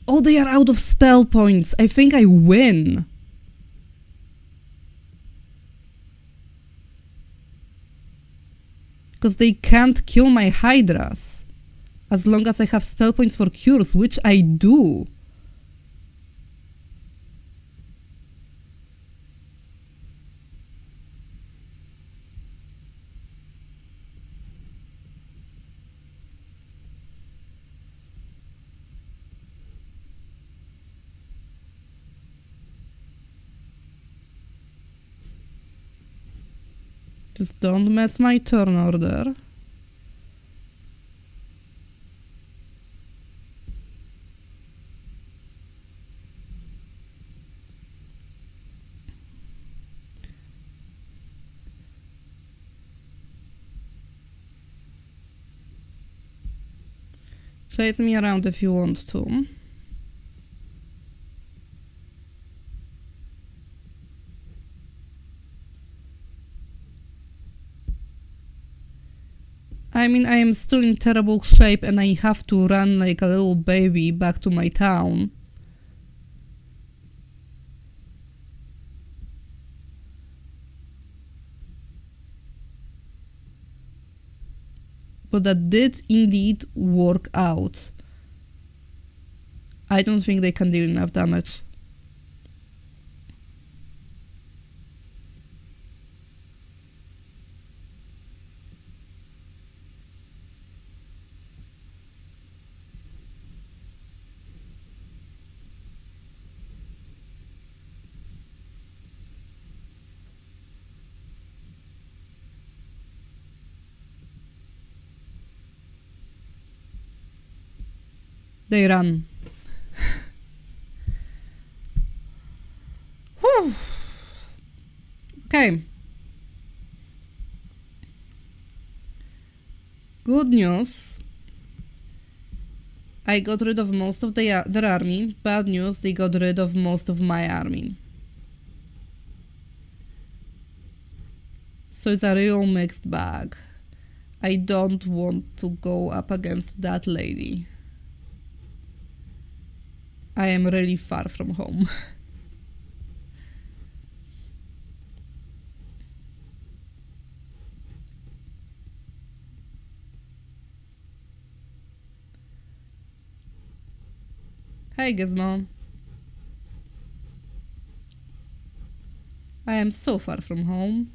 Oh, they are out of spell points. I think I win. Because they can't kill my hydras. As long as I have spell points for cures, which I do. Just don't mess my turn order. Chase me around if you want to. I mean, I am still in terrible shape and I have to run like a little baby back to my town. But that did indeed work out. I don't think they can deal enough damage. They run. Whew. Okay. Good news. I got rid of most of their army. Bad news, they got rid of most of my army. So it's a real mixed bag. I don't want to go up against that lady. I am really far from home. Hey, Gizmo. I am so far from home.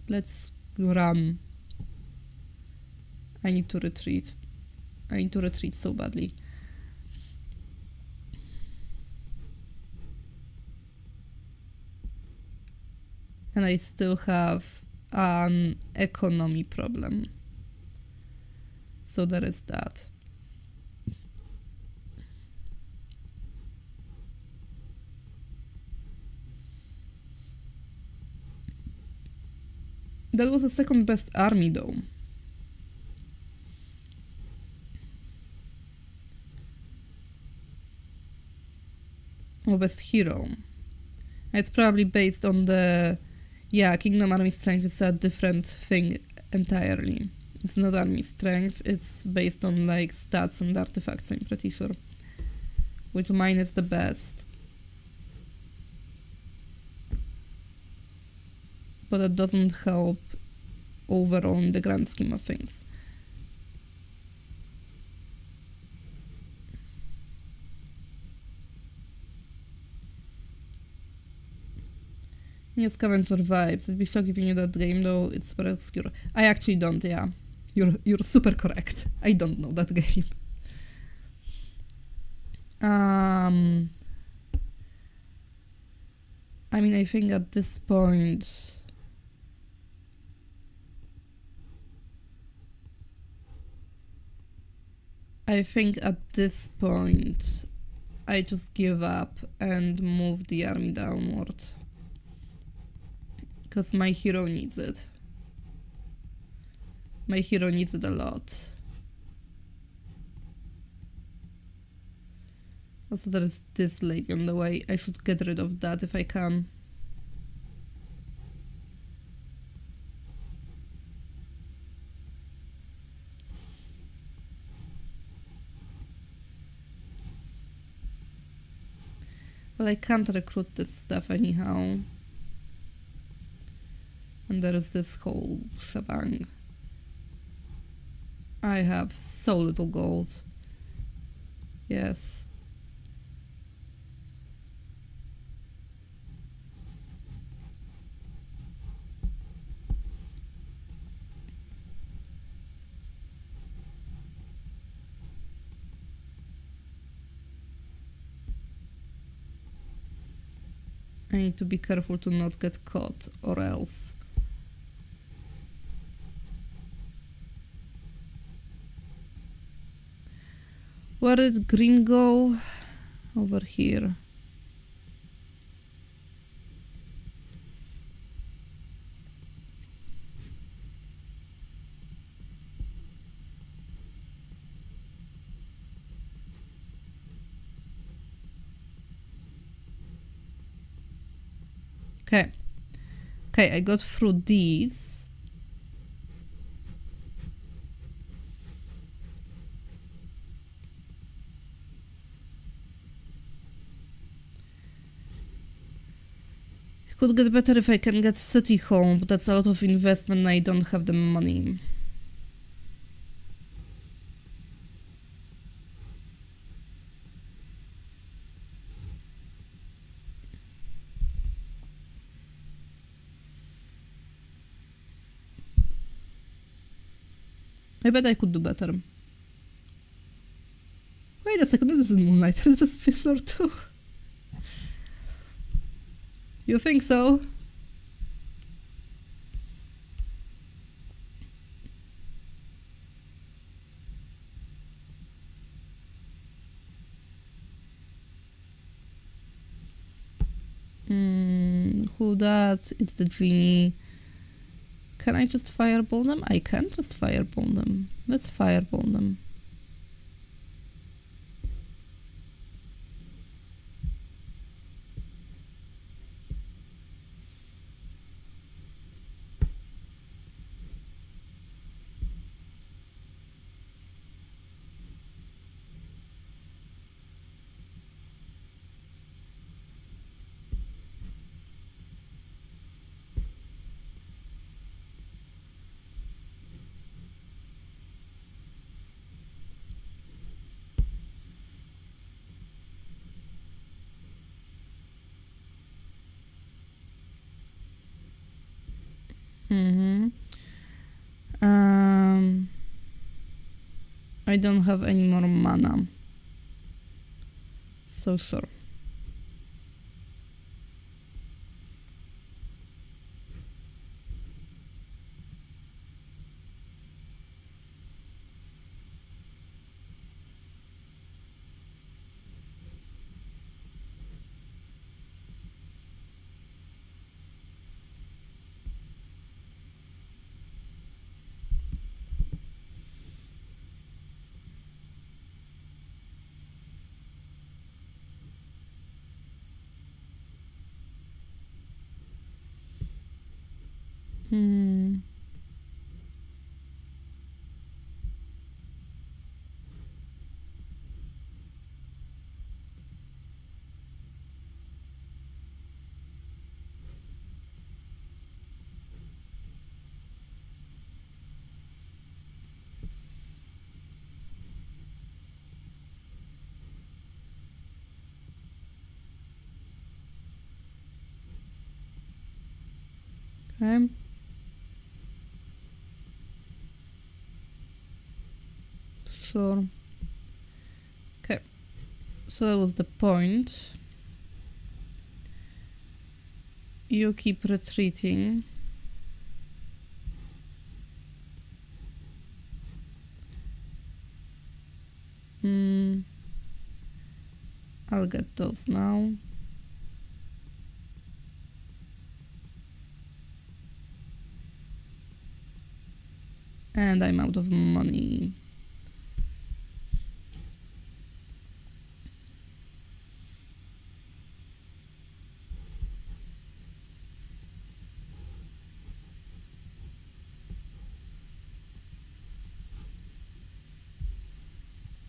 Let's run. I need to retreat. I need to retreat so badly. And I still have an economy problem. So there is that. That was the second best army though. Or best hero. It's probably based on the... Yeah, Kingdom Army Strength is a different thing entirely. It's not army strength, it's based on like stats and artifacts, I'm pretty sure. Which mine is the best. But that doesn't help overall in the grand scheme of things. New Scavenger vibes. I'd be shocked if you knew that game though, it's super obscure. I actually don't, yeah. You're super correct. I don't know that game. I mean, I think at this point... I just give up and move the army downward. Because my hero needs it. My hero needs it a lot. Also, there is this lady on the way. I should get rid of that if I can. Well, I can't recruit this stuff anyhow. And there is this whole shebang. I have so little gold. Yes. I need to be careful to not get caught, or else. Where did green go? Over here. Okay. Okay, I got through these. Could get better if I can get city home, but that's a lot of investment and I don't have the money. I bet I could do better. Wait a second, this isn't Moonlight, this is fifth floor too. You think so? Who that? It's the genie. Can I just fireball them? I can just fireball them. Let's fireball them. I don't have any more mana. So sure. Okay. Sure. Okay. So that was the point. You keep retreating. I'll get those now. And I'm out of money.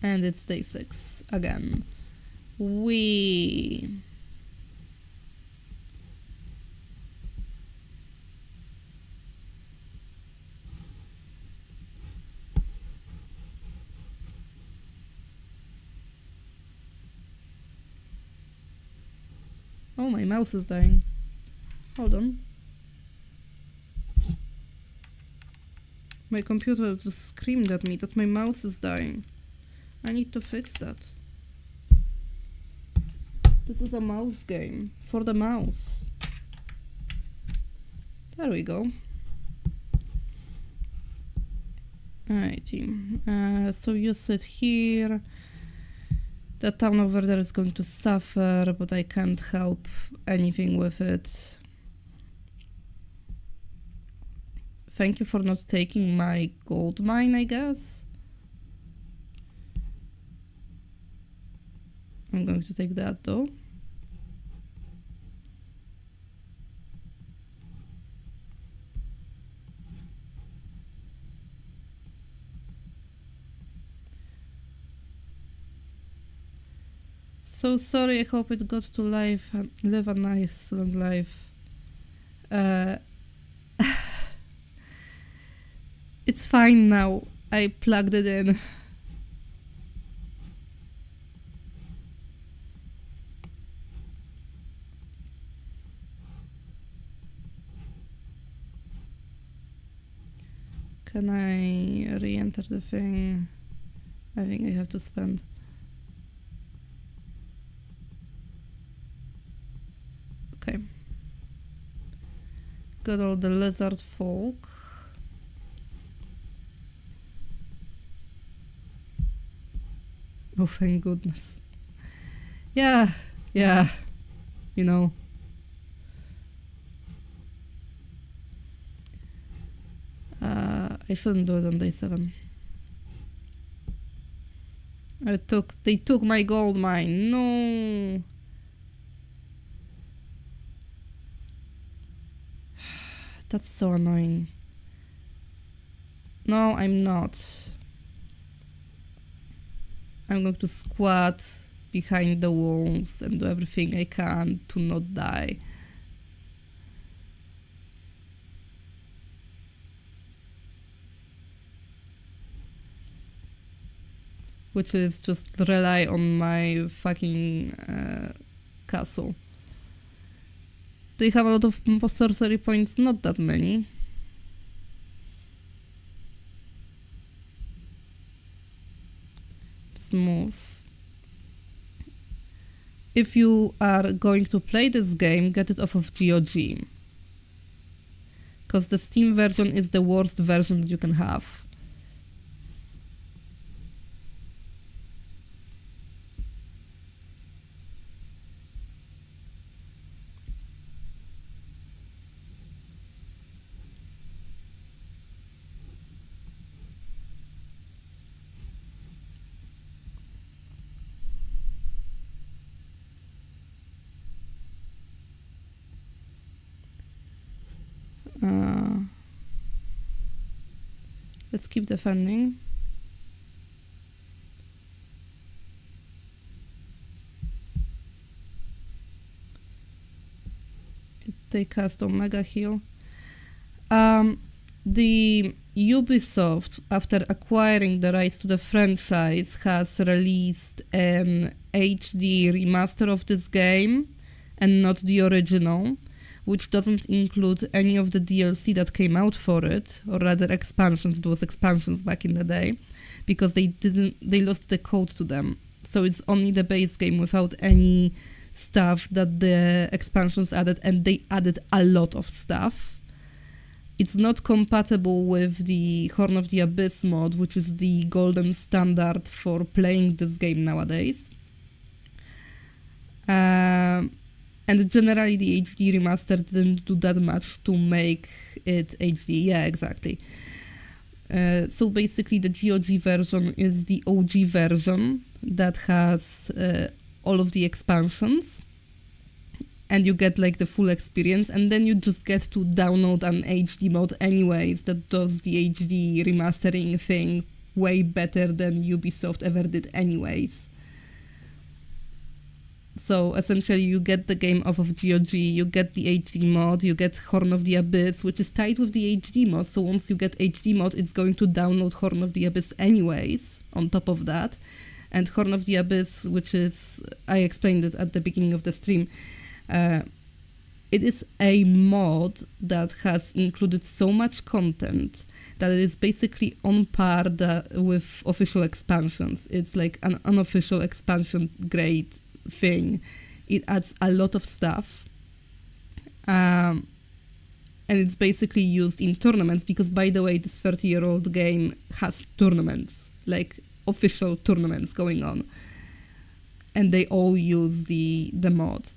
And it's day 6 again. Oh, my mouse is dying. Hold on. My computer just screamed at me that my mouse is dying. I need to fix that. This is a mouse game. For the mouse. There we go. Alrighty. So you sit here. The town over there is going to suffer, but I can't help anything with it. Thank you for not taking my gold mine, I guess. I'm going to take that though. So sorry, I hope it got to live a nice long life. It's fine now. I plugged it in. Can I re-enter the thing? I think I have to spend. Okay. Got all the lizard folk. Oh, thank goodness. Yeah, you know. I shouldn't do it on day 7. They took my gold mine. No. That's so annoying. No, I'm not. I'm going to squat behind the walls and do everything I can to not die. Which is just rely on my fucking castle. They have a lot of sorcery points, not that many. Just move. If you are going to play this game, get it off of GOG. Because the Steam version is the worst version that you can have. Let's keep defending. They cast Omega Heal. The Ubisoft, after acquiring the rights to the franchise, has released an HD remaster of this game and not the original, which doesn't include any of the DLC that came out for it, or rather expansions. There was expansions back in the day, because they lost the code to them. So it's only the base game without any stuff that the expansions added, and they added a lot of stuff. It's not compatible with the Horn of the Abyss mod, which is the golden standard for playing this game nowadays. And generally the HD remaster didn't do that much to make it HD. Yeah, exactly. So basically the GOG version is the OG version that has all of the expansions. And you get like the full experience, and then you just get to download an HD mod anyways that does the HD remastering thing way better than Ubisoft ever did anyways. So essentially you get the game off of GOG, you get the HD mod, you get Horn of the Abyss, which is tied with the HD mod, so once you get HD mod, it's going to download Horn of the Abyss anyways, on top of that. And Horn of the Abyss, which is, I explained it at the beginning of the stream, it is a mod that has included so much content that it is basically on par with official expansions. It's like an unofficial expansion grade thing. It adds a lot of stuff. And it's basically used in tournaments because, by the way, this 30-year-old game has tournaments, like official tournaments going on. And they all use the mod.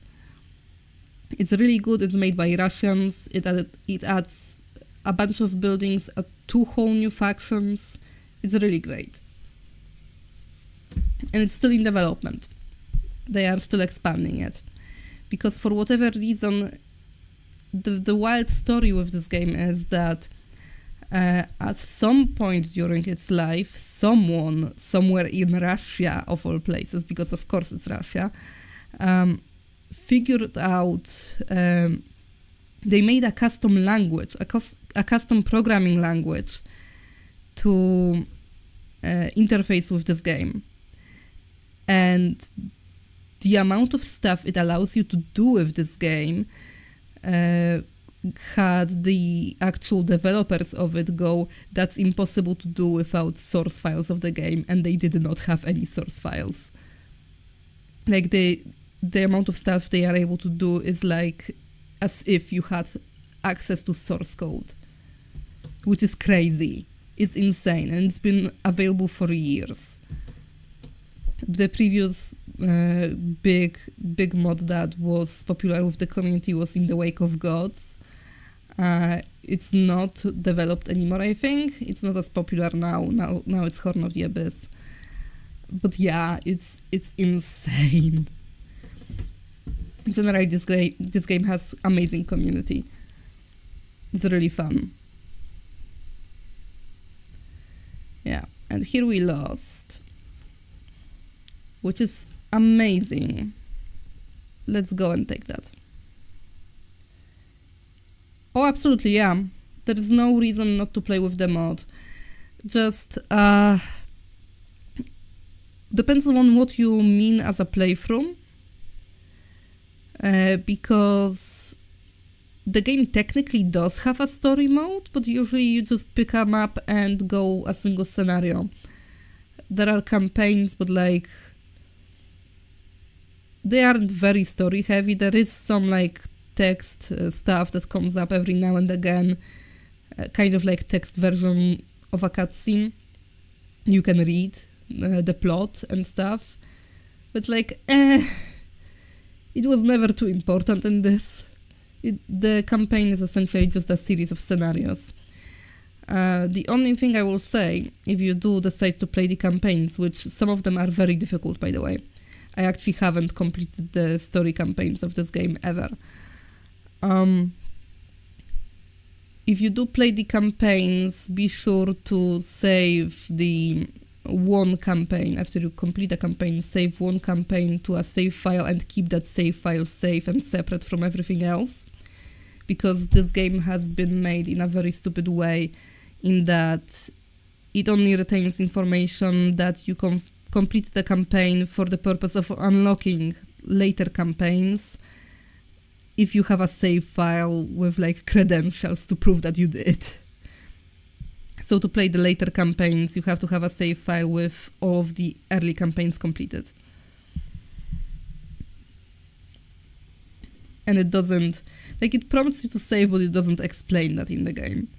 It's really good. It's made by Russians. It adds a bunch of buildings, 2 whole new factions. It's really great. And it's still in development. They are still expanding it. Because for whatever reason, the wild story with this game is that At some point during its life, someone somewhere in Russia, of all places, because of course it's Russia, figured out, they made a custom language, a custom programming language to interface with this game. And the amount of stuff it allows you to do with this game had the actual developers of it go, that's impossible to do without source files of the game, and they did not have any source files. Like the amount of stuff they are able to do is like as if you had access to source code, which is crazy. It's insane, and it's been available for years. The previous big mod that was popular with the community was In the Wake of Gods. It's not developed anymore, I think. It's not as popular now. Now it's Horn of the Abyss. But yeah, it's insane. Generally, this game has amazing community. It's really fun. Yeah, and here we lost, which is amazing. Let's go and take that. Oh, absolutely, yeah. There is no reason not to play with the mod. Just depends on what you mean as a playthrough. Because the game technically does have a story mode, but usually you just pick a map and go a single scenario. There are campaigns, but like they aren't very story heavy. There is some like text stuff that comes up every now and again, kind of like text version of a cutscene. You can read the plot and stuff, but like it was never too important in this. The campaign is essentially just a series of scenarios. The only thing I will say, if you do decide to play the campaigns, which some of them are very difficult, by the way. I actually haven't completed the story campaigns of this game ever. If you do play the campaigns, be sure to save the one campaign. After you complete a campaign, save one campaign to a save file and keep that save file safe and separate from everything else. Because this game has been made in a very stupid way, in that it only retains information that you complete the campaign for the purpose of unlocking later campaigns, if you have a save file with like credentials to prove that you did. So to play the later campaigns, you have to have a save file with all of the early campaigns completed. And it doesn't, like it prompts you to save, but it doesn't explain that in the game.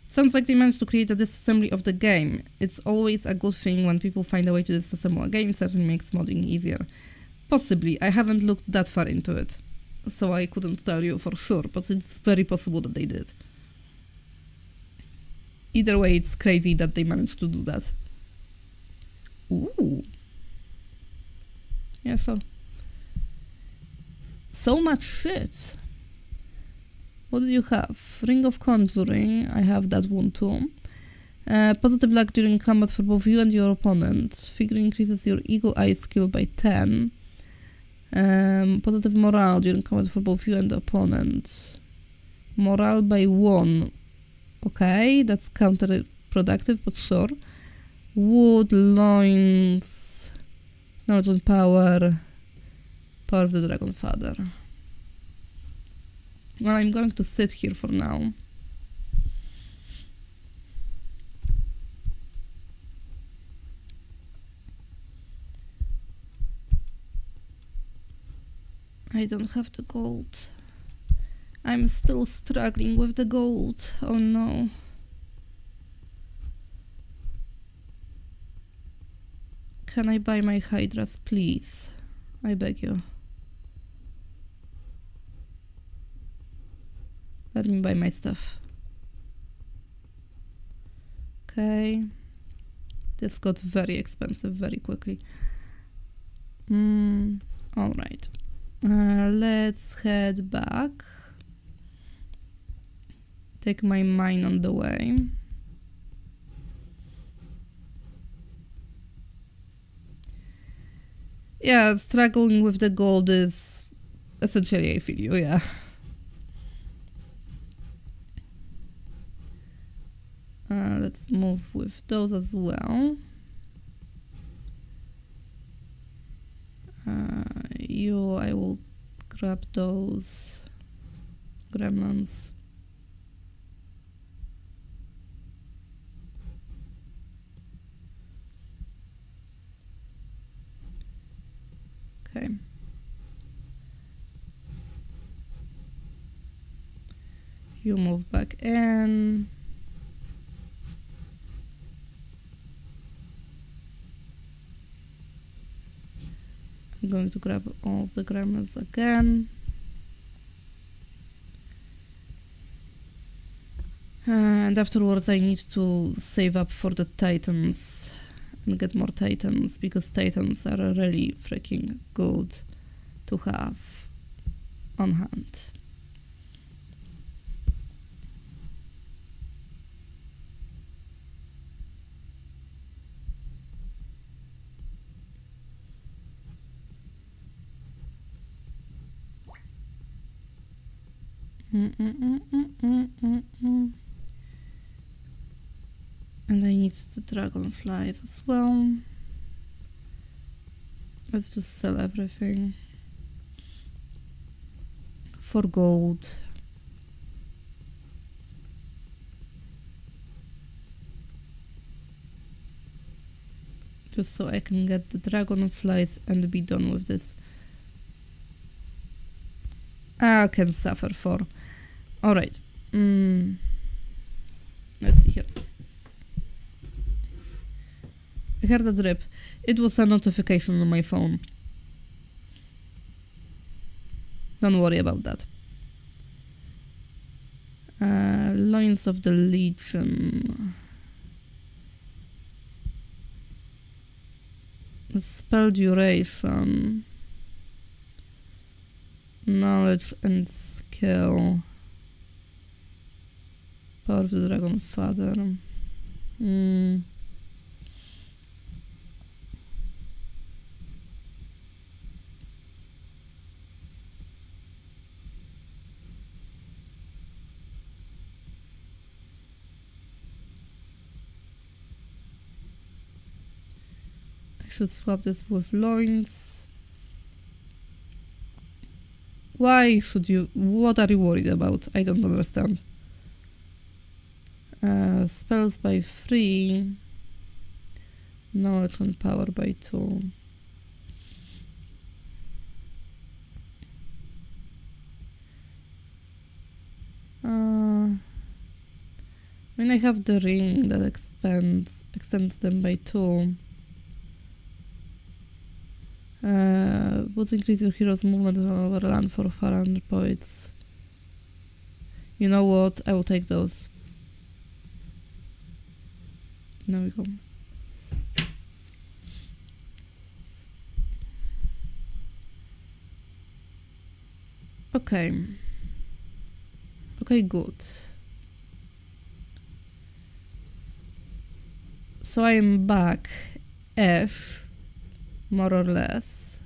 Sounds like they managed to create a disassembly of the game. It's always a good thing when people find a way to disassemble a game, certainly makes modding easier. Possibly, I haven't looked that far into it, so I couldn't tell you for sure, but it's very possible that they did. Either way, it's crazy that they managed to do that. Ooh. Yeah, sure. So much shit. What do you have? Ring of Conjuring. I have that one too. Positive luck during combat for both you and your opponent. Figure increases your eagle eye skill by 10. Positive morale during combat for both you and the opponent. Morale by 1. Okay, that's counterproductive, but sure. Wood, loins, knowledge and power. Power of the Dragon Father. Well, I'm going to sit here for now. I don't have the gold. I'm still struggling with the gold. Oh no. Can I buy my hydras, please? I beg you. Let me buy my stuff. Okay. This got very expensive very quickly. Alright. Let's head back. take my mine on the way. Yeah, struggling with the gold is essentially, I feel you, yeah. Let's move with those as well. I will grab those gremlins. Okay. You move back in. I'm going to grab all of the gremlins again. And afterwards I need to save up for the titans and get more titans, because titans are really freaking good to have on hand. And I need the dragonflies as well. Let's just sell everything for gold. Just so I can get the dragonflies and be done with this. I can suffer for. Alright. Let's see here. I heard a drip. It was a notification on my phone. Don't worry about that. Loins of the Legion. Spell duration. Knowledge and skill. Power of the Dragon Father. I should swap this with loins. Why should you? What are you worried about? I don't understand. Spells by 3. Knowledge and power by 2. I mean, I have the ring that extends them by 2. Would increase your hero's movement over land for 400 points. You know what? I will take those. There we go. Okay. Okay, good. So I am back-ish, more or less.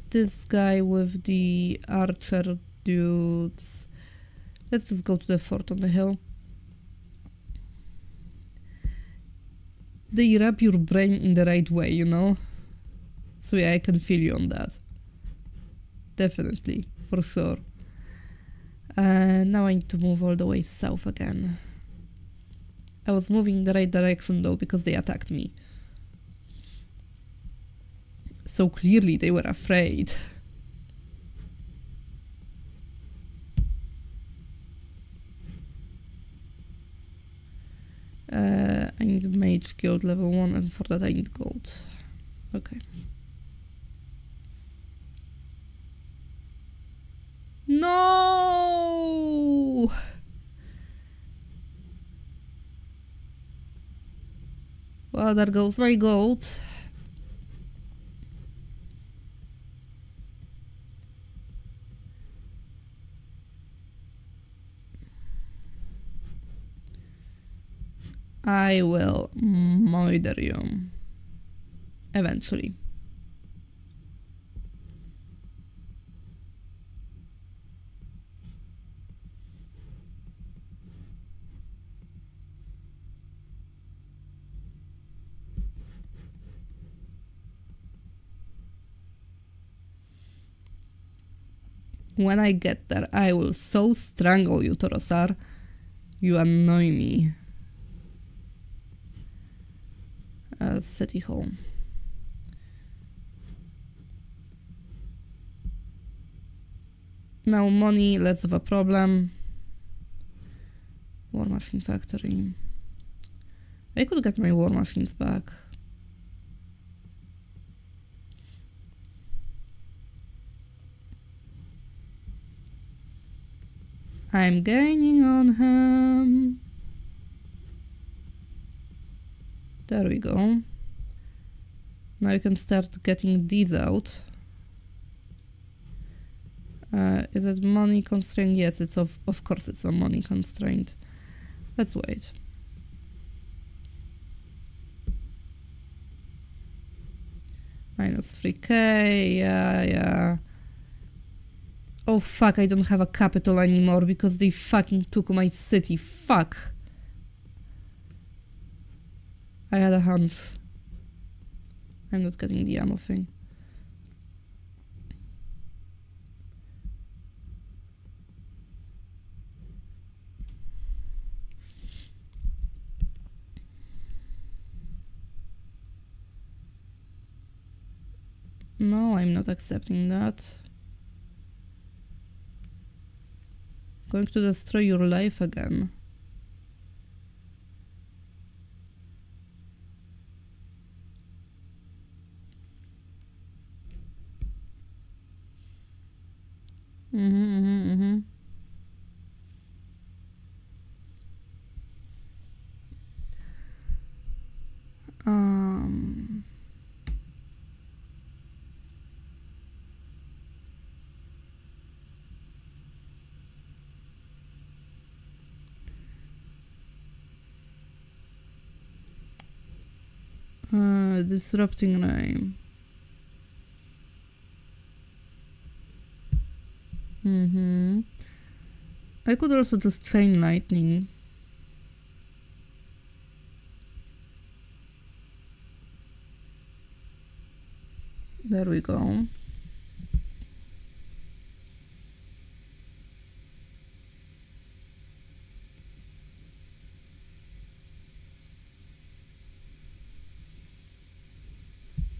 This guy with the archer dudes. Let's just go to the fort on the hill. They wrap your brain in the right way, you know? So yeah, I can feel you on that. Definitely, for sure. Now I need to move all the way south again. I was moving in the right direction though, because they attacked me. So clearly they were afraid. I need Mage Guild level 1, and for that I need gold. Okay. No! Well, there goes my gold. I will murder you. Eventually. When I get there, I will so strangle you, Torosar. You annoy me. City Hall. Now money, less of a problem. War Machine Factory. I could get my war machines back. I'm gaining on him. There we go. Now you can start getting these out. Is it money constraint? Yes, it's of course it's a money constraint. Let's wait. Minus 3k, yeah. Oh fuck, I don't have a capital anymore because they fucking took my city. Fuck. I had a hunch. I'm not getting the ammo thing. No, I'm not accepting that. Going to destroy your life again. Disrupting rain. I could also just chain lightning. There we go.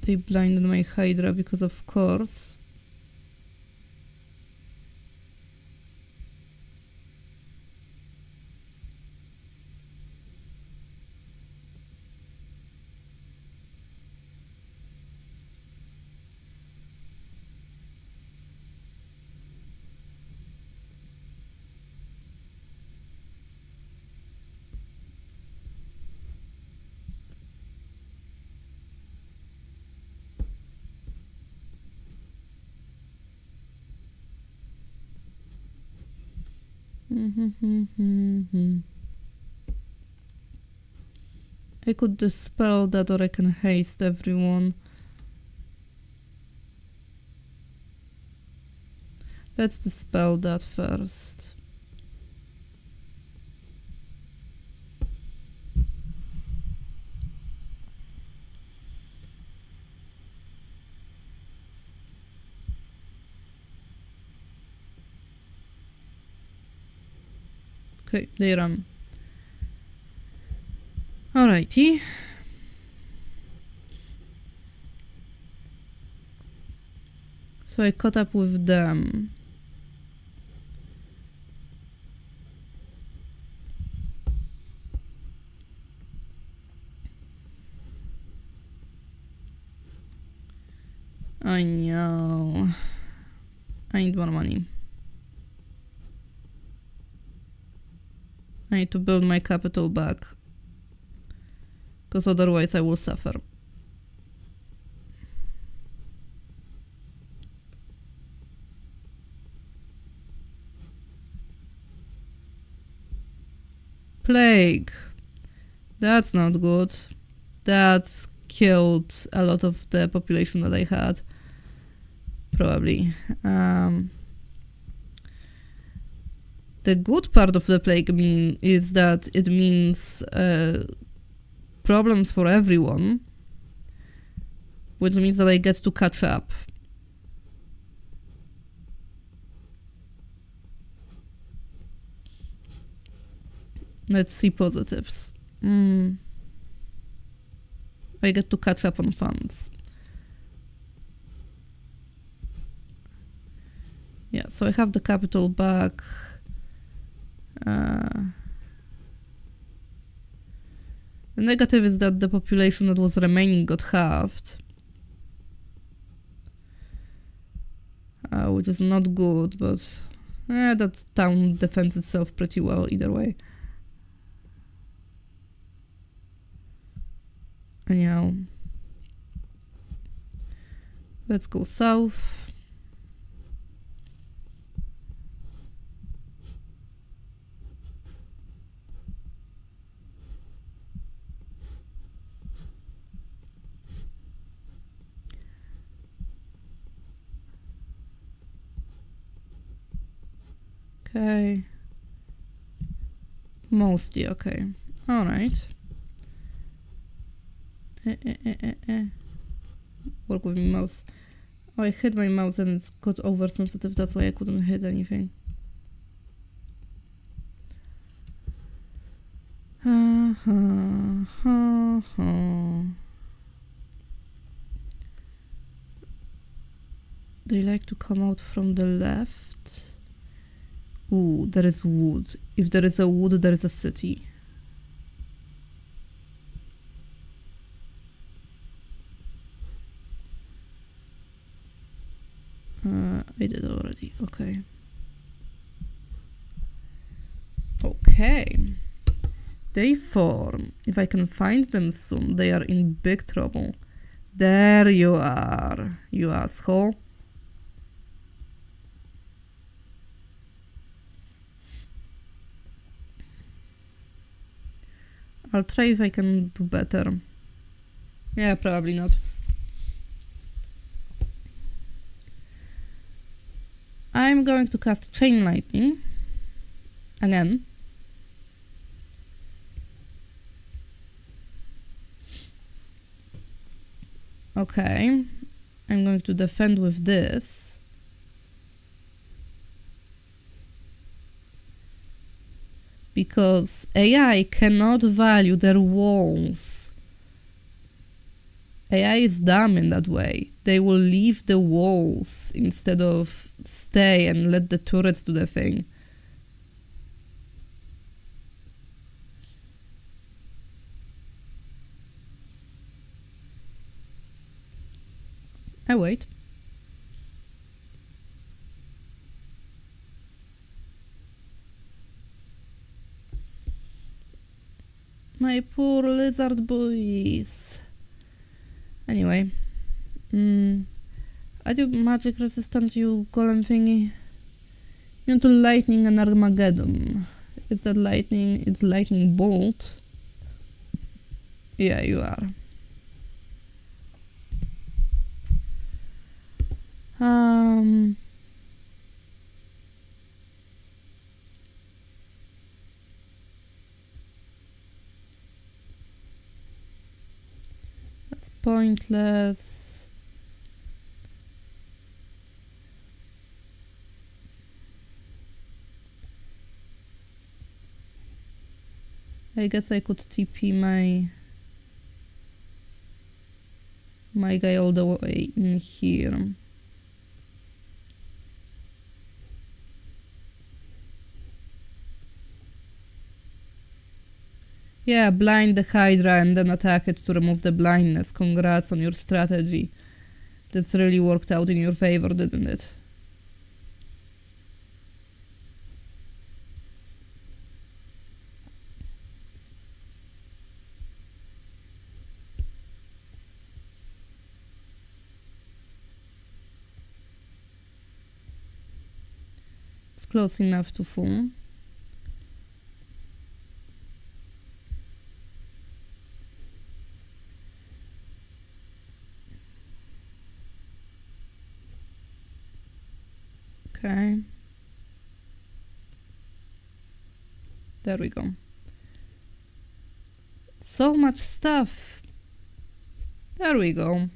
They blinded my Hydra because of course. I could dispel that or I can haste everyone. Let's dispel that first. Okay, they run. Alrighty. So I caught up with them. I know. I need more money. I need to build my capital back. Because otherwise I will suffer. Plague. That's not good. That killed a lot of the population that I had. Probably. The good part of the plague is that it means problems for everyone, which means that I get to catch up. Let's see positives. I get to catch up on funds. Yeah, so I have the capital back. The negative is that the population that was remaining got halved. Which is not good, but that town defends itself pretty well either way. Anyhow, let's go south. Okay. Mostly okay. Alright. Work with my mouse. Oh, I hit my mouse and it's got oversensitive, that's why I couldn't hit anything. They like to come out from the left. Ooh, there is wood. If there is a wood, there is a city. I did already. Okay. Okay. Day 4. If I can find them soon, they are in big trouble. There you are, you asshole. I'll try if I can do better. Yeah, probably not. I'm going to cast Chain Lightning again. Okay, I'm going to defend with this. Because AI cannot value their walls. AI is dumb in that way. They will leave the walls instead of stay and let the turrets do the thing. I wait. My poor lizard boys. Anyway. I do magic resistant, you golem thingy. You to lightning and Armageddon. It's that lightning, it's lightning bolt. Yeah, you are. That's pointless. I guess I could TP my guy all the way in here. Yeah, blind the Hydra and then attack it to remove the blindness. Congrats on your strategy. That's really worked out in your favor, didn't it? It's close enough to full. There we go. So much stuff. There we go.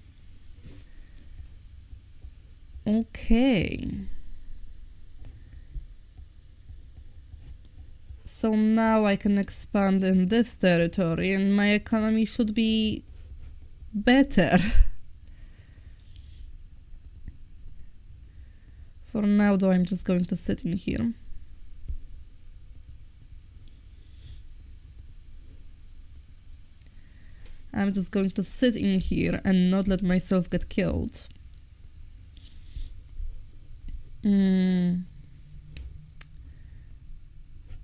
Okay. So now I can expand in this territory and my economy should be better. For now though, I'm just going to sit in here. I'm just going to sit in here and not let myself get killed.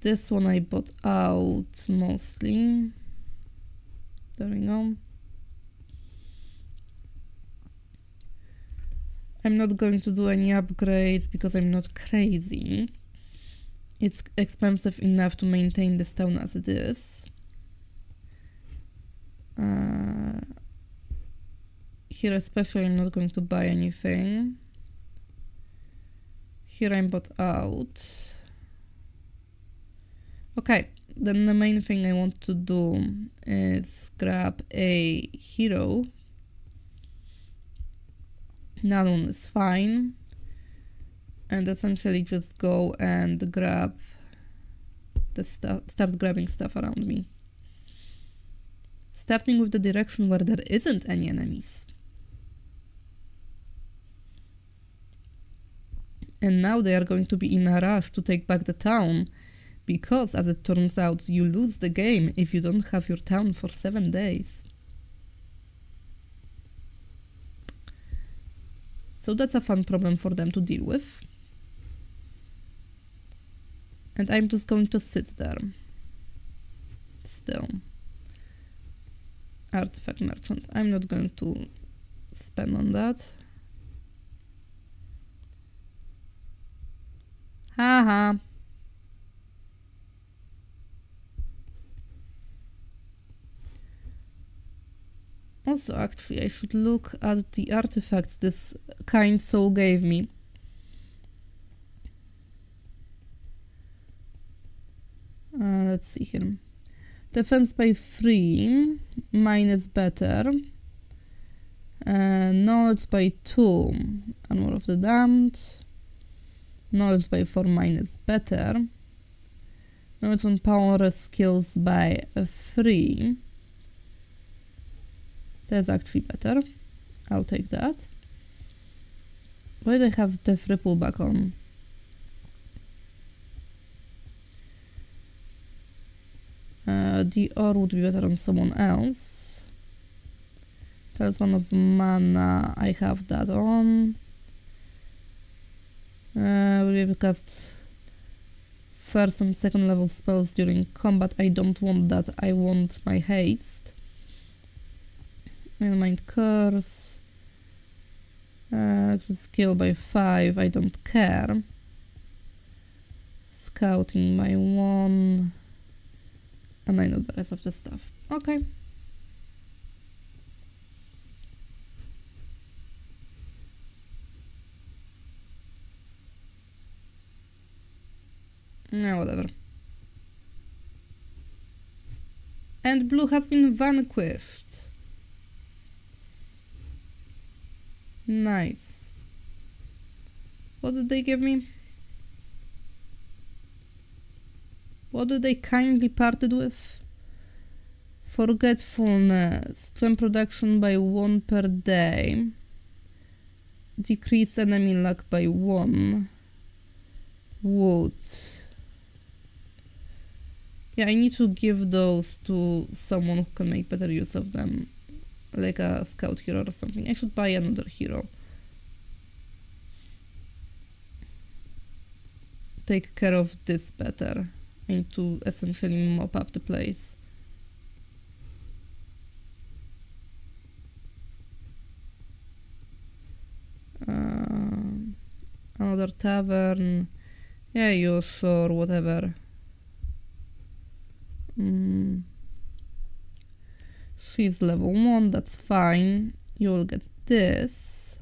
This one I bought out mostly. There we go. I'm not going to do any upgrades because I'm not crazy. It's expensive enough to maintain this town as it is. Here especially I'm not going to buy anything. Here I'm bought out. Okay, then the main thing I want to do is grab a hero. That one is fine. And essentially just go and grab the stuff, start grabbing stuff around me. Starting with the direction where there isn't any enemies. And now they are going to be in a rush to take back the town, because as it turns out, you lose the game if you don't have your town for 7 days. So that's a fun problem for them to deal with. And I'm just going to sit there. Still. Artifact merchant. I'm not going to spend on that. Haha. Also, actually, I should look at the artifacts this kind soul gave me. Let's see here. Defense by 3, mine is better. Knowledge by 2, Armor of the Damned. Knowledge by 4, mine is better. Knowledge and power skills by 3. That's actually better. I'll take that. Why do I have Death Ripple back on? The ore would be better on someone else. Talisman of Mana, I have that on. Will be able to cast first and second level spells during combat. I don't want that, I want my haste. Mind Curse. Skill by 5, I don't care. Scouting by 1. And I know the rest of the stuff. Okay. No, whatever. And blue has been vanquished. Nice. What did they give me? What did they kindly parted with? Forgetfulness. Gem production by 1 per day. Decrease enemy luck by 1. Wood. Yeah, I need to give those to someone who can make better use of them. Like a scout hero or something. I should buy another hero. Take care of this better. I need to essentially mop up the place. Another tavern. Yeah, you sure, whatever. She's level 1, that's fine. You'll get this.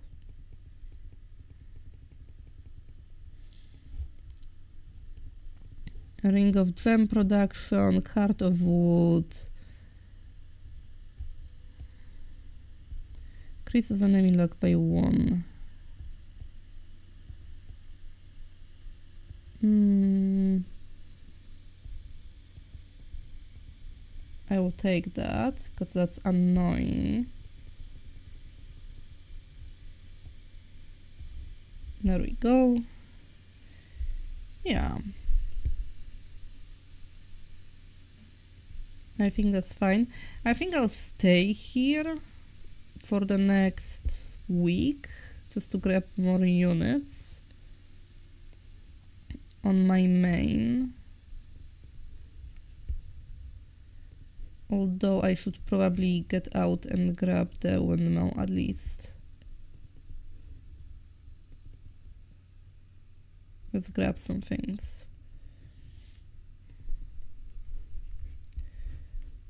A ring of gem production, card of wood. Increases enemy luck by 1. I will take that, because that's annoying. There we go. Yeah. I think that's fine. I think I'll stay here for the next week, just to grab more units on my main. Although I should probably get out and grab the windmill at least. Let's grab some things.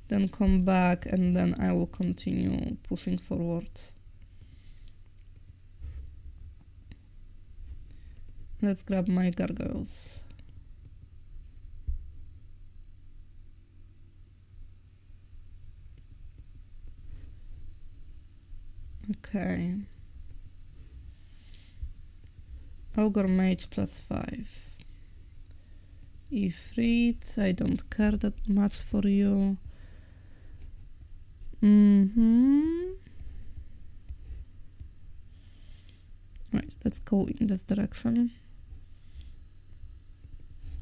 Then come back and then I will continue pushing forward. Let's grab my gargoyles. Okay. Ogre Mage +5. Ifrit, I don't care that much for you. Right, let's go in this direction.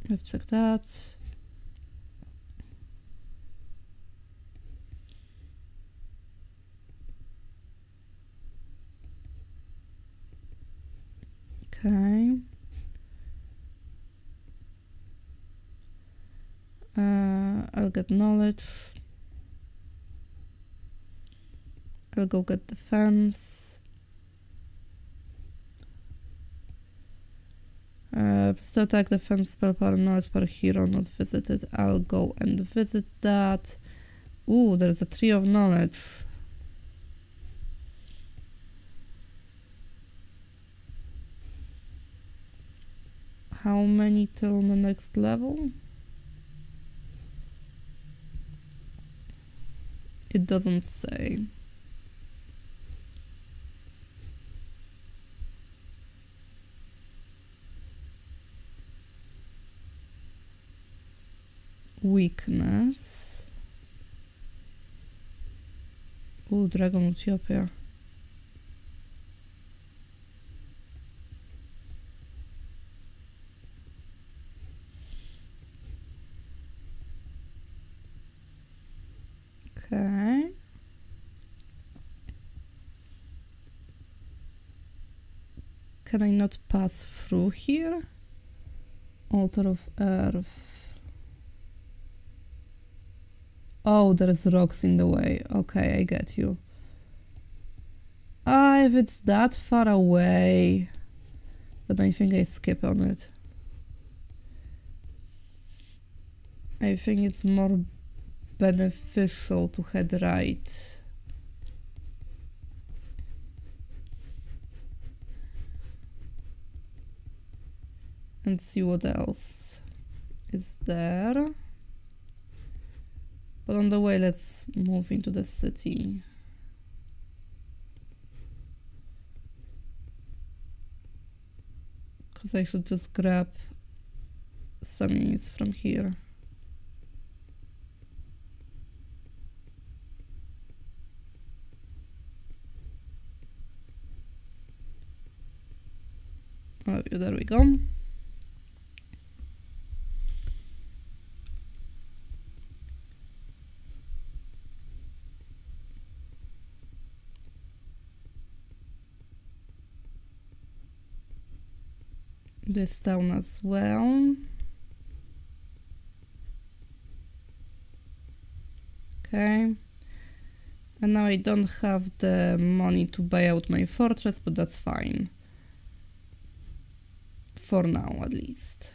Let's check that. Okay. I'll get knowledge. I'll go get defense. Still attack, defense, spell power, knowledge per hero not visited. I'll go and visit that. Ooh, there's a tree of knowledge. How many till the next level? It doesn't say. Weakness. Ooh, Dragon Utopia. Okay. Can I not pass through here? Altar of Earth. Oh, there's rocks in the way. Okay, I get you. Ah, if it's that far away, then I think I skip on it. I think it's more beneficial to head right. And see what else is there. But on the way, let's move into the city. Because I should just grab some units from here. Oh, there we go. This town as well. Okay. And now I don't have the money to buy out my fortress, but that's fine. For now, at least.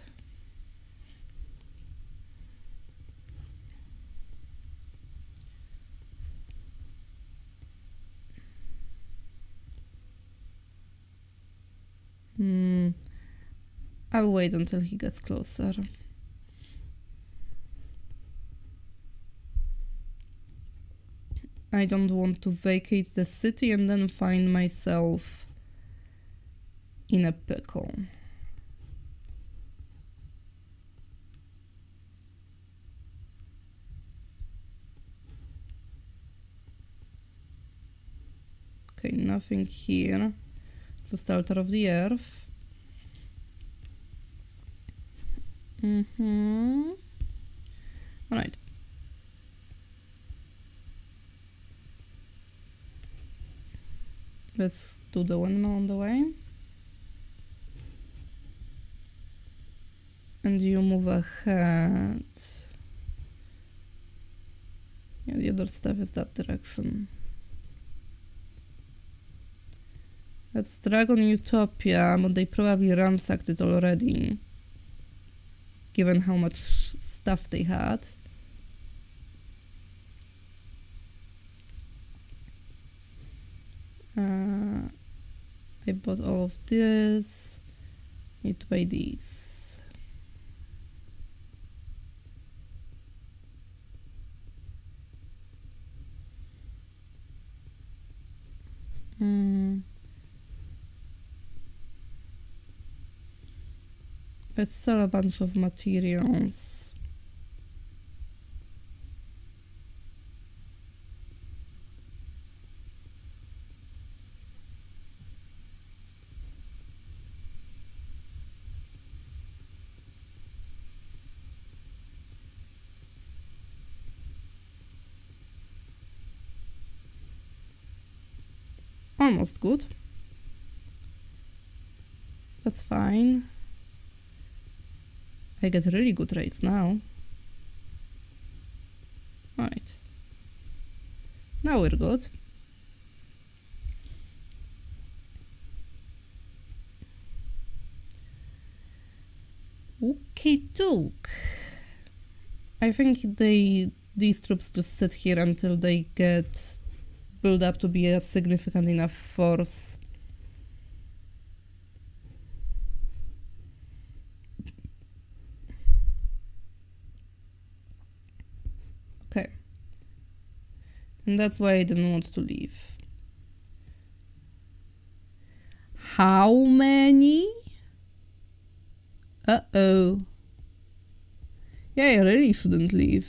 I'll wait until he gets closer. I don't want to vacate the city and then find myself in a pickle. Okay, nothing here. Just altar of the earth. Alright. Let's do the windmill on the way. And you move ahead. Yeah, the other stuff is that direction. That's Dragon Utopia, but they probably ransacked it already, given how much stuff they had. I bought all of this. Need to buy these. Let's sell a bunch of materials. Almost good. That's fine. I get really good rates now. Alright. Now we're good. Okay, doke. I think these troops just sit here until they get built up to be a significant enough force. Okay. And that's why I didn't want to leave. How many? Uh-oh. Yeah, I really shouldn't leave.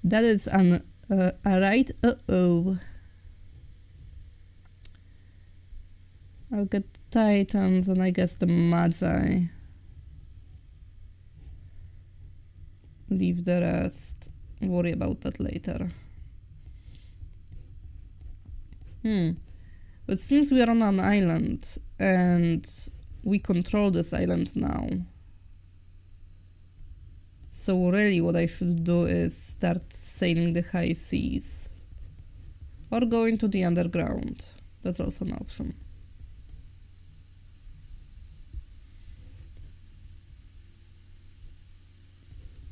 That is an alright. Uh-oh. I'll get Titans and I guess the Magi. Leave the rest. Worry about that later. But since we are on an island and we control this island now, so really what I should do is start sailing the high seas. Or go into the underground. That's also an option.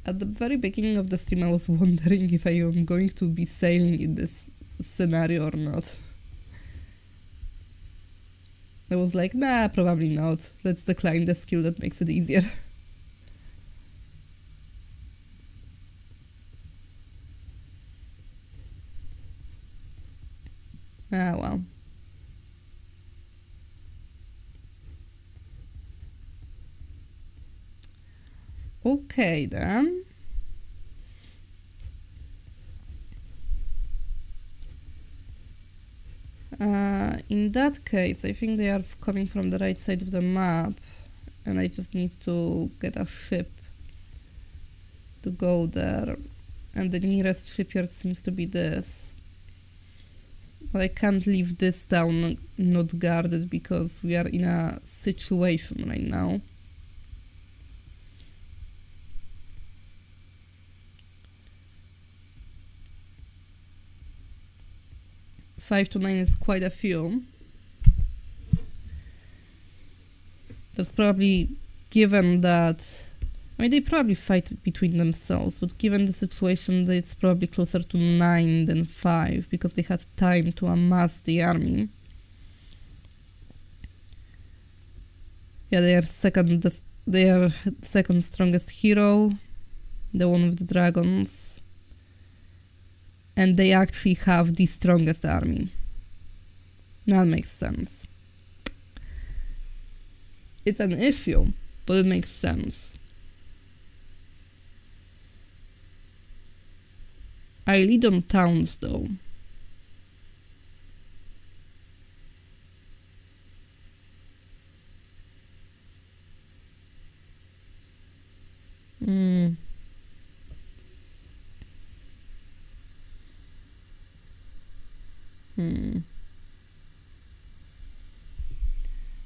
At the very beginning of the stream I was wondering if I am going to be sailing in this scenario or not. I was like, nah, probably not. Let's decline the skill that makes it easier. Ah, well. Okay, then. In that case, I think they are coming from the right side of the map, and I just need to get a ship to go there, and the nearest shipyard seems to be this. But I can't leave this town not guarded because we are in a situation right now. Five to 9 is quite a few. That's probably given that... I mean, they probably fight between themselves, but given the situation, it's probably closer to 9 than 5, because they had time to amass the army. Yeah, they are second They are second strongest hero, the one with the dragons. And they actually have the strongest army. That makes sense. It's an issue, but it makes sense. I lead on towns though.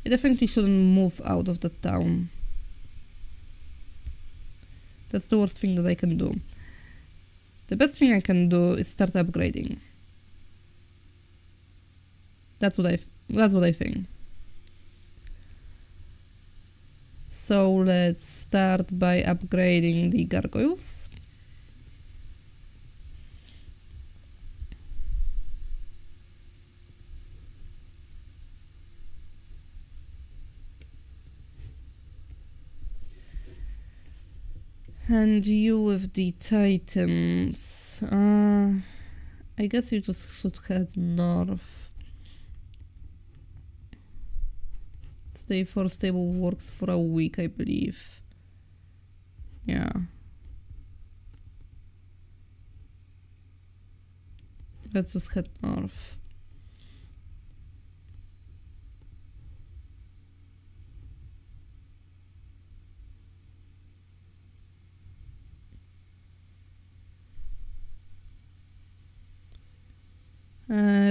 I definitely shouldn't move out of the town. That's the worst thing that I can do. The best thing I can do is start upgrading. That's what I think. So let's start by upgrading the gargoyles. And you with the titans. I guess you just should head north. Stay for stable works for a week, I believe. Yeah. Let's just head north.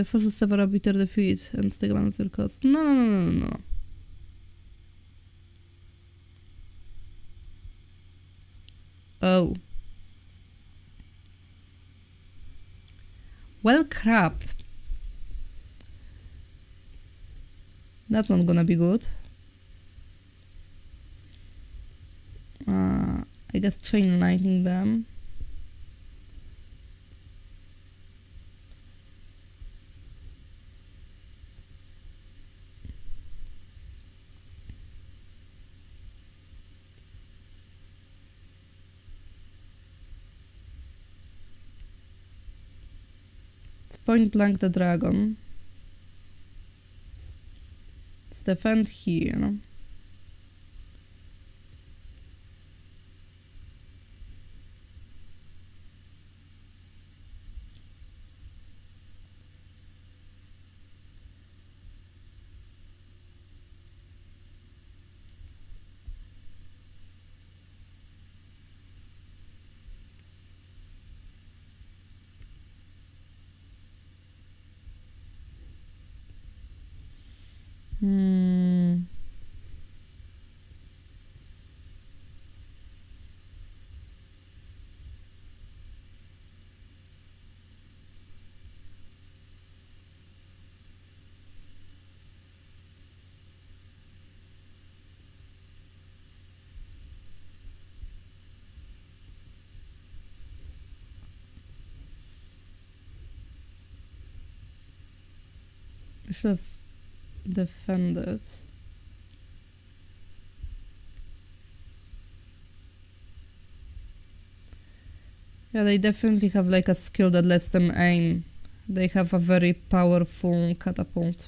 Forces several bitter defeat and stay on their cost. No. Oh. Well, crap. That's not gonna be good. I guess chain lightning them. Point blank the dragon. Let's defend here. I should have defended. Yeah, they definitely have like a skill that lets them aim. They have a very powerful catapult.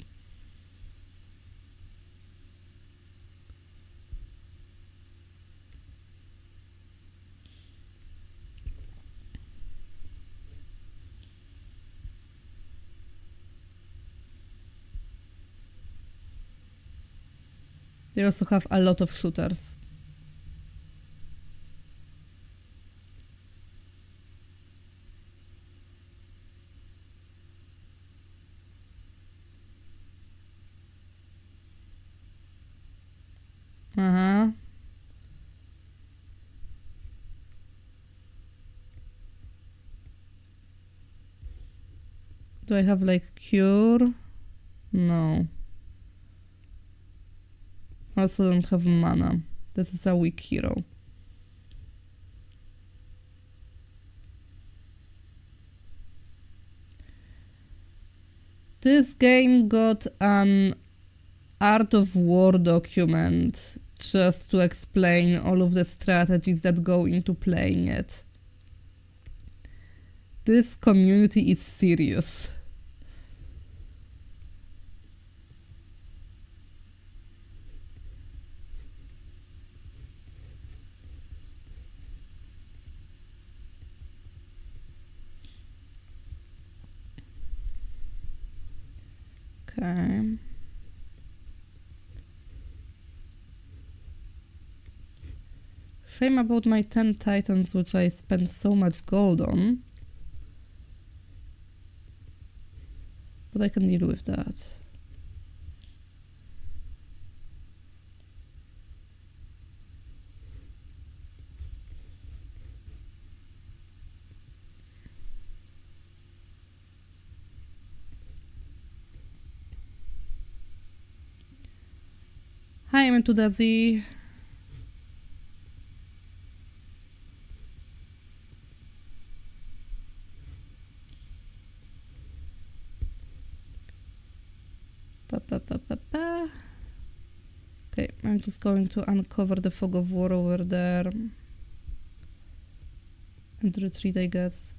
They also have a lot of shooters. Do I have like cure? No. Also don't have mana. This is a weak hero. This game got an Art of War document just to explain all of the strategies that go into playing it. This community is serious. Okay. Shame about my 10 titans, which I spent so much gold on. But I can deal with that. Hi, I'm into Daisy. Okay, I'm just going to uncover the fog of war over there and retreat, I guess.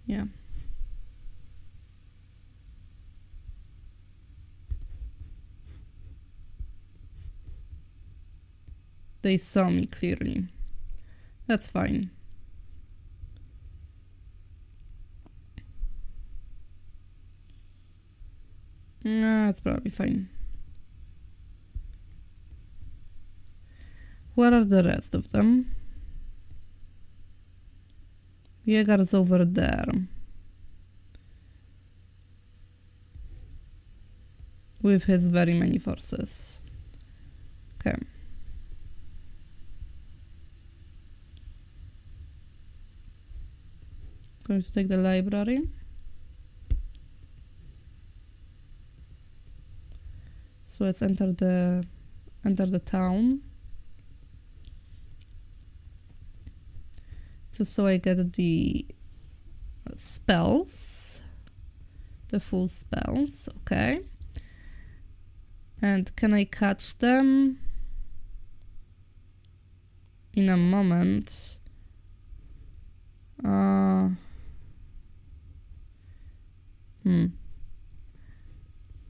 Yeah. They saw me clearly. That's fine. No, it's probably fine. Where are the rest of them? Jägar's over there. With his very many forces. Okay. Going to take the library. So let's enter the town. Just so I get the spells. The full spells, okay. And can I catch them? In a moment. I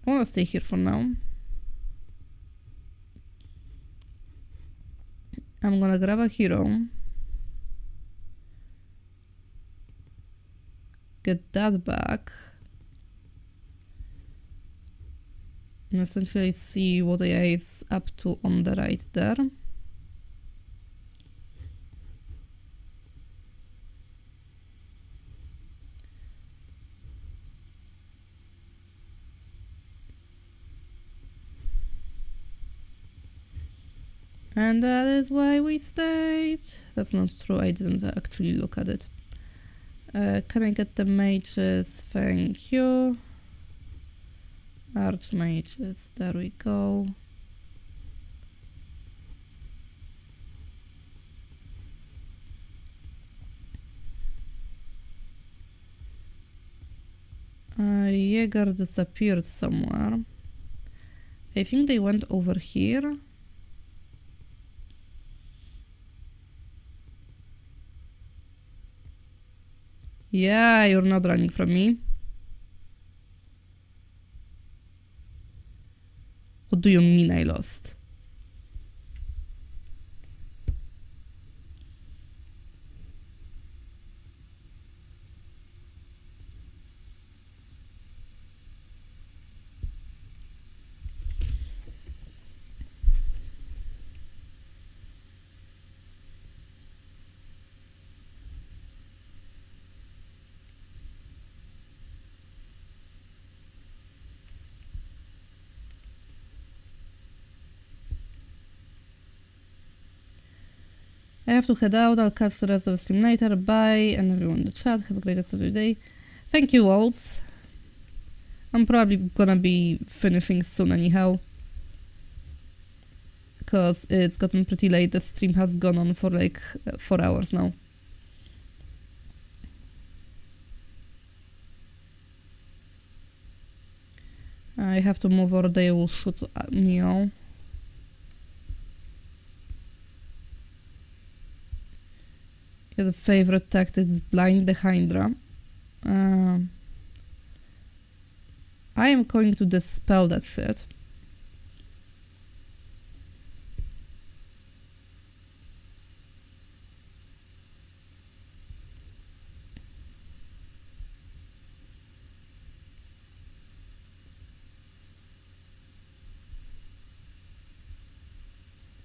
wanna stay here for now. I'm gonna grab a hero. Get that back. And essentially see what AI is up to on the right there. And that is why we stayed. That's not true, I didn't actually look at it. Can I get the mages? Thank you. Archmages, there we go. Jäger disappeared somewhere. I think they went over here. Yeah, you're not running from me. What do you mean I lost? I have to head out. I'll catch the rest of the stream later. Bye, and everyone in the chat. Have a great rest of your day. Thank you, Waltz. I'm probably gonna be finishing soon anyhow. Because it's gotten pretty late. The stream has gone on for like 4 hours now. I have to move or they will shoot at me all. Yeah, the favorite tactic is blind the Hydra. I am going to dispel that shit.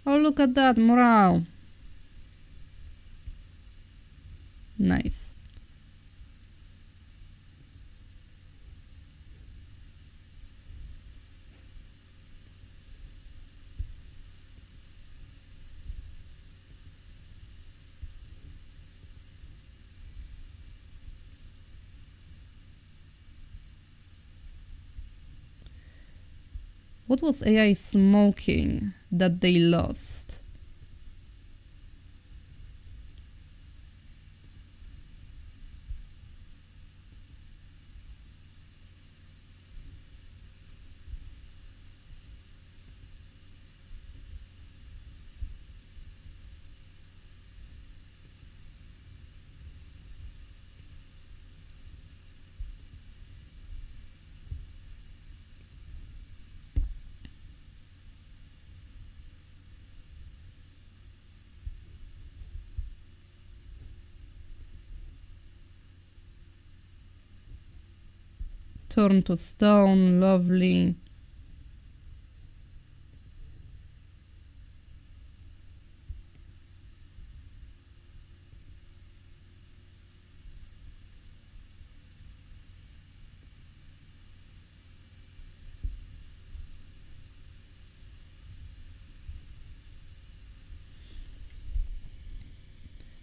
Oh, look at that, morale. Nice. What was AI smoking that they lost? Turn to stone, lovely.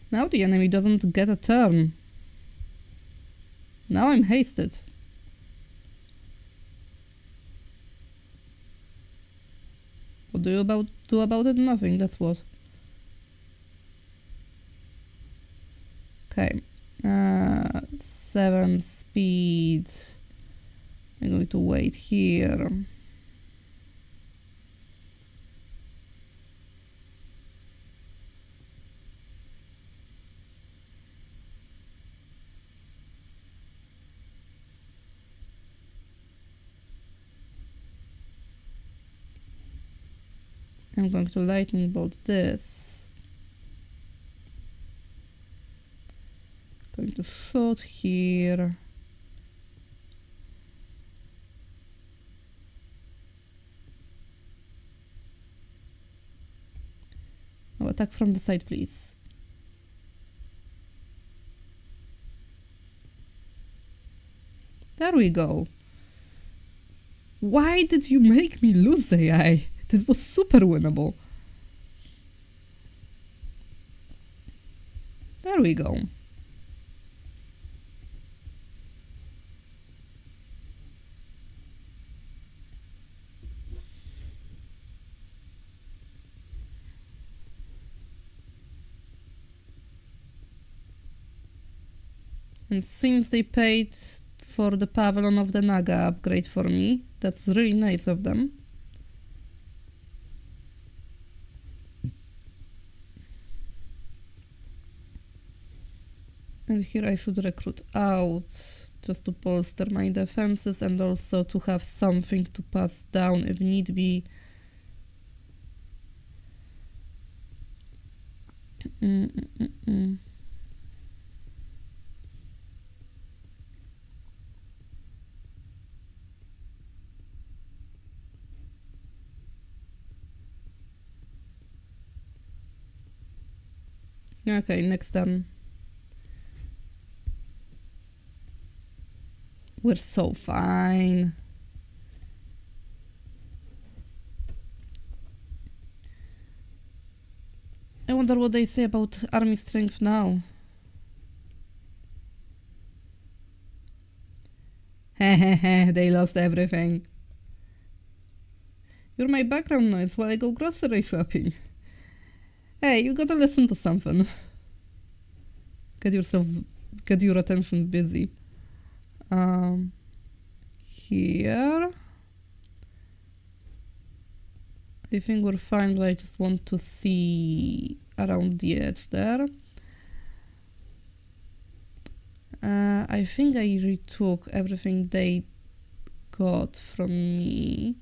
Now the enemy doesn't get a turn. Now I'm hasted. What do you do about it? Nothing, that's what. Okay. 7 speed. I'm going to wait here. I'm going to lightning bolt this. Going to shoot here. Oh, attack from the side, please. There we go. Why did you make me lose AI? This was super winnable. There we go. And seems they paid for the Pavilion of the Naga upgrade for me. That's really nice of them. And here I should recruit out, just to bolster my defenses and also to have something to pass down if need be. Okay, next turn. We're so fine. I wonder what they say about army strength now. Hehehe, they lost everything. You're my background noise while I go grocery shopping. Hey, you gotta listen to something. Get your attention busy. Here. I think we're fine, but I just want to see around the edge there. I think I retook everything they got from me.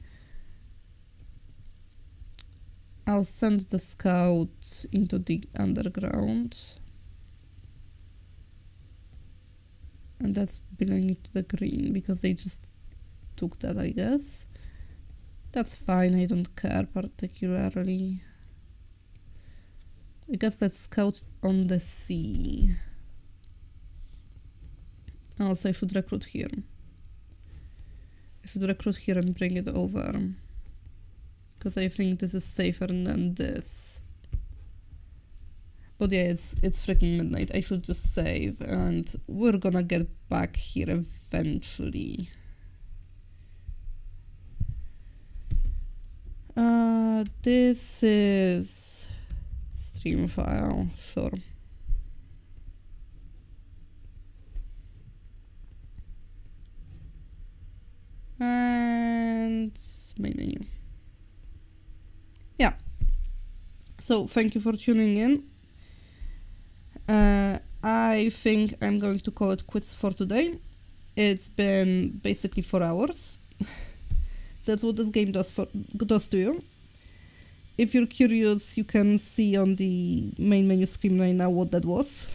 I'll send the scout into the underground. And that's belonging to the green, because they just took that, I guess. That's fine, I don't care particularly. I guess that's scout on the sea. Also, I should recruit here. I should recruit here and bring it over. Because I think this is safer than this. But yeah, it's freaking midnight. I should just save, and we're gonna get back here eventually. This is stream file, sure. And main menu. Yeah. So thank you for tuning in. I think I'm going to call it quits for today. It's been basically 4 hours. That's what this game does to you. If you're curious, you can see on the main menu screen right now what that was.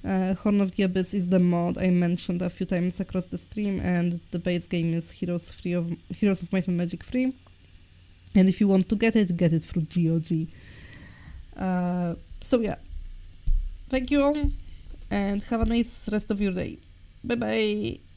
Horn of the Abyss is the mod I mentioned a few times across the stream, and the base game is Heroes of Might and Magic 3. And if you want to get it through GOG. So yeah. Thank you all, and have a nice rest of your day. Bye bye!